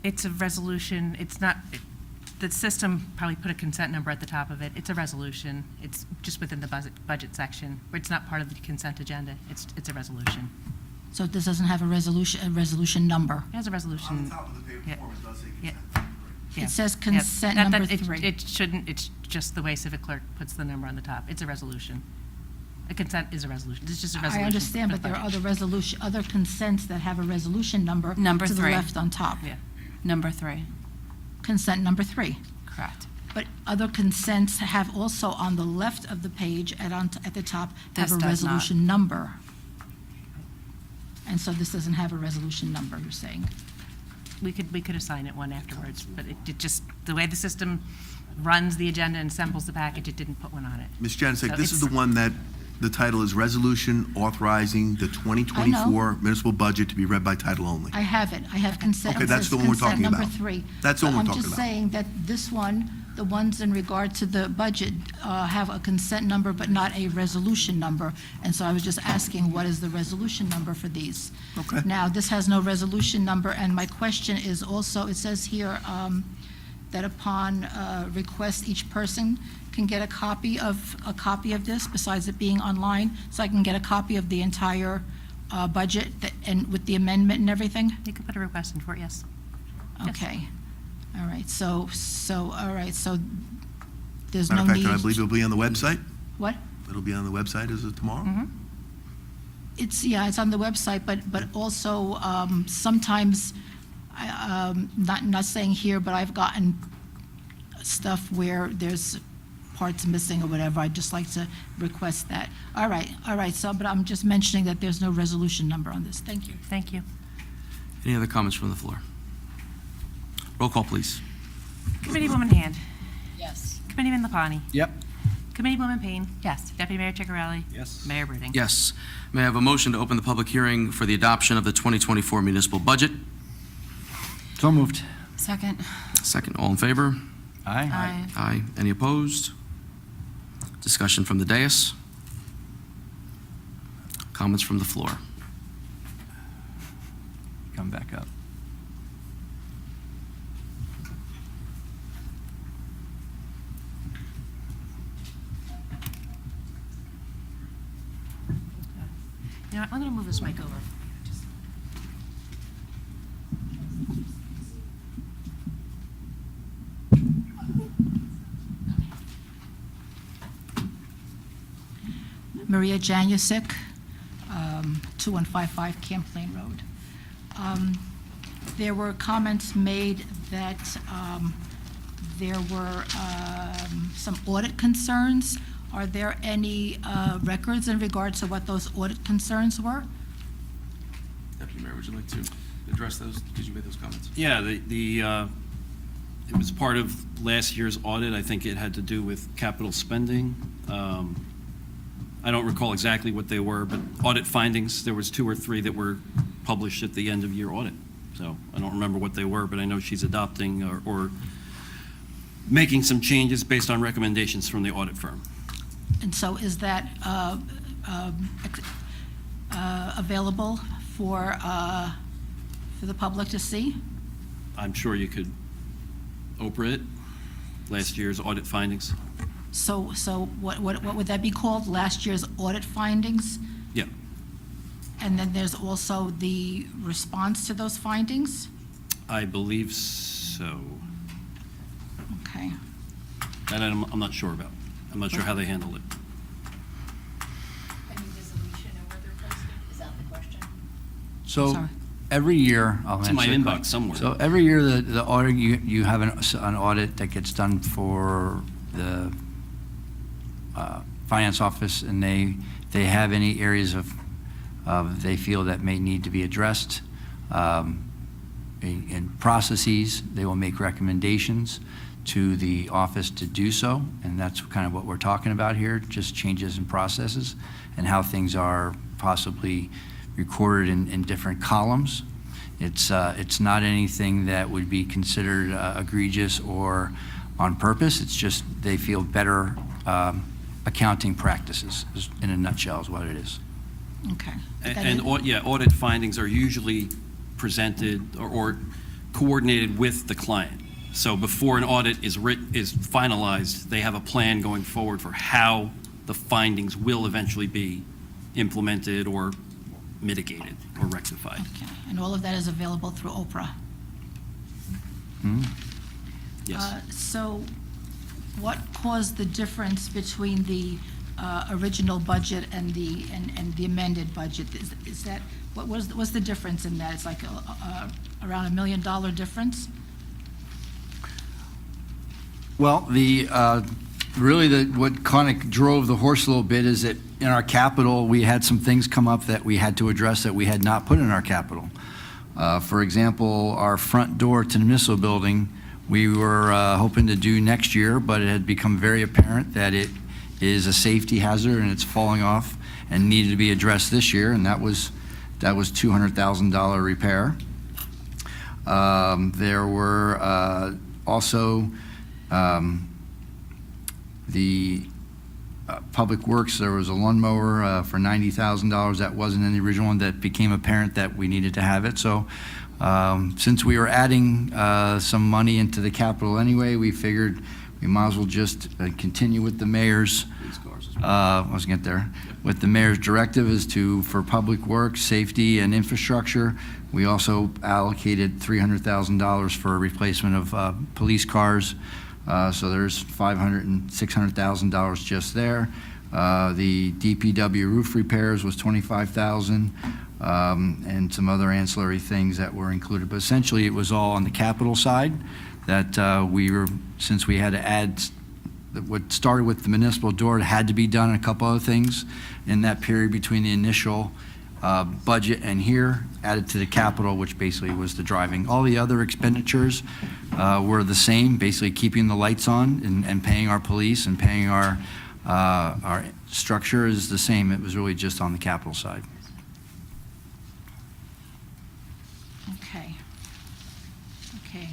Speaker 2: It's a resolution, it's not, the system probably put a consent number at the top of it. It's a resolution. It's just within the budget section, where it's not part of the consent agenda. It's a resolution.
Speaker 5: So this doesn't have a resolution number?
Speaker 2: It has a resolution.
Speaker 16: On the top of the paper
Speaker 2: Yeah.
Speaker 16: form, it does say
Speaker 2: Yeah.
Speaker 16: consent.
Speaker 2: Yeah.
Speaker 5: It says
Speaker 2: Yeah.
Speaker 5: consent
Speaker 2: That-
Speaker 5: number
Speaker 2: it-
Speaker 5: 3.
Speaker 2: It shouldn't, it's just the way civic clerk puts the number on the top. It's a resolution. A consent is a resolution. It's just a resolution.
Speaker 5: I understand,
Speaker 2: for
Speaker 5: but
Speaker 2: the
Speaker 5: there are
Speaker 2: budget.
Speaker 5: other consents that have a resolution number.
Speaker 6: Number
Speaker 5: to the
Speaker 6: 3.
Speaker 5: left on top.
Speaker 2: Yeah.
Speaker 6: Number 3,
Speaker 5: Consent number 3.
Speaker 6: correct.
Speaker 5: But other consents have also on the left of the page at the top have
Speaker 6: This
Speaker 5: a
Speaker 6: does not.
Speaker 5: resolution number. And so this doesn't have a resolution number, you're saying?
Speaker 2: We could assign it one afterwards, but it just, the way the system runs the agenda and assembles the package, it didn't put one on it.
Speaker 16: Ms. Janusik,
Speaker 2: So
Speaker 16: this is
Speaker 2: it's-
Speaker 16: the one that, the title is Resolution Authorizing the 2024 Municipal Budget to be read by title only.
Speaker 5: I have it. I have consent.
Speaker 16: Okay,
Speaker 5: it
Speaker 16: that's
Speaker 5: says
Speaker 16: the one we're
Speaker 5: consent
Speaker 16: talking
Speaker 5: number
Speaker 16: about.
Speaker 5: 3.
Speaker 16: That's the one we're talking
Speaker 5: I'm just
Speaker 16: about.
Speaker 5: saying that this one, the ones in regard to the budget, have a consent number but not a resolution number. And so I was just asking, what is the resolution number for these?
Speaker 16: Okay.
Speaker 5: Now, this has no resolution number, and my question is also, it says here that upon request, each person can get a copy of this, besides it being online, so I can get a copy of the entire budget and with the amendment and everything?
Speaker 2: You could put a request in for it, yes. Yes.
Speaker 5: Okay. All right, so there's
Speaker 16: Matter
Speaker 5: no
Speaker 16: of
Speaker 5: need.
Speaker 16: fact, I believe it'll be on the website.
Speaker 5: What?
Speaker 16: It'll be on the website, is it tomorrow?
Speaker 2: Mhm.
Speaker 5: It's on the website, but also sometimes, not saying here, but I've gotten stuff where there's parts missing or whatever. I'd just like to request that. All right, so, but I'm just mentioning that there's no resolution number on this. Thank you.
Speaker 2: Thank you.
Speaker 1: Any other comments from the floor? Roll call, please.
Speaker 2: Committeewoman Hand.
Speaker 3: Yes.
Speaker 2: Committeeman Lapani.
Speaker 18: Yep.
Speaker 2: Committeewoman Payne. Yes. Deputy Mayor Chicarelli.
Speaker 7: Yes.
Speaker 2: Mayor Britting.
Speaker 1: Yes. May I have a motion to open the public hearing for the adoption of the 2024 municipal budget?
Speaker 18: So moved.
Speaker 6: Second.
Speaker 1: Second, all in favor?
Speaker 18: Aye.
Speaker 1: Aye. Any opposed? Discussion from the dais? Comments from the floor?
Speaker 18: Come back up.
Speaker 2: You know what, I'm going to move this mic over.
Speaker 5: Maria Janusik, 2155 Camp Plain Road. There were comments made that there were some audit concerns. Are there any records in regards to what those audit concerns were?
Speaker 1: Deputy Mayor, would you like to address those, because you made those comments?
Speaker 7: Yeah, it was part of last year's audit. I think it had to do with capital spending. I don't recall exactly what they were, but audit findings, there was 2 or 3 that were published at the end of year audit. So I don't remember what they were, but I know she's adopting or making some changes based on recommendations from the audit firm.
Speaker 5: And so is that available for the public to see?
Speaker 7: I'm sure you could Oprah it, last year's audit findings.
Speaker 5: So what would that be called? Last year's audit findings?
Speaker 7: Yeah.
Speaker 5: And then there's also the response to those findings?
Speaker 7: I believe so.
Speaker 5: Okay.
Speaker 7: That I'm not sure about. I'm not sure how they handled it.
Speaker 3: Is that the question?
Speaker 18: So
Speaker 5: Sorry.
Speaker 18: every year, I'll
Speaker 7: It's
Speaker 18: answer.
Speaker 7: in my
Speaker 18: it
Speaker 7: inbox
Speaker 18: quick.
Speaker 7: somewhere.
Speaker 18: So every year, the audit, you have an audit that gets done for the finance office, and they have any areas of they feel that may need to be addressed. In processes, they will make recommendations to the office to do so, and that's kind of what we're talking about here, just changes in processes and how things are possibly recorded in different columns. It's not anything that would be considered egregious or on purpose. It's just they feel better accounting practices, in a nutshell, is what it is.
Speaker 5: Okay.
Speaker 7: And audit findings are usually presented or coordinated with the client. So before an audit is finalized, they have a plan going forward for how the findings will eventually be implemented or mitigated or rectified.
Speaker 5: Okay. And all of that is available through Oprah?
Speaker 7: Yes.
Speaker 5: So what caused the difference between the original budget and the amended budget? Is that, what's the difference in that? It's like around $1 million difference?
Speaker 18: Well, what kind of drove the horse a little bit is that in our capital, we had some things come up that we had to address that we had not put in our capital. For example, our front door to the municipal building, we were hoping to do next year, but it had become very apparent that it is a safety hazard and it's falling off and needed to be addressed this year, and that was $200,000 repair. There were also the Public Works, there was a lawnmower for $90,000 that wasn't in the original one, that became apparent that we needed to have it. So since we were adding some money into the capital anyway, we figured we might as well just continue with the mayor's, I was going to get there, with the mayor's directive is for Public Works, safety, and infrastructure. We also allocated $300,000 for replacement of police cars. So there's $500,000 and $600,000 just there. The DPW roof repairs was $25,000, and some other ancillary things that were included. But essentially, it was all on the capital side that since we had to add, what started with the municipal door, it had to be done, and a couple other things in that period between the initial budget and here, added to the capital, which basically was the driving. All the other expenditures were the same, basically keeping the lights on and paying our police and paying our structure is the same. It was really just on the capital side.
Speaker 5: Okay. Okay.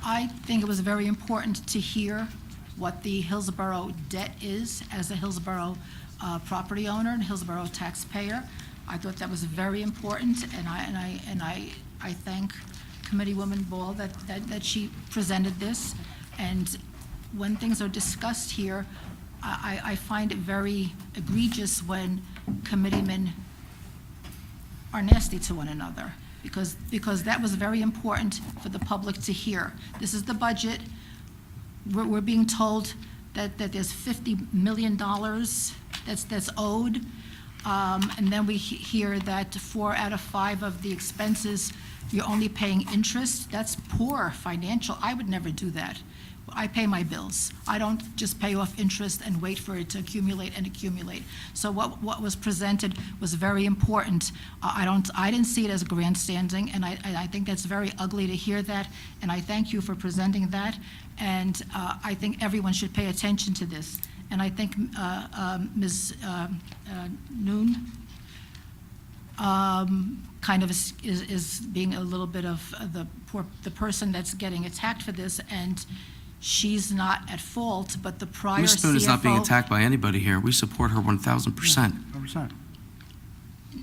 Speaker 5: I think it was very important to hear what the Hillsborough debt is as a Hillsborough property owner and Hillsborough taxpayer. I thought that was very important, and I thank Committeewoman Ball that she presented this. And when things are discussed here, I find it very egregious when committeemen are nasty to one another, because that was very important for the public to hear. This is the budget. We're being told that there's $50 million that's owed, and then we hear that 4 out of 5 of the expenses, you're only paying interest. That's poor financial. I would never do that. I pay my bills. I don't just pay off interest and wait for it to accumulate and accumulate. So what was presented was very important. I didn't see it as grandstanding, and I think that's very ugly to hear that, and I thank you for presenting that, and I think everyone should pay attention to this. And I think Ms. Noon kind of is being a little bit of the person that's getting attacked for this, and she's not at fault, but the prior
Speaker 1: Ms. Spoon is not being
Speaker 5: CFO
Speaker 1: attacked by anybody here. We support her 1,000%.
Speaker 18: 100%.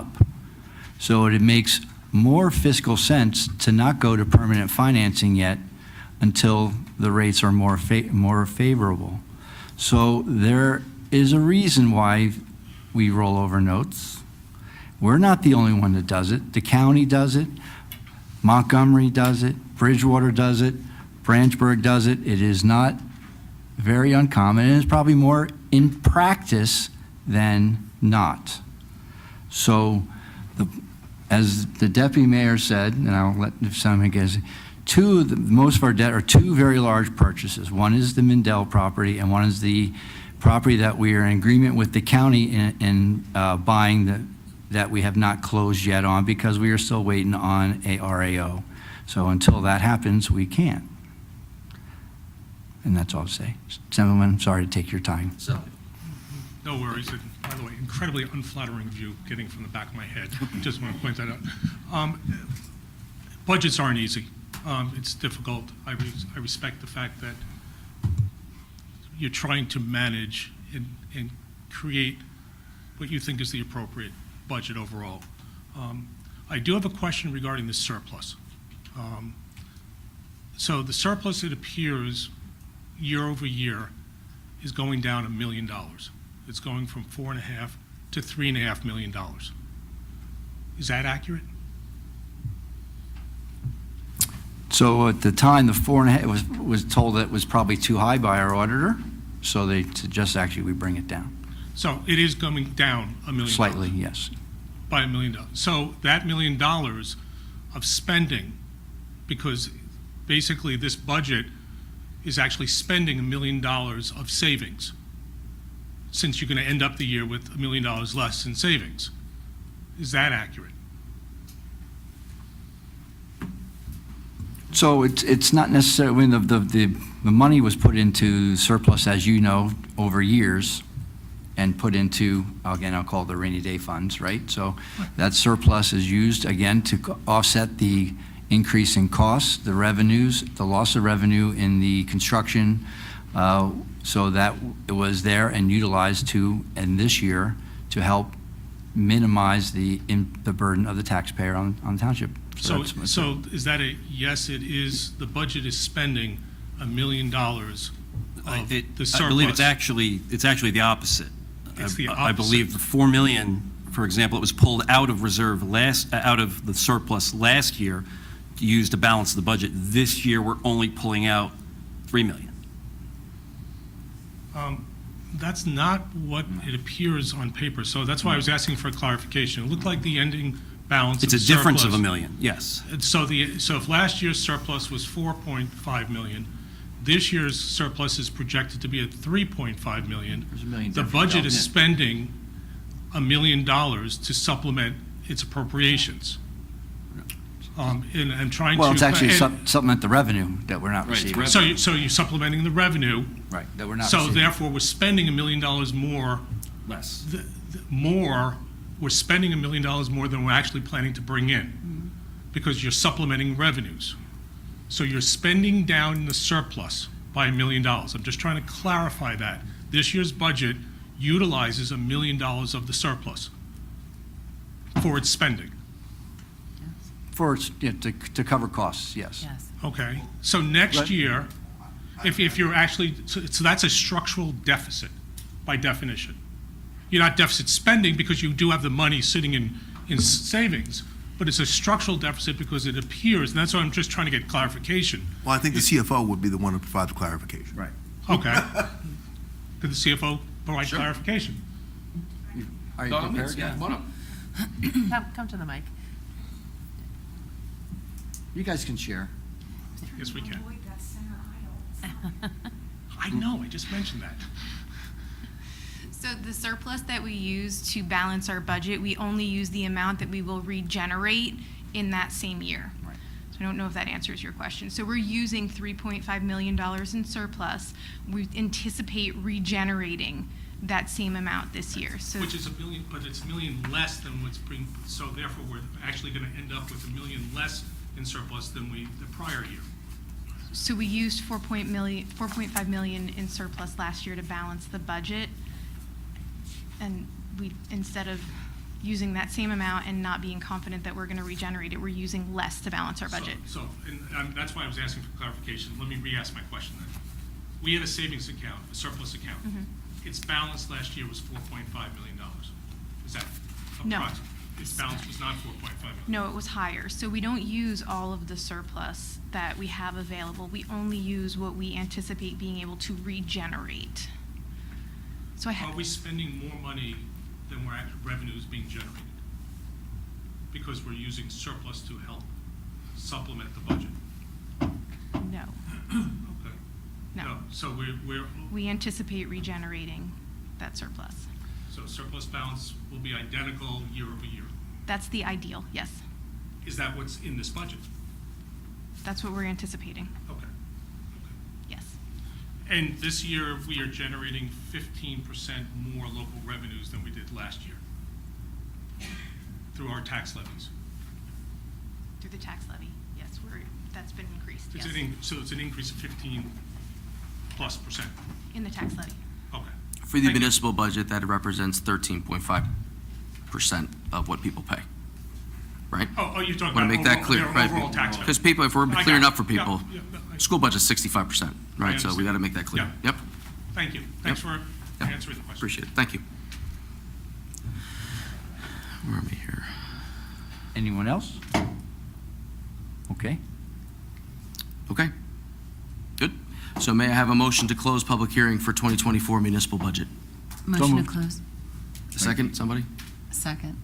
Speaker 18: up. So it makes more fiscal sense to not go to permanent financing yet until the rates are more favorable. So there is a reason why we roll over notes. We're not the only one that does it. The county does it. Montgomery does it. Bridgewater does it. Branchburg does it. It is not very uncommon, and it's probably more in practice than not. So, as the deputy mayor said, and I'll let someone guess, most of our debt are two very large purchases. One is the Mindell property, and one is the property that we are in agreement with the county in buying that we have not closed yet on because we are still waiting on a RAO. So until that happens, we can't. And that's all I'll say. Gentlemen, I'm sorry to take your time.
Speaker 19: No worries. And by the way, incredibly unflattering view getting from the back of my head. Just want to point that out. Budgets aren't easy. It's difficult. I respect the fact that you're trying to manage and create what you think is the appropriate budget overall. I do have a question regarding the surplus. So the surplus, it appears, year over year, is going down $1 million. It's going from $4.5 to $3.5 million. Is that accurate?
Speaker 18: So at the time, the 4.5 was told that it was probably too high by our auditor, so they suggest actually we bring it down.
Speaker 19: So it is coming down $1 million.
Speaker 18: Slightly, yes.
Speaker 19: By $1 million. So that $1 million of spending, because basically this budget is actually spending $1 million of savings, since you're going to end up the year with $1 million less in savings. Is that accurate?
Speaker 18: So it's not necessarily, when the money was put into surplus, as you know, over years, and put into, again, I'll call it the rainy day funds, right? So that surplus is used, again, to offset the increase in costs, the revenues, the loss of revenue in the construction, so that it was there and utilized to, and this year, to help minimize the burden of the taxpayer on the township.
Speaker 19: So is that a, yes, it is, the budget is spending $1 million of the surplus?
Speaker 7: I believe it's actually the opposite.
Speaker 19: It's the
Speaker 7: I
Speaker 19: opposite.
Speaker 7: believe the $4 million, for example, it was pulled out of reserve out of the surplus last year to use to balance the budget. This year, we're only pulling out $3 million.
Speaker 19: That's not what it appears on paper, so that's why I was asking for a clarification. It looked like the ending balance
Speaker 7: It's
Speaker 19: of
Speaker 7: a difference of
Speaker 19: surplus-
Speaker 7: $1 million, yes.
Speaker 19: And so if last year's surplus was 4.5 million, this year's surplus is projected to be at 3.5 million.
Speaker 18: There's $1 million
Speaker 19: The
Speaker 18: difference
Speaker 19: budget
Speaker 18: out
Speaker 19: is
Speaker 18: there.
Speaker 19: spending $1 million to supplement its appropriations. And I'm trying to.
Speaker 18: Well, it's actually
Speaker 19: and-
Speaker 18: supplement the revenue that we're not
Speaker 7: Right, it's
Speaker 18: receiving.
Speaker 7: revenue.
Speaker 19: So you're supplementing the revenue.
Speaker 18: Right, that we're not
Speaker 19: So
Speaker 18: receiving.
Speaker 19: therefore, we're spending $1 million more.
Speaker 7: Less.
Speaker 19: We're spending $1 million more than we're actually planning to bring in, because you're supplementing revenues. So you're spending down the surplus by $1 million. I'm just trying to clarify that. This year's budget utilizes $1 million of the surplus for its spending.
Speaker 18: To cover costs, yes.
Speaker 2: Yes.
Speaker 19: Okay, so next
Speaker 18: Right.
Speaker 19: year, if you're actually, so that's a structural deficit by definition. You're not deficit spending because you do have the money sitting in savings, but it's a structural deficit because it appears, and that's why I'm just trying to get clarification.
Speaker 16: Well, I think the CFO would be the one to provide the clarification.
Speaker 18: Right.
Speaker 19: Okay. Could the CFO provide clarification?
Speaker 18: Are you prepared?
Speaker 2: Come to the mic.
Speaker 18: You guys can share.
Speaker 19: Yes, we can. I know, I just mentioned that.
Speaker 17: So the surplus that we use to balance our budget, we only use the amount that we will regenerate in that same year.
Speaker 18: Right.
Speaker 17: So I don't know if that answers your question. So we're using $3.5 million in surplus. We anticipate regenerating that same amount this year. So
Speaker 19: Which is $1 million, but it's $1 million less than what's being, so therefore we're actually going to end up with $1 million less in surplus than the prior year.
Speaker 17: So we used 4.5 million in surplus last year to balance the budget. And we, instead of using that same amount and not being confident that we're going to regenerate it, we're using less to balance our budget.
Speaker 19: So and that's why I was asking for clarification. Let me re-ask my question then. we had a savings account, a surplus account. Its balance last year was $4.5 million. Is that
Speaker 17: No.
Speaker 19: approximate? Its balance was not 4.5 million.
Speaker 17: No, it was higher. So we don't use all of the surplus that we have available. We only use what we anticipate being able to regenerate. So
Speaker 19: Are we spending more money than we're actual revenues being generated? Because we're using surplus to help supplement the budget?
Speaker 17: no,
Speaker 19: Okay.
Speaker 17: no.
Speaker 19: So
Speaker 17: We anticipate regenerating that surplus.
Speaker 19: so surplus balance will be identical year over year.
Speaker 17: That's the ideal, yes.
Speaker 19: Is that what's in this budget?
Speaker 17: That's what we're anticipating,
Speaker 19: Okay.
Speaker 17: yes.
Speaker 19: And this year, we are generating 15% more local revenues than we did last year through our tax levies.
Speaker 17: Through the tax levy, yes, that's been increased, yes.
Speaker 19: So it's an increase of 15+%.
Speaker 17: In the tax levy.
Speaker 19: Okay.
Speaker 1: For the
Speaker 19: Thank you.
Speaker 1: municipal budget, that represents 13.5% of what people pay, right?
Speaker 19: Oh, you're talking
Speaker 1: Want to
Speaker 19: about
Speaker 1: make that
Speaker 19: overall-
Speaker 1: clear,
Speaker 19: their
Speaker 1: right?
Speaker 19: overall tax levy.
Speaker 1: Because people, if we're
Speaker 19: I got
Speaker 1: clear
Speaker 19: it.
Speaker 1: enough for
Speaker 19: Yeah,
Speaker 1: people,
Speaker 19: yeah,
Speaker 1: school budget's 65%, right? So we
Speaker 19: understand.
Speaker 1: got to make that clear.
Speaker 19: Yeah.
Speaker 1: Yep,
Speaker 19: Thank you. Thanks for answering the question.
Speaker 1: appreciate it. Thank you. Where am I here?
Speaker 4: Anyone else? Okay.
Speaker 1: Okay, good. So may I have a motion to close public hearing for 2024 municipal budget?
Speaker 6: Motion to
Speaker 4: moved.
Speaker 6: close.
Speaker 1: Second, somebody?
Speaker 6: Second.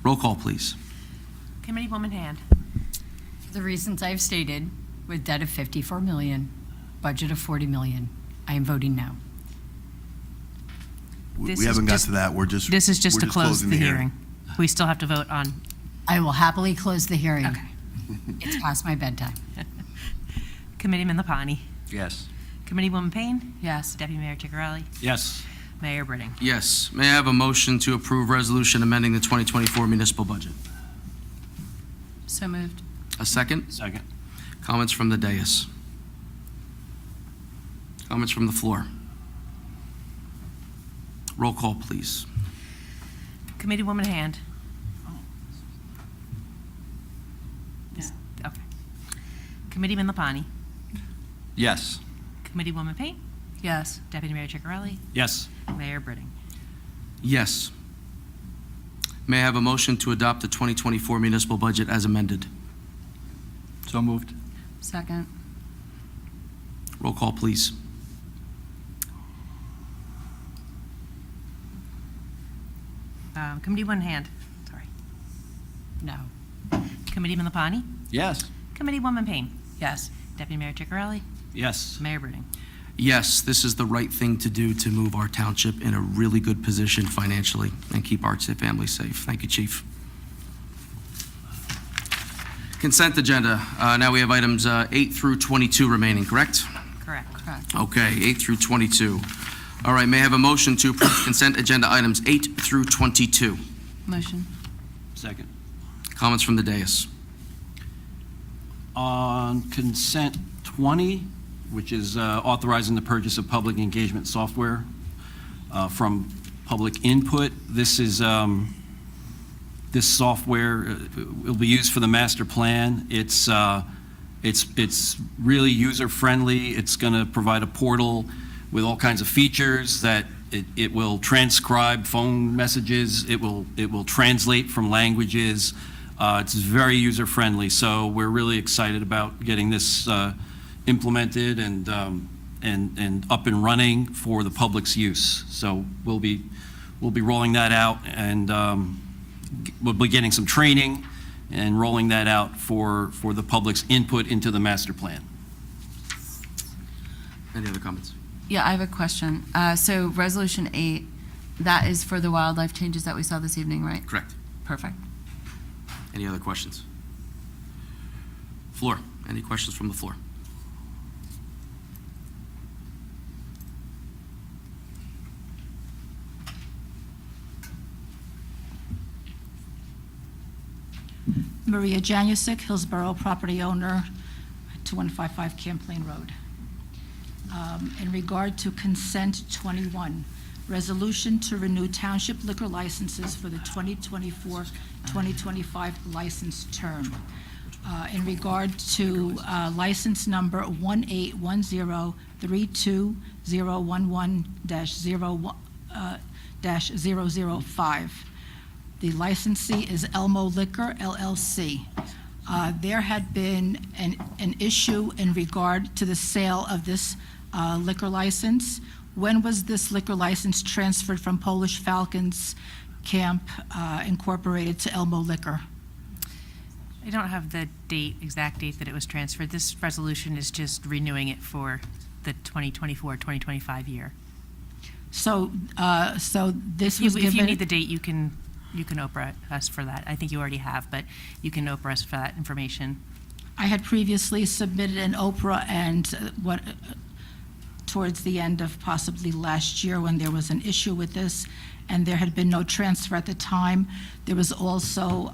Speaker 1: Roll call, please.
Speaker 2: Committeewoman Hand.
Speaker 3: For the reasons I've stated, with debt of 54 million, budget of 40 million, I am voting no.
Speaker 2: This
Speaker 16: We
Speaker 2: is
Speaker 16: haven't got
Speaker 2: just-
Speaker 16: to that. We're just.
Speaker 2: This is just
Speaker 16: we're
Speaker 2: to close
Speaker 16: closing
Speaker 2: the hearing. We still have to vote on,
Speaker 3: I will happily close the hearing.
Speaker 2: okay.
Speaker 3: It's past my bedtime.
Speaker 2: Committeeman Lapani.
Speaker 4: Yes.
Speaker 2: Committeewoman Payne.
Speaker 6: Yes.
Speaker 2: Deputy Mayor Chicarelli.
Speaker 7: Yes.
Speaker 2: Mayor Britting.
Speaker 1: Yes. May I have a motion to approve resolution amending the 2024 municipal budget?
Speaker 6: So moved.
Speaker 1: A second?
Speaker 7: Second.
Speaker 1: Comments from the dais? Comments from the floor? Roll call, please.
Speaker 2: Committeewoman Hand. Okay. Committeeman Lapani.
Speaker 4: Yes.
Speaker 2: Committeewoman Payne.
Speaker 6: Yes.
Speaker 2: Deputy Mayor Chicarelli.
Speaker 7: Yes.
Speaker 2: Mayor Britting.
Speaker 1: Yes. May I have a motion to adopt the 2024 municipal budget as amended?
Speaker 4: So moved.
Speaker 6: Second.
Speaker 1: Roll call, please.
Speaker 2: Committeewoman Hand. Sorry.
Speaker 3: No.
Speaker 2: Committeeman Lapani.
Speaker 4: Yes.
Speaker 2: Committeewoman Payne.
Speaker 6: Yes.
Speaker 2: Deputy Mayor Chicarelli.
Speaker 7: Yes.
Speaker 2: Mayor Britting.
Speaker 1: Yes, this is the right thing to do to move our township in a really good position financially and keep our families safe. Thank you, Chief. Consent agenda. Now we have items 8 through 22 remaining, correct?
Speaker 2: Correct.
Speaker 6: Correct.
Speaker 1: Okay, 8 through 22. All right, may I have a motion to approve consent agenda items 8 through 22?
Speaker 6: Motion.
Speaker 7: Second.
Speaker 1: Comments from the dais?
Speaker 7: On consent 20, which is authorizing the purchase of public engagement software from public input. This is, this software will be used for the master plan. It's really user-friendly. It's going to provide a portal with all kinds of features that it will transcribe phone messages. It will translate from languages. It's very user-friendly, so we're really excited about getting this implemented and up and running for the public's use. So we'll be rolling that out, and we'll be getting some training and rolling that out for the public's input into the master plan.
Speaker 1: Any other comments?
Speaker 6: Yeah, I have a question. So Resolution 8, that is for the wildlife changes that we saw this evening, right?
Speaker 1: Correct.
Speaker 6: Perfect.
Speaker 1: Any other questions? Floor, any questions from the floor?
Speaker 5: Maria Janusik, Hillsborough property owner, 2155 Camplain Road. In regard to consent 21, resolution to renew township liquor licenses for the 2024-2025 license term. in regard to license number 181032011-005. The licensee is Elmo Liquor LLC. There had been an issue in regard to the sale of this liquor license. When was this liquor license transferred from Polish Falcons Camp Incorporated to Elmo Liquor?
Speaker 2: I don't have the exact date that it was transferred. This resolution is just renewing it for the 2024-2025 year.
Speaker 5: So this was
Speaker 2: If you
Speaker 5: given...
Speaker 2: need the date, you can Oprah us for that. I think you already have, but you can Oprah us for that information.
Speaker 5: I had previously submitted an Oprah, and towards the end of possibly last year, when there was an issue with this, and there had been no transfer at the time. There was also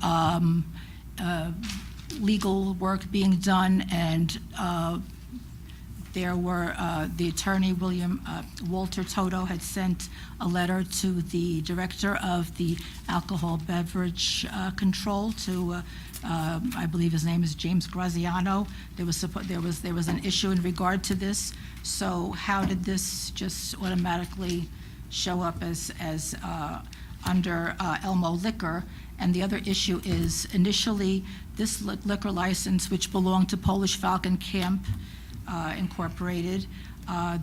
Speaker 5: legal work being done, and there were, the attorney, Walter Toto, had sent a letter to the director of the alcohol beverage control to, I believe his name is James Graziano. There was an issue in regard to this. So how did this just automatically show up as under Elmo Liquor? And the other issue is, initially, this liquor license, which belonged to Polish Falcon Camp Incorporated,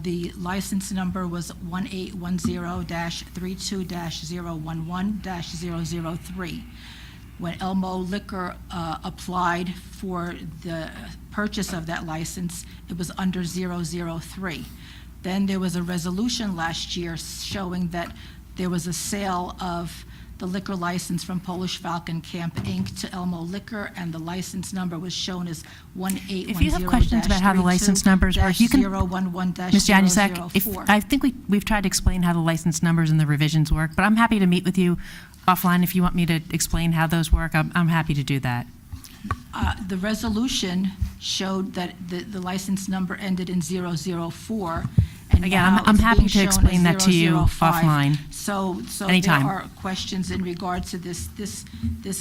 Speaker 5: the license number was 1810-32-011-003. When Elmo Liquor applied for the purchase of that license, it was under 003. Then there was a resolution last year showing that there was a sale of the liquor license from Polish Falcon Camp Inc. to Elmo Liquor, and the license number was shown as 1810-32-011-004.
Speaker 2: If you have questions about how the license numbers work, you can, Ms. Janusek, I think we've tried to explain how the license numbers and the revisions work, but I'm happy to meet with you offline if you want me to explain how those work. I'm happy to do that.
Speaker 5: The resolution showed that the license number ended in 004. And
Speaker 2: Again,
Speaker 5: now
Speaker 2: I'm
Speaker 5: it's
Speaker 2: happy
Speaker 5: being
Speaker 2: to
Speaker 5: shown
Speaker 2: explain
Speaker 5: as
Speaker 2: that to you
Speaker 5: 005.
Speaker 2: offline.
Speaker 5: So
Speaker 2: Anytime.
Speaker 5: there are questions in regard to this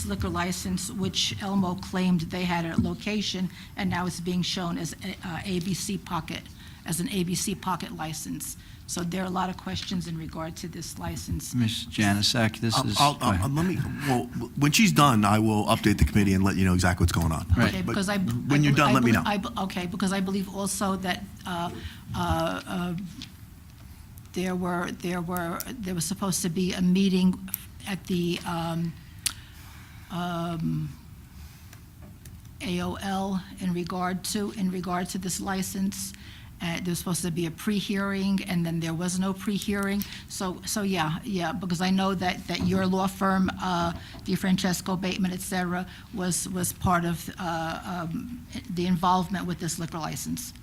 Speaker 5: liquor license, which Elmo claimed they had a location, and now it's being shown as ABC Pocket, as an ABC Pocket license. So there are a lot of questions in regard to this license.
Speaker 18: Ms. Janusek, this is... go ahead.
Speaker 16: When she's done, I will update the committee and let you know exactly what's going on.
Speaker 18: Right.
Speaker 5: Okay,
Speaker 16: But
Speaker 5: because
Speaker 16: when you're done, let me know.
Speaker 5: Okay, because I believe also that there was supposed to be a meeting at the AOL in regard to this license. There was supposed to be a pre-hearing, and then there was no pre-hearing. So yeah, because I know that your law firm, DeFrancesco, Bateman, et cetera, was part of the involvement with this liquor license.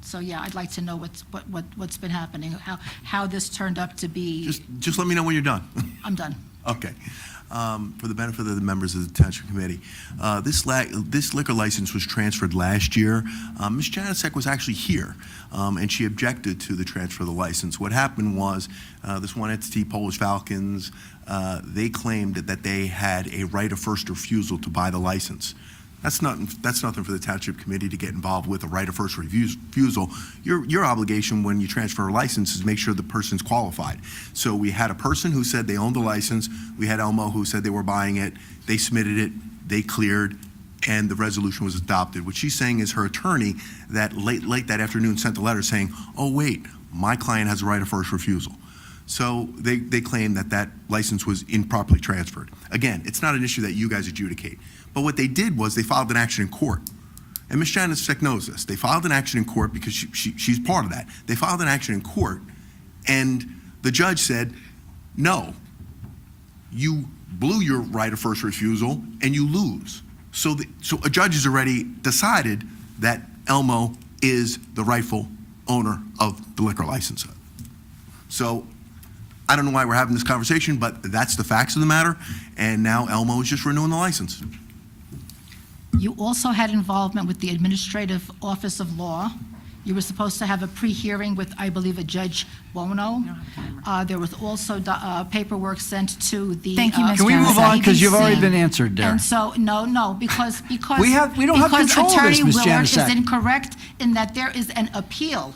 Speaker 5: So yeah, I'd like to know what's been happening, how this turned up to be.
Speaker 16: Just let me know when you're done.
Speaker 5: I'm done.
Speaker 16: Okay. For the benefit of the members of the Township Committee, this liquor license was transferred last year. Ms. Janusek was actually here, and she objected to the transfer of the license. What happened was, this one entity, Polish Falcons, they claimed that they had a right of first refusal to buy the license. That's nothing for the Township Committee to get involved with, a right of first refusal. Your obligation when you transfer a license is make sure the person's qualified. So we had a person who said they owned the license. We had Elmo who said they were buying it. They submitted it. They cleared, and the resolution was adopted. What she's saying is her attorney that late that afternoon sent a letter saying, oh, wait, my client has a right of first refusal. So they claim that license was improperly transferred. Again, it's not an issue that you guys adjudicate. But what they did was they filed an action in court. And Ms. Janusek knows this. They filed an action in court because she's part of that. They filed an action in court, and the judge said, no, you blew your right of first refusal, and you lose. So a judge has already decided that Elmo is the rightful owner of the liquor license. So I don't know why we're having this conversation, but that's the facts of the matter, and now Elmo is just renewing the license.
Speaker 5: You also had involvement with the Administrative Office of Law You were supposed to have a pre-hearing with, I believe, a Judge Bono. There was also paperwork sent to the.
Speaker 6: Thank you, Ms.
Speaker 4: Can we move on, because you've already
Speaker 5: ABC.
Speaker 4: been answered there.
Speaker 5: And so, no, because.
Speaker 4: We don't have control of this, Ms.
Speaker 5: Attorney Willard is
Speaker 4: Janusik.
Speaker 5: incorrect in that there is an appeal.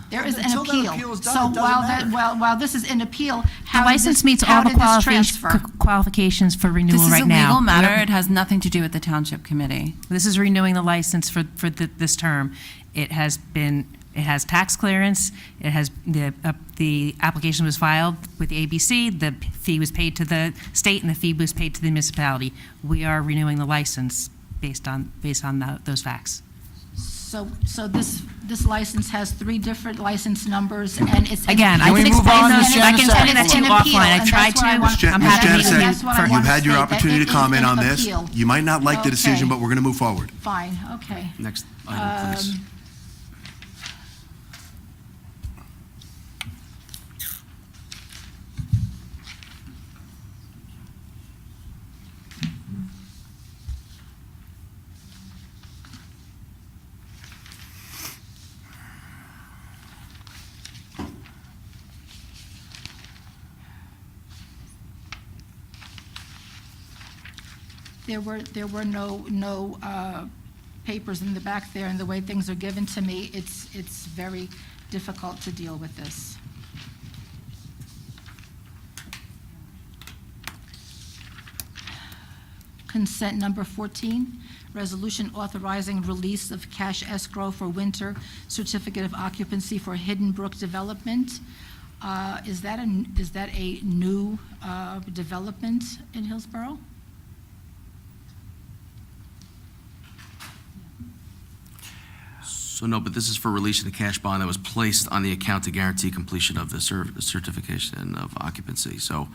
Speaker 5: There is an
Speaker 4: Until that
Speaker 5: appeal.
Speaker 4: appeal is done,
Speaker 5: So
Speaker 4: it doesn't matter.
Speaker 5: while this is in appeal,
Speaker 2: The
Speaker 5: how did
Speaker 2: license
Speaker 5: this,
Speaker 2: meets
Speaker 5: how
Speaker 2: all the
Speaker 5: did this transfer?
Speaker 2: qualifications for renewal
Speaker 6: This is
Speaker 2: right
Speaker 6: a
Speaker 2: now.
Speaker 6: legal matter.
Speaker 2: We're-
Speaker 6: It has nothing to do with the Township Committee.
Speaker 2: This is renewing the license for this term. It has tax clearance, it has, the application was filed with the ABC, the fee was paid to the state, and the fee was paid to the municipality. We are renewing the license based on those facts.
Speaker 5: So this license has 3 different license numbers, and it's.
Speaker 2: Again, I
Speaker 4: Can we
Speaker 2: can
Speaker 4: move
Speaker 2: explain
Speaker 4: on,
Speaker 2: those,
Speaker 4: Ms.
Speaker 2: I can
Speaker 4: Janusik?
Speaker 2: explain that to you
Speaker 5: It's an appeal,
Speaker 2: offline. I
Speaker 5: and
Speaker 2: tried
Speaker 5: that's what I
Speaker 2: to,
Speaker 5: want-
Speaker 2: I'm
Speaker 16: Ms.
Speaker 2: happy to.
Speaker 5: That's what I
Speaker 16: Janusik,
Speaker 5: want
Speaker 16: you've
Speaker 5: to
Speaker 16: had your
Speaker 5: state, that
Speaker 16: opportunity
Speaker 5: it
Speaker 16: to
Speaker 5: is
Speaker 16: comment
Speaker 5: an
Speaker 16: on this.
Speaker 5: appeal.
Speaker 16: You might not like the decision,
Speaker 5: Okay.
Speaker 16: but we're going to move forward.
Speaker 5: Fine, okay.
Speaker 1: Next item, please.
Speaker 5: There were no papers in the back there, and the way things are given to me, it's very difficult to deal with this. Consent number 14, resolution authorizing release of cash escrow for winter certificate of occupancy for Hidden Brook Development. Is that a new development in Hillsborough?
Speaker 1: So no, but this is for releasing the cash bond that was placed on the account to guarantee completion of the certification of occupancy. So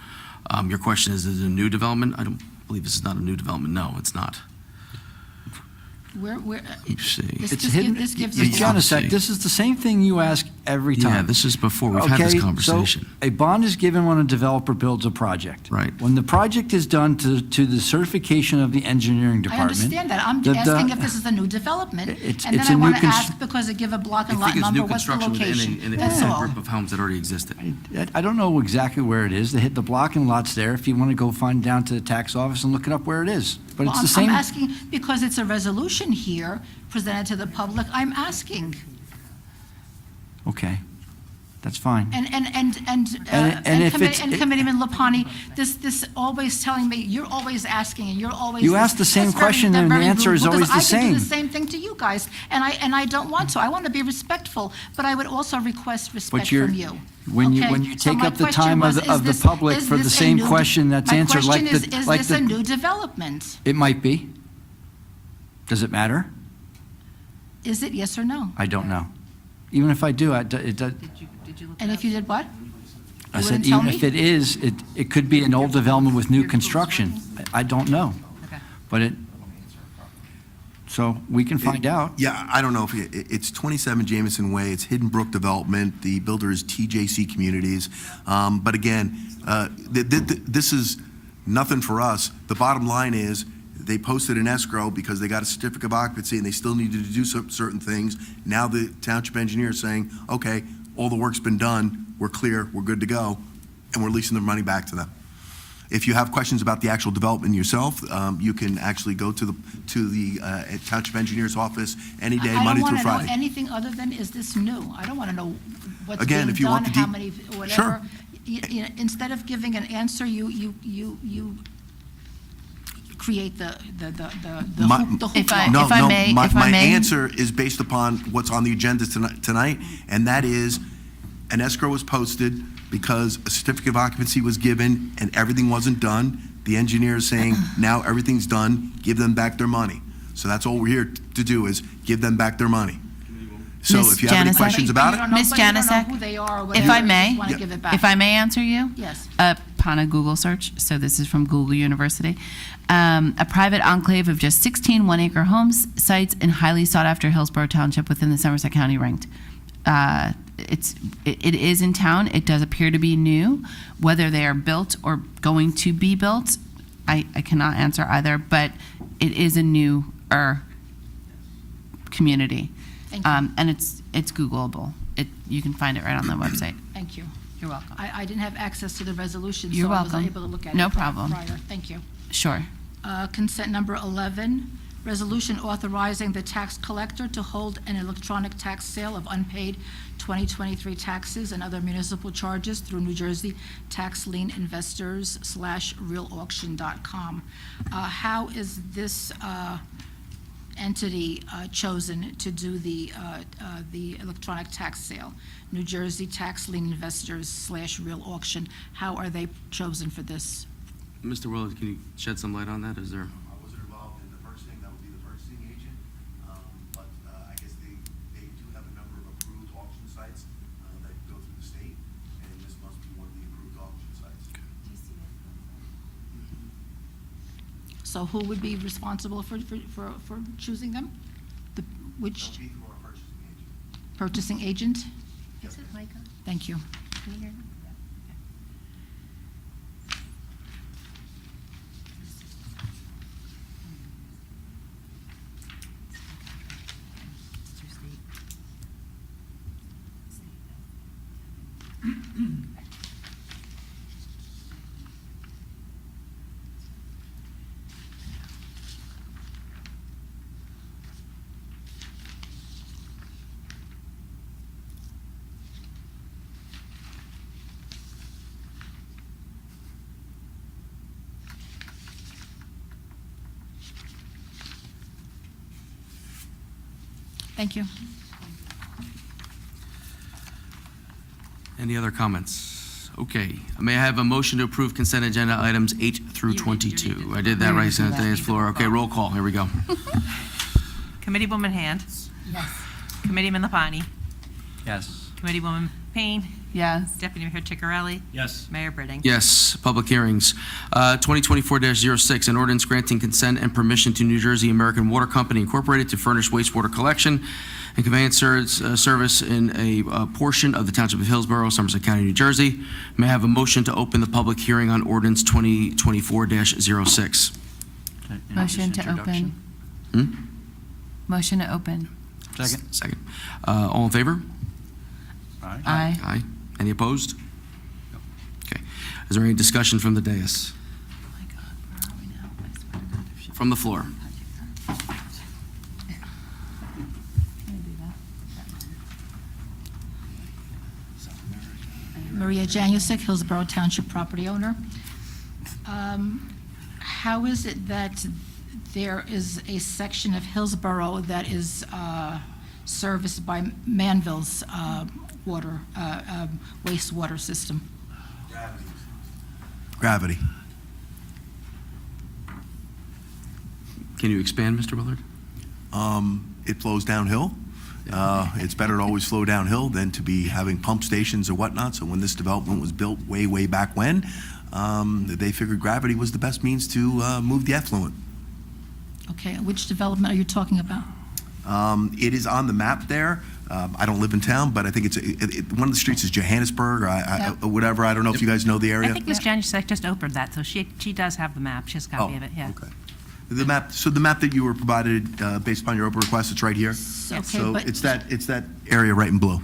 Speaker 1: your question is it a new development? I don't believe this is not a new development. No, it's not.
Speaker 5: Let's
Speaker 1: see.
Speaker 5: This gives us.
Speaker 4: Janusik, this is the same thing you ask every time.
Speaker 1: Yeah, this is before. We've had this conversation.
Speaker 4: So a bond is given when a developer builds a project.
Speaker 1: Right.
Speaker 4: When the project is done to the certification of the engineering
Speaker 5: I
Speaker 4: department.
Speaker 5: understand that. I'm
Speaker 4: the-
Speaker 5: asking if this is a new development.
Speaker 4: It's
Speaker 5: And then
Speaker 4: a
Speaker 5: I
Speaker 4: new
Speaker 5: want to
Speaker 4: cons-
Speaker 5: ask, because they give a block
Speaker 1: I
Speaker 5: and lot
Speaker 1: think it's new
Speaker 5: number, what's the
Speaker 1: construction
Speaker 5: location?
Speaker 1: in
Speaker 5: That's
Speaker 1: a
Speaker 5: all.
Speaker 1: group of homes that already existed.
Speaker 4: I don't know exactly where it is. They hit the block and lots there. If you want to go find down to the tax office and look it up where it is. But
Speaker 5: Well,
Speaker 4: it's the same.
Speaker 5: I'm asking, because it's a resolution here presented to the public, I'm asking.
Speaker 4: Okay, that's fine.
Speaker 5: And
Speaker 4: if it's-
Speaker 5: Committeeman Lapani, this always telling me, you're always asking, and you're always.
Speaker 4: You ask the same
Speaker 5: that's very-
Speaker 4: question, and the
Speaker 5: very
Speaker 4: answer
Speaker 5: rude,
Speaker 4: is always the
Speaker 5: Because I can do the
Speaker 4: same.
Speaker 5: same thing to you guys, and I don't want to. I want to be respectful, but I would also request respect
Speaker 4: you're-
Speaker 5: from you.
Speaker 4: When you
Speaker 5: Okay? So
Speaker 4: take
Speaker 5: my
Speaker 4: up the
Speaker 5: question
Speaker 4: time of
Speaker 5: was,
Speaker 4: the public
Speaker 5: is
Speaker 4: for the
Speaker 5: this a
Speaker 4: same
Speaker 5: new de-
Speaker 4: question that's answered like
Speaker 5: My question is this a
Speaker 4: the.
Speaker 5: new development?
Speaker 4: It might be. Does it matter?
Speaker 5: Is it yes or no?
Speaker 4: I don't know. Even if I do, it does.
Speaker 5: And if you did what?
Speaker 4: I
Speaker 5: You
Speaker 4: said,
Speaker 5: wouldn't tell
Speaker 4: even
Speaker 5: me?
Speaker 4: if it is, it could be an old development with new construction. I don't know.
Speaker 2: Okay.
Speaker 4: But so we can find out.
Speaker 16: Yeah, I don't know if it's 27 Jameson Way, it's Hidden Brook Development, the builder is TJC Communities. But again, this is nothing for us. The bottom line is, they posted an escrow because they got a certificate of occupancy and they still needed to do certain things. Now the township engineer is saying, okay, all the work's been done, we're clear, we're good to go, and we're leasing the money back to them. If you have questions about the actual development yourself, you can actually go to the township engineer's office any day, Monday through
Speaker 5: I don't want
Speaker 16: Friday.
Speaker 5: to know anything other than, is this new? I don't want to know what's
Speaker 16: Again,
Speaker 5: being
Speaker 16: if you
Speaker 5: done,
Speaker 16: want the
Speaker 5: how
Speaker 16: deep-
Speaker 5: many, whatever.
Speaker 16: Sure.
Speaker 5: You know, instead of giving an answer, you create the
Speaker 16: My-
Speaker 5: hoopla.
Speaker 16: No,
Speaker 6: If I
Speaker 16: no,
Speaker 6: may-
Speaker 16: my
Speaker 6: if I may-
Speaker 16: answer is based upon what's on the agenda tonight, and that is, an escrow was posted because a certificate of occupancy was given and everything wasn't done. The engineer is saying, now everything's done, give them back their money. So that's all we're here to do, is give them back their money. So
Speaker 6: Ms.
Speaker 16: if you have any
Speaker 6: Janusik?
Speaker 16: questions about it,
Speaker 6: Ms. Janusik,
Speaker 5: Who they are or
Speaker 6: if
Speaker 5: whatever,
Speaker 6: I
Speaker 5: you
Speaker 6: may,
Speaker 5: just want to give it back.
Speaker 6: if I may answer you?
Speaker 5: Yes.
Speaker 6: Upon a Google search, so this is from Google University, a private enclave of just 16 one-acre homes, sites in highly sought-after Hillsborough Township within the Somerset County ranked. It is in town. It does appear to be new. Whether they are built or going to be built, I cannot answer either, but it is a newer community.
Speaker 5: Thank you.
Speaker 6: And it's Googleable. You can find it right on the website.
Speaker 5: Thank you.
Speaker 6: You're welcome.
Speaker 5: I didn't have access to the resolution,
Speaker 6: You're
Speaker 5: so I wasn't
Speaker 6: welcome.
Speaker 5: able to look at it.
Speaker 6: No problem.
Speaker 5: Prior. Thank you.
Speaker 6: Sure.
Speaker 5: Consent number 11, resolution authorizing the tax collector to hold an electronic tax sale of unpaid 2023 taxes and other municipal charges through New Jersey Tax Lien Investors /realauction.com. How is this entity chosen to do the electronic tax sale? New Jersey Tax Lien Investors /Real Auction. How are they chosen for this?
Speaker 1: Mr. Willard, can you shed some light on that? Is there?
Speaker 16: I wasn't involved in the purchasing, that would be the purchasing agent, but I guess they do have a number of approved auction sites that go through the state, and this must be one of the approved auction sites.
Speaker 5: So who would be responsible for choosing them? Which
Speaker 16: That would be through our purchasing agent.
Speaker 5: purchasing agent?
Speaker 2: Is it Micah?
Speaker 5: Thank you.
Speaker 2: Can you hear me?
Speaker 5: Thank you.
Speaker 1: Any other comments? Okay. May I have a motion to approve consent agenda items 8 through 22? I did that right, Senator's floor. Okay, roll call. Here we go.
Speaker 2: Committeewoman Hand.
Speaker 5: Yes.
Speaker 2: Committeeman Lapani.
Speaker 4: Yes.
Speaker 2: Committeewoman Payne.
Speaker 6: Yes.
Speaker 2: Deputy Mayor Ciccarelli.
Speaker 7: Yes.
Speaker 2: Mayor Britting.
Speaker 1: Yes, public hearings. 2024-06, an ordinance granting consent and permission to New Jersey American Water Company Incorporated to furnish wastewater collection and conveyance service in a portion of the Township of Hillsborough, Somerset County, New Jersey. May I have a motion to open the public hearing on ordinance 2024-06?
Speaker 6: Motion to open. Motion to open.
Speaker 4: Second.
Speaker 1: Second. All in favor?
Speaker 6: Aye.
Speaker 1: Aye. Any opposed? Okay. Is there any discussion from the dais? From the floor?
Speaker 5: Maria Janusik, Hillsborough Township property owner. How is it that there is a section of Hillsborough that is serviced by Manville's wastewater system?
Speaker 16: Gravity.
Speaker 1: Can you expand, Mr. Willard?
Speaker 16: It flows downhill. It's better to always flow downhill than to be having pump stations or whatnot. So when this development was built way back when, they figured gravity was the best means to move the effluent.
Speaker 5: Okay, which development are you talking about?
Speaker 16: It is on the map there. I don't live in town, but I think it's one of the streets is Johannesburg or whatever. I don't know if you guys know the area.
Speaker 2: I think Ms. Janusik just opened that, so she does have the map. She has a copy of it, yeah.
Speaker 16: Okay. The map. So the map that you were provided based upon your open request, it's right here.
Speaker 5: Okay,
Speaker 16: So
Speaker 5: but
Speaker 16: it's that area right in blue.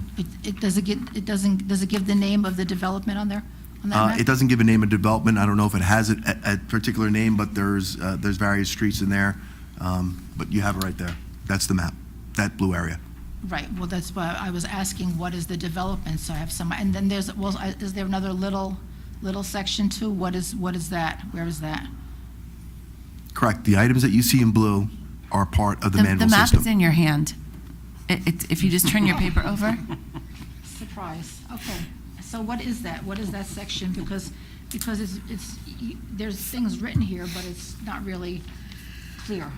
Speaker 5: does it give the name of the development on there? On that map?
Speaker 16: It doesn't give a name of development. I don't know if it has a particular name, but there's various streets in there. But you have it right there. That's the map. That blue area.
Speaker 5: Right, well, that's why I was asking, what is the development? So I have some, and then is there another little section too? What is that? Where is that?
Speaker 16: Correct. The items that you see in blue are part of the Manville
Speaker 6: The map
Speaker 16: system.
Speaker 6: is in your hand. If you just turn your paper over.
Speaker 5: Surprise, okay. So what is that? What is that section? Because there's things written here, but it's not really clear.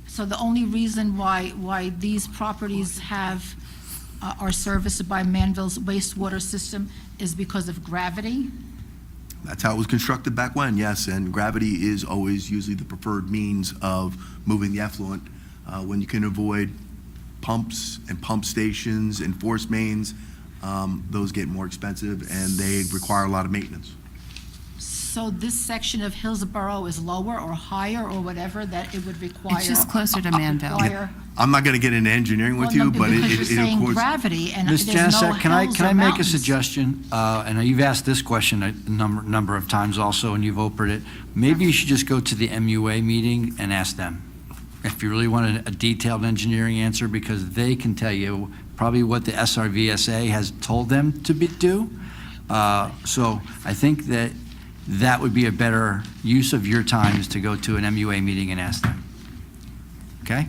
Speaker 5: So the only reason why these properties are serviced by Manville's wastewater system is because of gravity?
Speaker 16: That's how it was constructed back when, yes, and gravity is always usually the preferred means of moving the effluent. When you can avoid pumps and pump stations and force mains, those get more expensive and they require a lot of maintenance.
Speaker 5: So this section of Hillsborough is lower or higher or whatever that it would require?
Speaker 6: It's just closer to Manville.
Speaker 5: require-
Speaker 16: I'm not going to get into engineering with
Speaker 5: Well,
Speaker 16: you,
Speaker 5: no,
Speaker 16: but
Speaker 5: because
Speaker 16: it
Speaker 5: you're saying
Speaker 16: of course.
Speaker 5: gravity and
Speaker 18: Ms.
Speaker 5: there's no
Speaker 18: Janusik, can I
Speaker 5: hills
Speaker 18: make
Speaker 5: or
Speaker 18: a
Speaker 5: mountains.
Speaker 18: suggestion? And you've asked this question a number of times also, and you've opened it. Maybe you should just go to the MUA meeting and ask them if you really want a detailed engineering answer, because they can tell you probably what the SRVSA has told them to do. So I think that would be a better use of your time, is to go to an MUA meeting and ask them. Okay?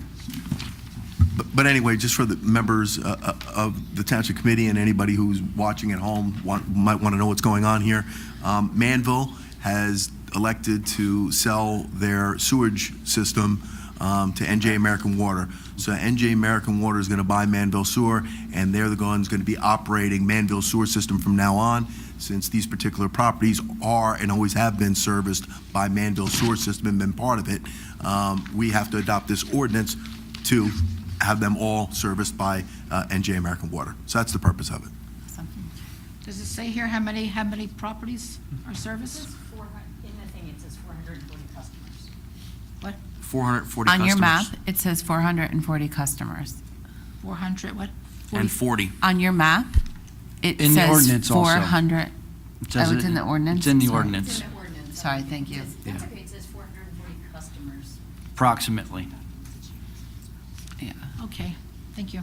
Speaker 16: But anyway, just for the members of the Township Committee and anybody who's watching at home might want to know what's going on here, Manville has elected to sell their sewage system to NJ American Water. So NJ American Water is going to buy Manville Sewer, and they're the ones going to be operating Manville Sewer System from now on, since these particular properties are and always have been serviced by Manville Sewer System and been part of it. We have to adopt this ordinance to have them all serviced by NJ American Water. So that's the purpose of it.
Speaker 5: Does it say here how many properties are serviced?
Speaker 3: In the thing, it says 440 customers.
Speaker 5: What?
Speaker 1: 440
Speaker 6: On
Speaker 1: customers.
Speaker 6: your map, it says 440 customers.
Speaker 5: 400, what?
Speaker 1: And 40.
Speaker 6: On your map, it
Speaker 18: In the
Speaker 6: says
Speaker 18: ordinance also.
Speaker 6: 400.
Speaker 18: It says
Speaker 6: Oh, it's in the ordinance?
Speaker 18: It's in the
Speaker 6: Sorry.
Speaker 18: ordinance,
Speaker 6: Sorry, thank you.
Speaker 3: That's okay, it says 440 customers.
Speaker 18: approximately.
Speaker 5: Okay, thank you.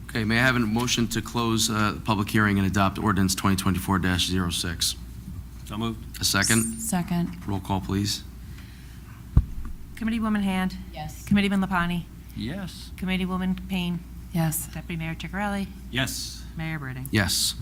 Speaker 1: Okay, may I have a motion to close the public hearing and adopt ordinance 2024-06?
Speaker 7: So moved.
Speaker 1: A second?
Speaker 6: Second.
Speaker 1: Roll call, please.
Speaker 2: Committeewoman Hand.
Speaker 3: Yes.
Speaker 2: Committeeman Lapani.
Speaker 18: Yes.
Speaker 2: Committeewoman Payne.
Speaker 6: Yes.
Speaker 2: Deputy Mayor Chicarelli.
Speaker 7: Yes.
Speaker 2: Mayor Birding.
Speaker 1: Yes.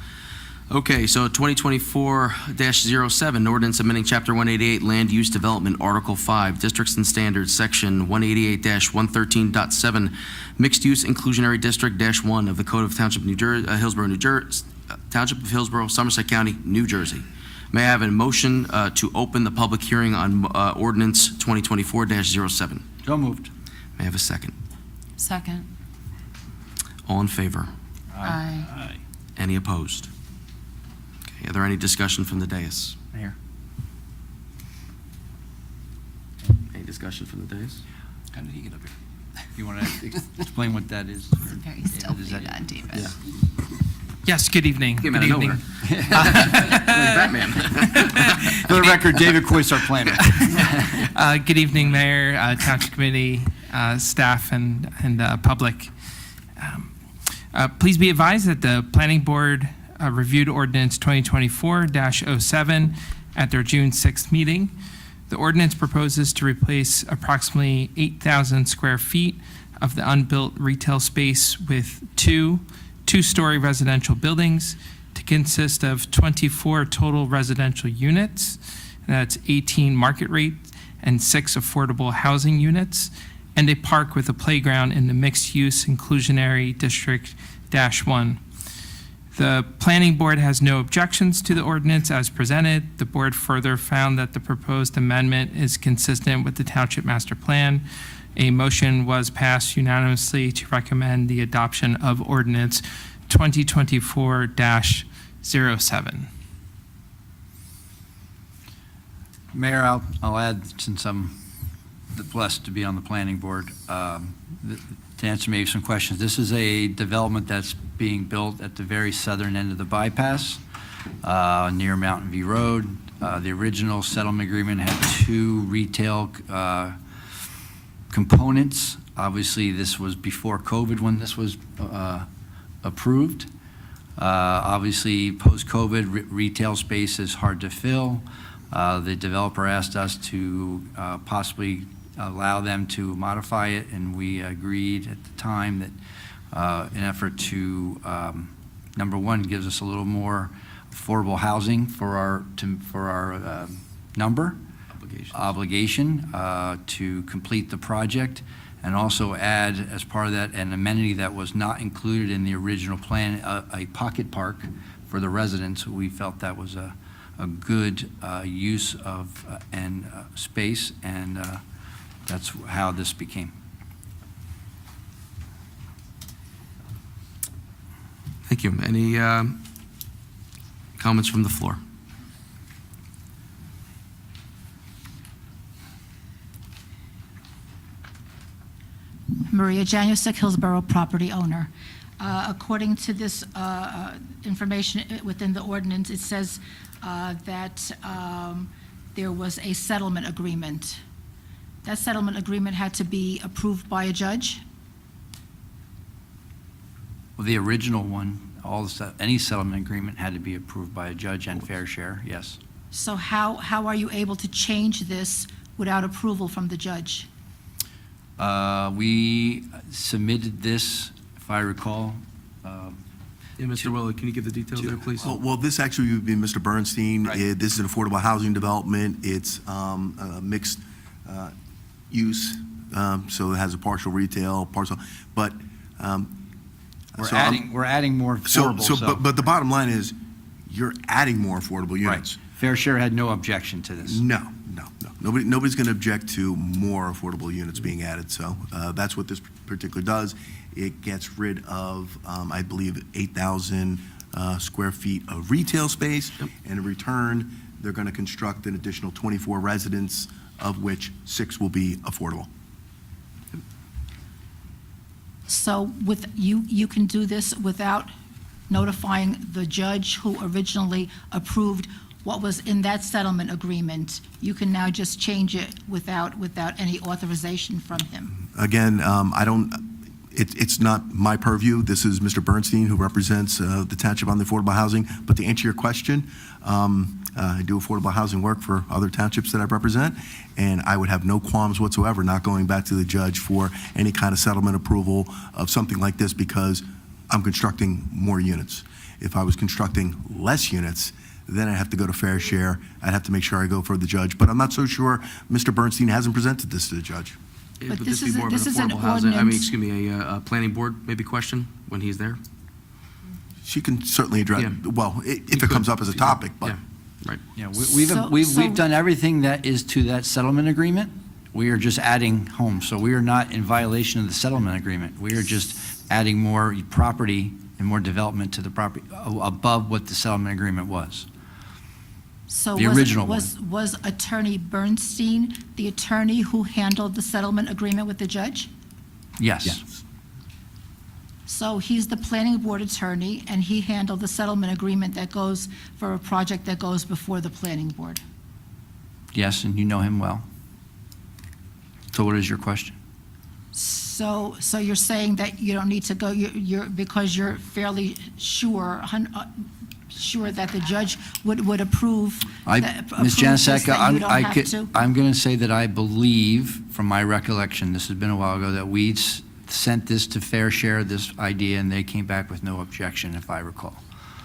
Speaker 1: Okay, so 2024-07, an ordinance amending Chapter 188, Land Use Development, Article 5, Districts and Standards, Section 188-113.7, Mixed Use Inclusionary District -1 of the Code of Township, Hillsborough, New Jersey, Township of Hillsborough, Somerset County, New Jersey. May I have a motion to open the public hearing on ordinance 2024-07?
Speaker 18: So moved.
Speaker 1: May I have a second?
Speaker 6: Second.
Speaker 1: All in favor?
Speaker 6: Aye.
Speaker 1: Any opposed? Okay, are there any discussion from the dais?
Speaker 18: Mayor.
Speaker 1: Any discussion from the dais?
Speaker 18: How did he get up here? You want to explain what that is?
Speaker 6: Very stealthy, David.
Speaker 1: Yeah.
Speaker 20: Yes, good evening.
Speaker 1: Came
Speaker 20: Good
Speaker 1: out of
Speaker 20: evening.
Speaker 1: Batman.
Speaker 18: For the record, David Coyce, our planner.
Speaker 20: Good evening, Mayor, Township Committee, staff, and public. Please be advised that the Planning Board reviewed Ordinance 2024-07 at their June 6th meeting. The ordinance proposes to replace approximately 8,000 square feet of the unbuilt retail space with two-story residential buildings to consist of 24 total residential units. That's 18 market rate and 6 affordable housing units, and a park with a playground in the mixed-use inclusionary district -1. The Planning Board has no objections to the ordinance as presented. The board further found that the proposed amendment is consistent with the Township Master Plan. A motion was passed unanimously to recommend the adoption of ordinance 2024-07.
Speaker 18: Mayor, I'll add, since I'm blessed to be on the planning board, to answer maybe some questions. This is a development that's being built at the very southern end of the bypass, near Mountain View Road. The original settlement agreement had 2 retail components. Obviously, this was before COVID when this was approved. Obviously, post-COVID, retail space is hard to fill. The developer asked us to possibly allow them to modify it, and we agreed at the time that in effort to, number one, gives us a little more affordable housing for our obligation to complete the project, and also add, as part of that, an amenity that was not included in the original plan, a pocket park for the residents. We felt that was a good use of space, and that's how this became.
Speaker 1: Thank you. Any comments from the floor?
Speaker 5: Maria Janusik, Hillsborough property owner. According to this information within the ordinance, it says that there was a settlement agreement. That settlement agreement had to be approved by a judge?
Speaker 18: Well, the original one, any settlement agreement had to be approved by a judge and fair share, yes.
Speaker 5: So how are you able to change this without approval from the judge?
Speaker 18: We submitted this, if I recall.
Speaker 1: Yeah, Mr. Willett, can you give the details there, please?
Speaker 16: Well, this actually would be Mr. Bernstein.
Speaker 18: Right.
Speaker 16: This is an affordable housing development. It's mixed use, so it has a partial retail, partial, but.
Speaker 18: We're adding more affordable.
Speaker 16: But the bottom line is, you're adding more affordable units.
Speaker 18: Right. Fair share had no objection to this.
Speaker 16: No. Nobody's going to object to more affordable units being added, so that's what this particular does. It gets rid of, I believe, 8,000 square feet of retail space, and in return, they're going to construct an additional 24 residents, of which 6 will be affordable.
Speaker 5: So you can do this without notifying the judge who originally approved what was in that settlement agreement. You can now just change it without any authorization from him.
Speaker 16: Again, it's not my purview. This is Mr. Bernstein, who represents the Township on the affordable housing. But to answer your question, I do affordable housing work for other townships that I represent, and I would have no qualms whatsoever not going back to the judge for any kind of settlement approval of something like this, because I'm constructing more units. If I was constructing less units, then I'd have to go to fair share. I'd have to make sure I go for the judge. But I'm not so sure Mr. Bernstein hasn't presented this to the judge.
Speaker 5: But
Speaker 1: Would
Speaker 5: this
Speaker 1: be
Speaker 5: is
Speaker 1: more of an
Speaker 5: an
Speaker 1: affordable housing,
Speaker 5: ordinance.
Speaker 1: a planning board maybe question when he's there?
Speaker 16: She can certainly address,
Speaker 1: Yeah.
Speaker 16: well, if it comes up as a topic, but.
Speaker 1: Yeah, right.
Speaker 18: Yeah,
Speaker 5: So-
Speaker 18: we've done everything that is to that settlement agreement. We are just adding homes, so we are not in violation of the settlement agreement. We are just adding more property and more development to the property above what the settlement agreement was.
Speaker 5: So
Speaker 18: The original
Speaker 5: was Attorney Bernstein the attorney who handled the settlement agreement with the judge?
Speaker 18: Yes.
Speaker 5: So he's the planning board attorney, and he handled the settlement agreement that goes for a project that goes before the planning board.
Speaker 18: Yes, and you know him well. So what is your question?
Speaker 5: So you're saying that you don't need to go, because you're fairly sure that the judge would approve
Speaker 18: Ms.
Speaker 5: this,
Speaker 18: Janicek,
Speaker 5: that you don't have to?
Speaker 18: I'm going to say that I believe, from my recollection, this has been a while ago, that we sent this to Fair Share, this idea, and they came back with no objection, if I recall.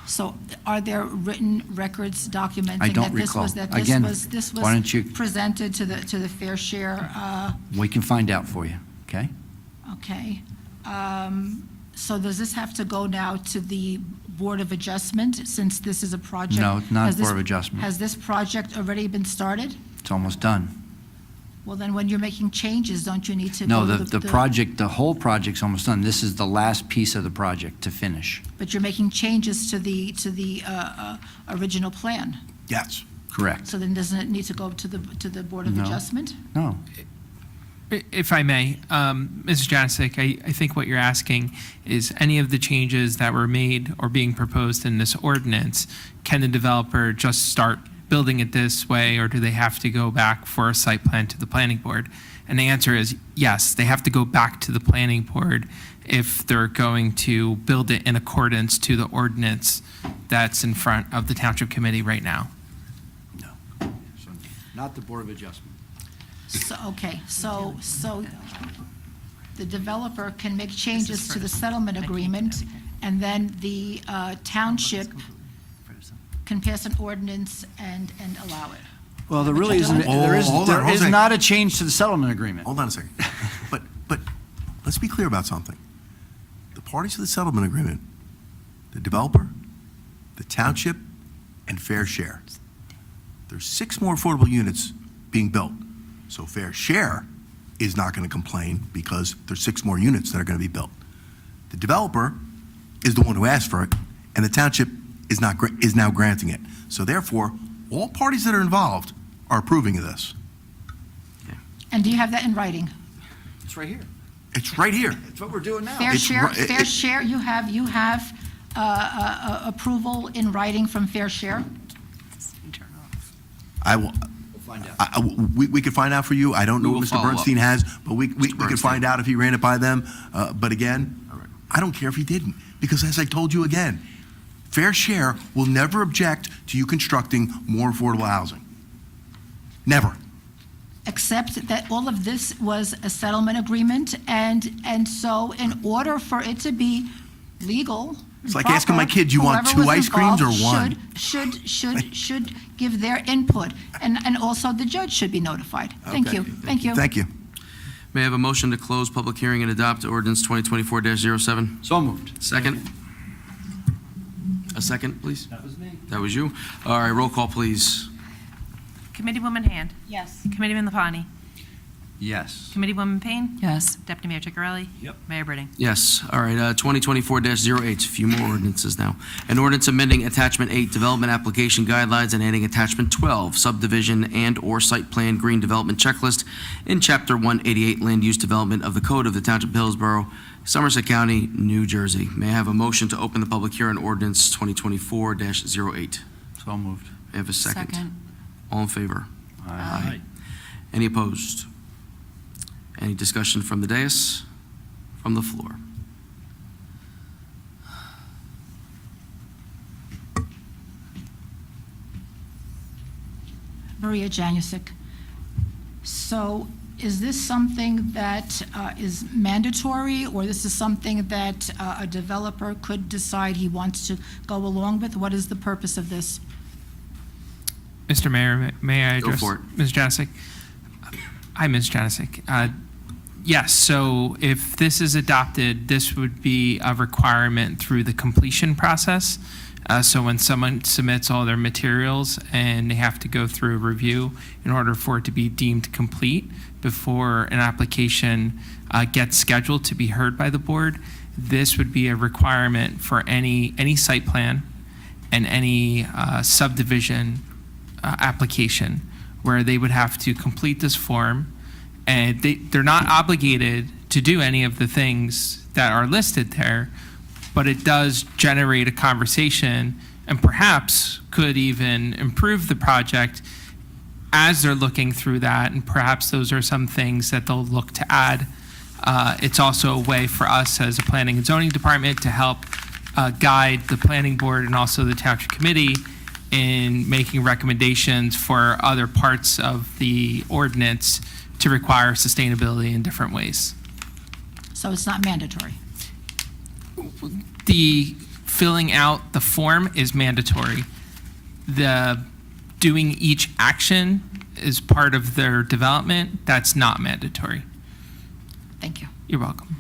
Speaker 5: So are there written records documenting
Speaker 18: I don't
Speaker 5: that this
Speaker 18: recall.
Speaker 5: was,
Speaker 18: Again,
Speaker 5: this
Speaker 18: why don't you-
Speaker 5: was presented to the Fair Share?
Speaker 18: We can find out for you, okay?
Speaker 5: Okay. So does this have to go now to the Board of Adjustment, since this is a project?
Speaker 18: No, it's not
Speaker 5: Has this-
Speaker 18: Board of Adjustment.
Speaker 5: Has this project already been started?
Speaker 18: It's almost done.
Speaker 5: Well, then when you're making changes, don't you need to
Speaker 18: No,
Speaker 5: go to
Speaker 18: the whole project's almost done. This is the last piece of the project to finish.
Speaker 5: But you're making changes to the original plan.
Speaker 16: Yes.
Speaker 18: Correct.
Speaker 5: So then doesn't it need to go to the Board of
Speaker 18: No.
Speaker 5: Adjustment?
Speaker 18: No.
Speaker 20: If I may, Mrs. Janicek, I think what you're asking is any of the changes that were made or being proposed in this ordinance, can the developer just start building it this way, or do they have to go back for a site plan to the planning board? And the answer is yes, they have to go back to the planning board if they're going to build it in accordance to the ordinance that's in front of the Township Committee right now.
Speaker 18: Not the Board of Adjustment.
Speaker 5: So the developer can make changes to the settlement agreement, and then the township can pass an ordinance and allow it.
Speaker 18: Well, there really isn't, there is not a change to the settlement agreement.
Speaker 16: Hold on a second. But let's be clear about something. The parties to the settlement agreement, the developer, the township, and Fair Share. There's 6 more affordable units being built. So Fair Share is not going to complain because there's 6 more units that are going to be built. The developer is the one who asked for it, and the township is now granting it. So therefore, all parties that are involved are approving of this.
Speaker 5: And do you have that in writing?
Speaker 18: It's right here.
Speaker 16: It's right here.
Speaker 4: That's what we're doing now.
Speaker 5: Fair
Speaker 16: It's
Speaker 5: share,
Speaker 16: ri-
Speaker 5: fair share, you have approval in writing from Fair Share?
Speaker 16: I will,
Speaker 4: We'll find out.
Speaker 16: we could find out for you. I don't know
Speaker 1: We
Speaker 16: what
Speaker 1: will
Speaker 16: Mr.
Speaker 1: follow up.
Speaker 16: Bernstein has, but we could
Speaker 1: Bernstein.
Speaker 16: find out if he ran it by them. But again, I don't care if he didn't, because as I told you again, Fair Share will never object to you constructing more affordable housing. Never.
Speaker 5: Except that all of this was a settlement agreement, and so in order for it to be legal.
Speaker 16: It's like asking my kid, you want
Speaker 5: whoever
Speaker 16: 2
Speaker 5: was
Speaker 16: ice creams or
Speaker 5: involved
Speaker 16: 1?
Speaker 5: Should give their input, and also the judge should be notified. Thank
Speaker 16: Okay.
Speaker 5: you, thank you.
Speaker 16: Thank you.
Speaker 1: May I have a motion to close public hearing and adopt ordinance 2024-07?
Speaker 4: So moved.
Speaker 1: Second? A second, please?
Speaker 4: That was me.
Speaker 1: That was you? All right, roll call, please.
Speaker 2: Committeewoman Hand.
Speaker 3: Yes.
Speaker 2: Committeeman LaPagni.
Speaker 4: Yes.
Speaker 2: Committeewoman Payne.
Speaker 6: Yes.
Speaker 2: Deputy Mayor Chicarelli.
Speaker 14: Yep.
Speaker 2: Mayor Britting.
Speaker 1: Yes, all right, 2024-08, a few more ordinances now. An ordinance amending Attachment 8 Development Application Guidelines and adding Attachment 12 Subdivision and/or Site Plan Green Development Checklist in Chapter 188 Land Use Development of the Code of the Township of Hillsborough, Somerset County, New Jersey. May I have a motion to open the public hearing on ordinance 2024-08?
Speaker 4: So moved.
Speaker 1: May I have a second?
Speaker 6: Second.
Speaker 1: All in favor? Aye. Any opposed? Any discussion from the dais? From the floor?
Speaker 5: Maria Janusik. So is this something that is mandatory, or this is something that a developer could decide he wants to go along with? What is the purpose of this?
Speaker 20: Mr. Mayor, may I
Speaker 1: Go
Speaker 20: address
Speaker 1: for it.
Speaker 20: Ms. Janisic? Hi, Ms. Janisic. Yes, so if this is adopted, this would be a requirement through the completion process. So when someone submits all their materials and they have to go through a review in order for it to be deemed complete before an application gets scheduled to be heard by the board, this would be a requirement for any site plan and any subdivision application where they would have to complete this form, and they're not obligated to do any of the things that are listed there, but it does generate a conversation and perhaps could even improve the project as they're looking through that, and perhaps those are some things that they'll look to add. It's also a way for us as a planning and zoning department to help guide the planning board and also the township committee in making recommendations for other parts of the ordinance to require sustainability in different ways.
Speaker 5: So it's not mandatory?
Speaker 20: The filling out the form is mandatory. The doing each action is part of their development. That's not mandatory.
Speaker 5: Thank you.
Speaker 20: You're welcome.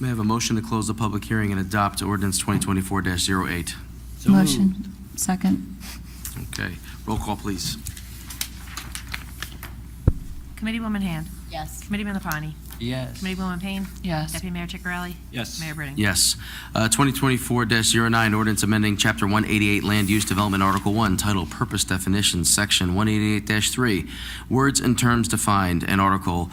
Speaker 1: May I have a motion to close the public hearing and adopt ordinance 2024-08?
Speaker 6: Motion. Second.
Speaker 1: Okay, roll call, please.
Speaker 2: Committeewoman Hand.
Speaker 3: Yes.
Speaker 2: Committeeman LaPagni.
Speaker 4: Yes.
Speaker 2: Committeewoman Payne.
Speaker 6: Yes.
Speaker 2: Deputy Mayor Chicarelli.
Speaker 14: Yes.
Speaker 2: Mayor Britting.
Speaker 1: Yes. 2024-09, ordinance amending Chapter 188 Land Use Development, Article 1, titled Purpose Definitions, Section 188-3, Words and Terms Defined, and Article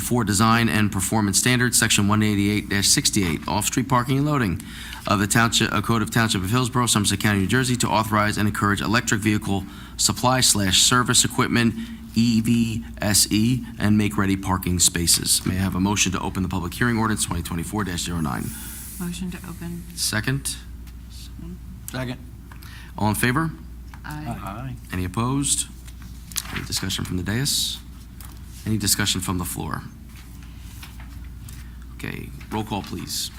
Speaker 1: 4, Design and Performance Standards, Section 188-68, Off-Street Parking and Loading of the Township, Code of Township of Hillsborough, Somerset County, New Jersey, to authorize and encourage electric vehicle supply/service equipment, EVSE, and make-ready parking spaces. May I have a motion to open the public hearing, ordinance 2024-09?
Speaker 6: Motion to open.
Speaker 1: Second?
Speaker 4: Second.
Speaker 1: All in favor?
Speaker 6: Aye.
Speaker 4: Aye.
Speaker 1: Any opposed? Any discussion from the dais? Any discussion from the floor? Okay, roll call, please.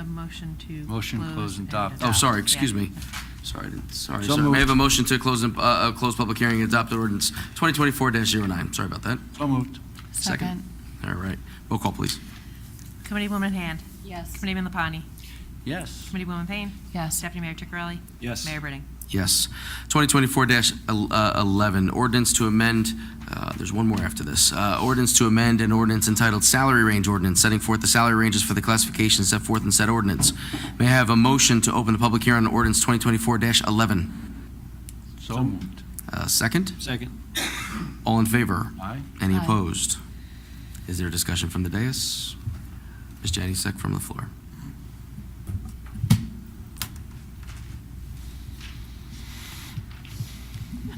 Speaker 2: Motion to
Speaker 4: Motion to close and adopt.
Speaker 1: Oh, sorry, excuse
Speaker 2: Yeah.
Speaker 1: me. Sorry.
Speaker 4: So
Speaker 1: May I
Speaker 4: moved.
Speaker 1: have a motion to close public hearing and adopt ordinance 2024-09? Sorry about that.
Speaker 4: So moved.
Speaker 6: Second.
Speaker 1: All right, roll call, please.
Speaker 2: Committeewoman Hand.
Speaker 3: Yes.
Speaker 2: Committeeman LaPagni.
Speaker 4: Yes.
Speaker 2: Committeewoman Payne.
Speaker 6: Yes.
Speaker 2: Deputy Mayor Chicarelli.
Speaker 14: Yes.
Speaker 2: Mayor Britting.
Speaker 1: Yes. 2024-11, ordinance to amend, there's one more after this. Ordinance to amend an ordinance entitled Salary Range Ordinance, setting forth the salary ranges for the classifications set forth in said ordinance. May I have a motion to open the public hearing on ordinance 2024-11?
Speaker 4: So moved.
Speaker 1: Second?
Speaker 7: Second.
Speaker 1: All in favor?
Speaker 4: Aye.
Speaker 1: Any
Speaker 6: Aye.
Speaker 1: opposed? Is there discussion from the dais? Ms. Janusik from the floor.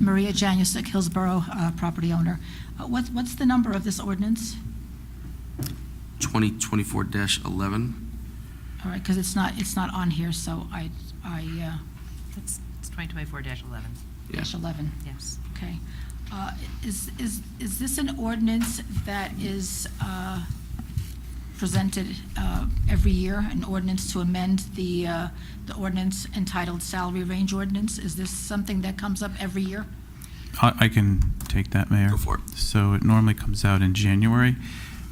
Speaker 5: Maria Janusik, Hillsborough property owner. What's the number of this ordinance?
Speaker 1: 2024-11.
Speaker 5: All right, because it's not on here, so
Speaker 2: It's 2024-11.
Speaker 5: dash 11.
Speaker 2: Yes.
Speaker 5: Okay. Is this an ordinance that is presented every year, an ordinance to amend the ordinance entitled Salary Range Ordinance? Is this something that comes up every year?
Speaker 15: I can take that, Mayor.
Speaker 1: Go for it.
Speaker 15: So it normally comes out in January.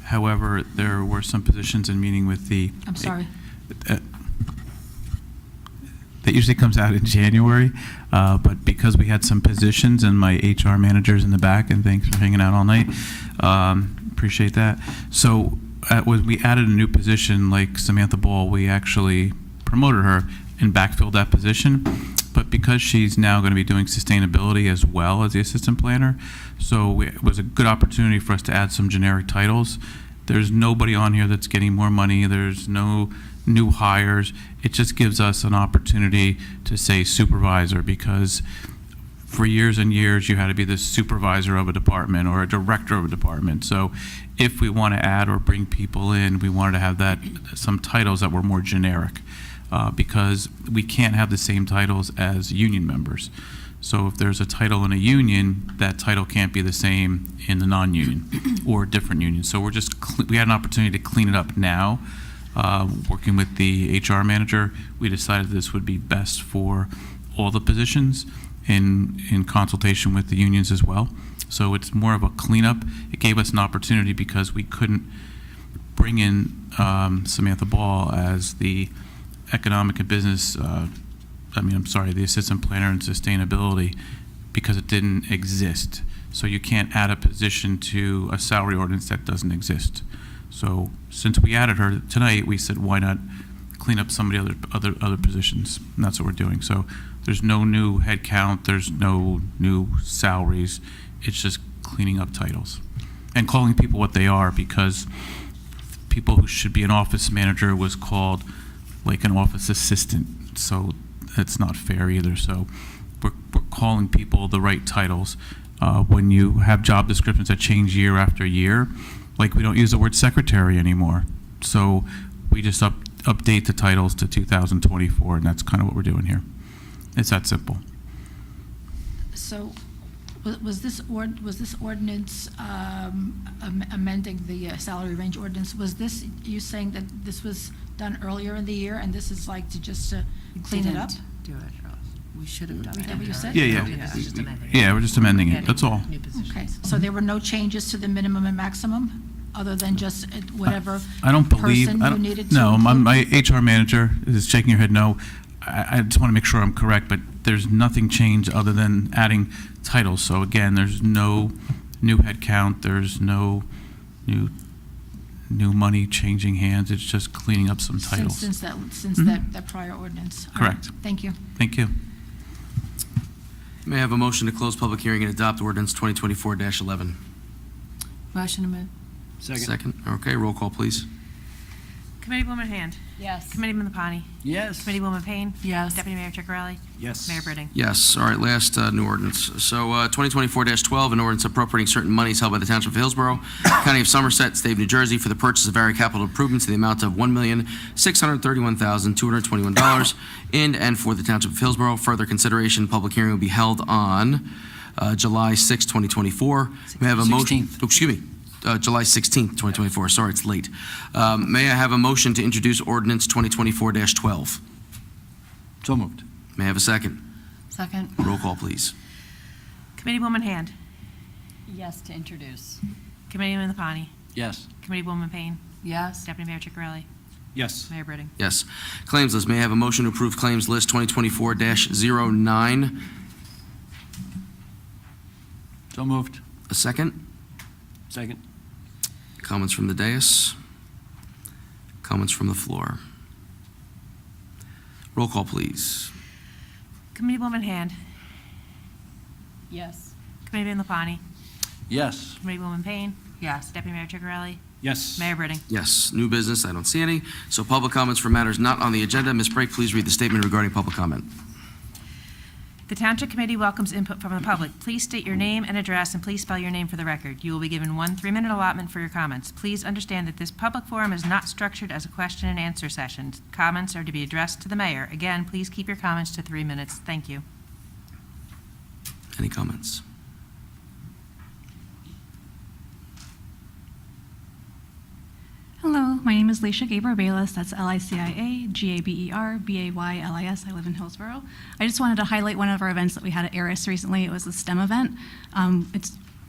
Speaker 15: However, there were some positions in meeting with the.
Speaker 5: I'm sorry.
Speaker 15: That usually comes out in January, but because we had some positions and my HR manager's in the back, and thanks for hanging out all night, appreciate that. So when we added a new position like Samantha Ball, we actually promoted her and backfilled that position. But because she's now going to be doing sustainability as well as the assistant planner, so it was a good opportunity for us to add some generic titles. There's nobody on here that's getting more money. There's no new hires. It just gives us an opportunity to say supervisor, because for years and years you had to be the supervisor of a department or a director of a department. So if we want to add or bring people in, we wanted to have that some titles that were more generic, because we can't have the same titles as union members. So if there's a title in a union, that title can't be the same in the non-union or different union. So we had an opportunity to clean it up now. Working with the HR manager, we decided this would be best for all the positions in consultation with the unions as well. So it's more of a cleanup. It gave us an opportunity because we couldn't bring in Samantha Ball as the economic and business, the assistant planner in sustainability, because it didn't exist. So you can't add a position to a salary ordinance that doesn't exist. So since we added her tonight, we said, why not clean up some of the other positions? And that's what we're doing. So there's no new head count, there's no new salaries. It's just cleaning up titles and calling people what they are, because people who should be an office manager was called like an office assistant. So that's not fair either. So we're calling people the right titles. When you have job descriptions that change year after year, like we don't use the word secretary anymore. So we just update the titles to 2024, and that's kind of what we're doing here. It's that simple.
Speaker 5: So was this ordinance amending the salary range ordinance? Was this, you saying that this was done earlier in the year, and this is like to just clean it up?
Speaker 2: Do it. We should have done
Speaker 5: Is that what you said?
Speaker 15: Yeah.
Speaker 2: This is just amending.
Speaker 15: Yeah, we're just amending it, that's all.
Speaker 2: New positions.
Speaker 5: Okay, so there were no changes to the minimum and maximum, other than just whatever
Speaker 15: I don't believe,
Speaker 5: person you needed to
Speaker 15: no,
Speaker 5: include?
Speaker 15: my HR manager is shaking her head no. I just want to make sure I'm correct, but there's nothing changed other than adding titles. So again, there's no new head count, there's no new money changing hands, it's just cleaning up some titles.
Speaker 5: Since
Speaker 15: Mhm.
Speaker 5: that prior ordinance. All right,
Speaker 15: Correct.
Speaker 5: Thank you.
Speaker 15: Thank you.
Speaker 1: May I have a motion to close public hearing and adopt ordinance 2024-11?
Speaker 6: Motion to move.
Speaker 1: Second. Okay, roll call, please.
Speaker 2: Committeewoman Hand.
Speaker 3: Yes.
Speaker 2: Committeeman Lapani.
Speaker 4: Yes.
Speaker 2: Committeewoman Payne.
Speaker 6: Yes.
Speaker 2: Deputy Mayor Ciccarelli.
Speaker 14: Yes.
Speaker 2: Mayor Britting.
Speaker 1: Yes. All right, last new ordinance. So 2024-12, an ordinance appropriating certain monies held by the Township of Hillsborough, County of Somerset, State of New Jersey for the purchase of various capital improvements in the amount of $1,631,221 in and for the Township of Hillsborough. Further consideration, public hearing will be held on July 6, 2024. May I have a motion?
Speaker 4: 16th.
Speaker 1: Oh, excuse me. July 16th, 2024. Sorry, it's late. May I have a motion to introduce ordinance 2024-12?
Speaker 4: So moved.
Speaker 1: May I have a second?
Speaker 6: Second.
Speaker 1: Roll call, please.
Speaker 2: Committeewoman Hand.
Speaker 3: Yes to introduce.
Speaker 2: Committeeman Lapani.
Speaker 4: Yes.
Speaker 2: Committeewoman Payne.
Speaker 6: Yes.
Speaker 2: Deputy Mayor Ciccarelli.
Speaker 7: Yes.
Speaker 2: Mayor Britting.
Speaker 1: Yes. Claims list. May I have a motion to approve claims list 2024-09?
Speaker 4: So moved.
Speaker 1: A second?
Speaker 7: Second.
Speaker 1: Comments from the dais? Comments from the floor? Roll call, please.
Speaker 2: Committeewoman Hand.
Speaker 3: Yes.
Speaker 2: Committeeman Lapani?
Speaker 4: Yes.
Speaker 2: Committeewoman Payne? Yes. Deputy Mayor Chigarelli?
Speaker 7: Yes.
Speaker 2: Mayor Britting?
Speaker 1: Yes. New business, I don't see any. So public comments for matters not on the agenda. Ms. Brake, please read the statement regarding public comment.
Speaker 2: The Township Committee welcomes input from the public. Please state your name and address, and please spell your name for the record. You will be given 1 3-minute allotment for your comments. Please understand that this public forum is not structured as a question and answer session. Comments are to be addressed to the mayor. Again, please keep your comments to 3 minutes. Thank you.
Speaker 1: Any comments?
Speaker 21: Hello, my name is Leisha Gabriel-Bayless. That's Licia-Gaberbayless. I live in Hillsborough. I just wanted to highlight one of our events that we had at Eris recently. It was a STEM event.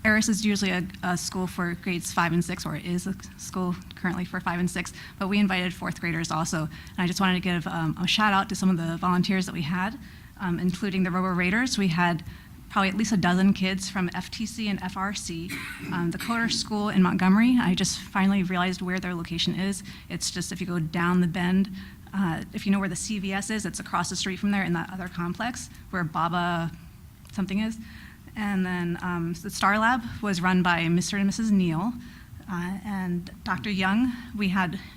Speaker 21: Eris is usually a school for grades 5 and 6, or it is a school currently for 5 and 6, but we invited 4th graders also. And I just wanted to give a shout out to some of the volunteers that we had, including the Robo Raiders. We had probably at least a dozen kids from FTC and FRC. The Coder School in Montgomery, I just finally realized where their location is. It's just if you go down the bend, if you know where the CVS is, it's across the street from there in that other complex where Baba something is. And then the Star Lab was run by Mr. and Mrs. Neal. And Dr. Young,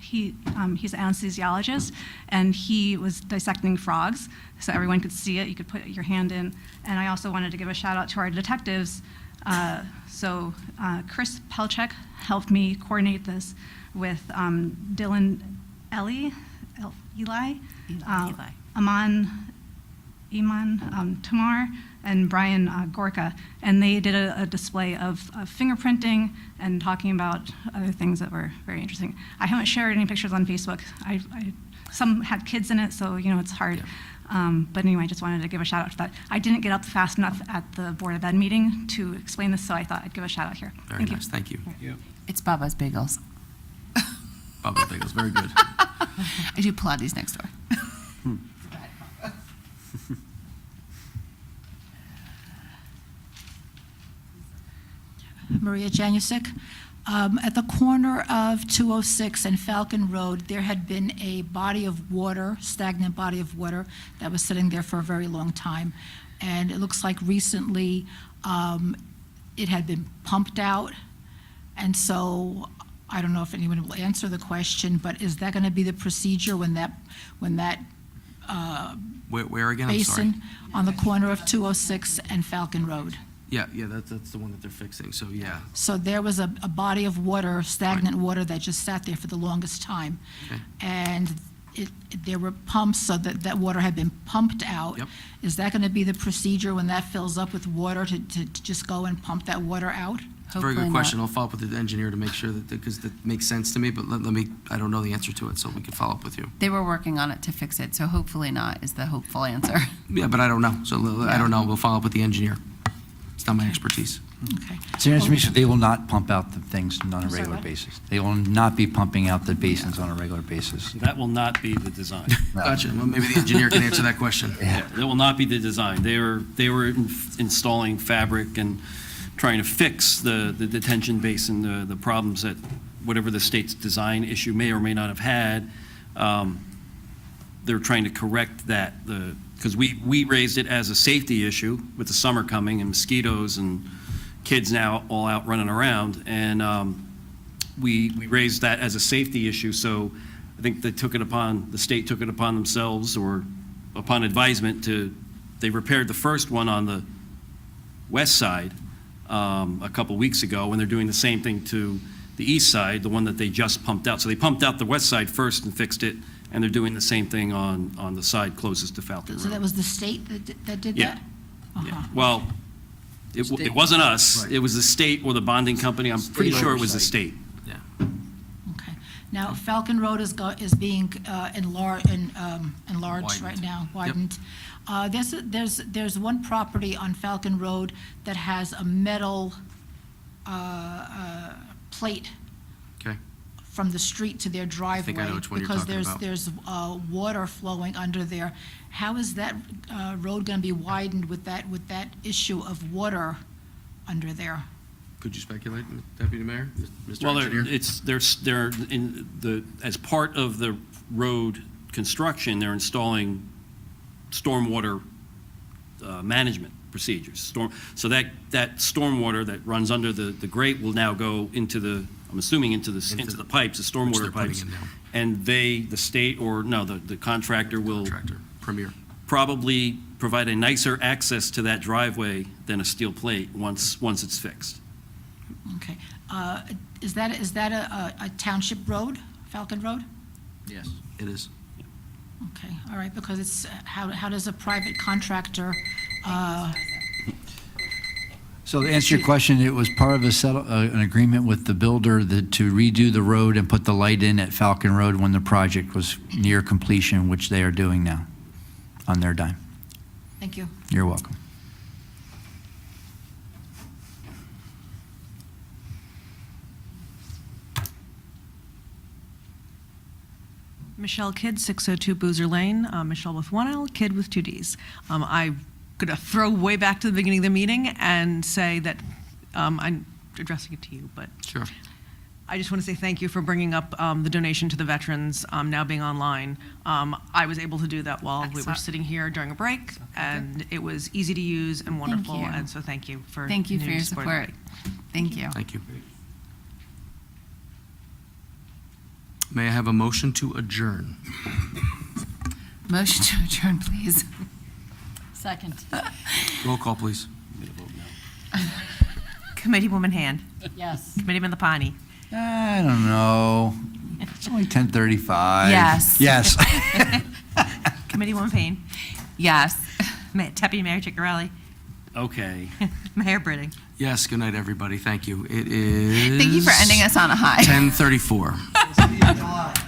Speaker 21: he's an anesthesiologist, and he was dissecting frogs, so everyone could see it. You could put your hand in. And I also wanted to give a shout out to our detectives. Chris Pelchek helped me coordinate this with Dylan Eli, Iman Tamar, and Brian Gorka, and they did a display of fingerprinting and talking about other things that were very interesting. I haven't shared any pictures on Facebook. Some had kids in it, so it's hard.
Speaker 1: Yeah.
Speaker 21: But anyway, I just wanted to give a shout out to that. I didn't get up fast enough at the Board of Ed meeting to explain this, so I thought I'd give a shout out here.
Speaker 1: Very nice. Thank you.
Speaker 6: It's Baba's Bagels.
Speaker 1: Baba's Bagels, very good.
Speaker 6: I do Pilates next door.
Speaker 5: Maria Janusik. At the corner of 206 and Falcon Road, there had been a body of water, stagnant body of water, that was sitting there for a very long time. And it looks like recently it had been pumped out. And so I don't know if anyone will answer the question, but is that going to be the procedure when that
Speaker 1: Where again? I'm sorry.
Speaker 5: basin on the corner of 206 and Falcon Road?
Speaker 1: Yeah, that's the one that they're fixing, so yeah.
Speaker 5: So there was a body of water, stagnant water, that just sat there for the longest time.
Speaker 1: Okay.
Speaker 5: And there were pumps, so that water had been pumped out.
Speaker 1: Yep.
Speaker 5: Is that going to be the procedure when that fills up with water to just go and pump that water out?
Speaker 1: It's a very good question. I'll follow up with the engineer to make sure because that makes sense to me, but let me, I don't know the answer to it, so we can follow up with you.
Speaker 6: They were working on it to fix it, so hopefully not is the hopeful answer.
Speaker 1: Yeah, but I don't know, so I don't know. We'll follow up with the engineer. It's not my expertise.
Speaker 5: Okay.
Speaker 4: It's an information, they will not pump out the things on a
Speaker 5: sorry,
Speaker 4: regular
Speaker 5: what?
Speaker 4: basis. They will not be pumping out the basins on a regular basis.
Speaker 7: That will not be the design.
Speaker 1: Gotcha. Well, maybe the engineer can answer that question.
Speaker 7: Yeah, that will not be the design. They were installing fabric and trying to fix the detention basin, the problems that whatever the state's design issue may or may not have had. They're trying to correct that, because we raised it as a safety issue with the summer coming and mosquitoes and kids now all out running around. And we raised that as a safety issue. So I think the state took it upon themselves, or upon advisement, they repaired the first one on the west side a couple weeks ago, and they're doing the same thing to the east side, the one that they just pumped out. So they pumped out the west side first and fixed it, and they're doing the same thing on the side closest to Falcon Road.
Speaker 5: So that was the state that did
Speaker 7: Yeah.
Speaker 5: that?
Speaker 7: Yeah.
Speaker 5: Uh-huh.
Speaker 7: Well, it wasn't us.
Speaker 1: Right.
Speaker 7: It was the state or the bonding company. I'm pretty sure it was the state.
Speaker 1: Yeah.
Speaker 5: Okay. Now, Falcon Road is being enlarged
Speaker 1: Widened.
Speaker 5: right now,
Speaker 1: Yep.
Speaker 5: widened. There's one property on Falcon Road that has a metal plate
Speaker 1: Okay.
Speaker 5: from the street to their driveway.
Speaker 1: I know which one you're talking about.
Speaker 5: Because there's water flowing under there. How is that road going to be widened with that issue of water under there?
Speaker 1: Could you speculate, Deputy Mayor? Mr.
Speaker 7: Well,
Speaker 1: Engineer?
Speaker 7: as part of the road construction, they're installing stormwater management procedures. So that stormwater that runs under the grate will now go into the, I'm assuming into the pipes, the
Speaker 1: Which
Speaker 7: stormwater
Speaker 1: they're putting
Speaker 7: pipes.
Speaker 1: in now.
Speaker 7: And the state, or no, the contractor will
Speaker 1: Premier.
Speaker 7: probably provide a nicer access to that driveway than a steel plate once it's fixed.
Speaker 5: Okay. Is that a township road, Falcon Road?
Speaker 1: Yes, it is.
Speaker 5: Okay, all right, because it's, how does a private contractor,
Speaker 4: So to answer your question, it was part of an agreement with the builder to redo the road and put the light in at Falcon Road when the project was near completion, which they are doing now on their dime.
Speaker 5: thank you.
Speaker 4: You're welcome.
Speaker 8: Michelle Kidd, 602 Boozer Lane. Michelle with one L, Kidd with two Ds. I'm going to throw way back to the beginning of the meeting and say that I'm addressing it to you, but
Speaker 1: Sure.
Speaker 8: I just want to say thank you for bringing up the donation to the veterans now being online. I was able to do that while we were sitting here during a break, and it was easy to use and wonderful.
Speaker 6: you.
Speaker 8: And so thank you for
Speaker 6: Thank you for
Speaker 8: continuing
Speaker 6: your
Speaker 8: to support
Speaker 6: support.
Speaker 8: it.
Speaker 6: Thank you.
Speaker 1: Thank you. May I have a motion to adjourn?
Speaker 6: Motion to adjourn, please.
Speaker 3: Second.
Speaker 1: Roll call, please.
Speaker 2: Committeewoman Hand.
Speaker 3: Yes.
Speaker 2: Committeeman Lapani.
Speaker 4: I don't know. It's only 10:35.
Speaker 6: Yes.
Speaker 4: Yes.
Speaker 2: Committeewoman Payne.
Speaker 6: Yes.
Speaker 2: Deputy Mayor Ciccarelli.
Speaker 7: Okay.
Speaker 2: Mayor Britting.
Speaker 1: Yes, good night, everybody. Thank you. It is...
Speaker 6: Thank you for ending us on a high.
Speaker 1: 10:34.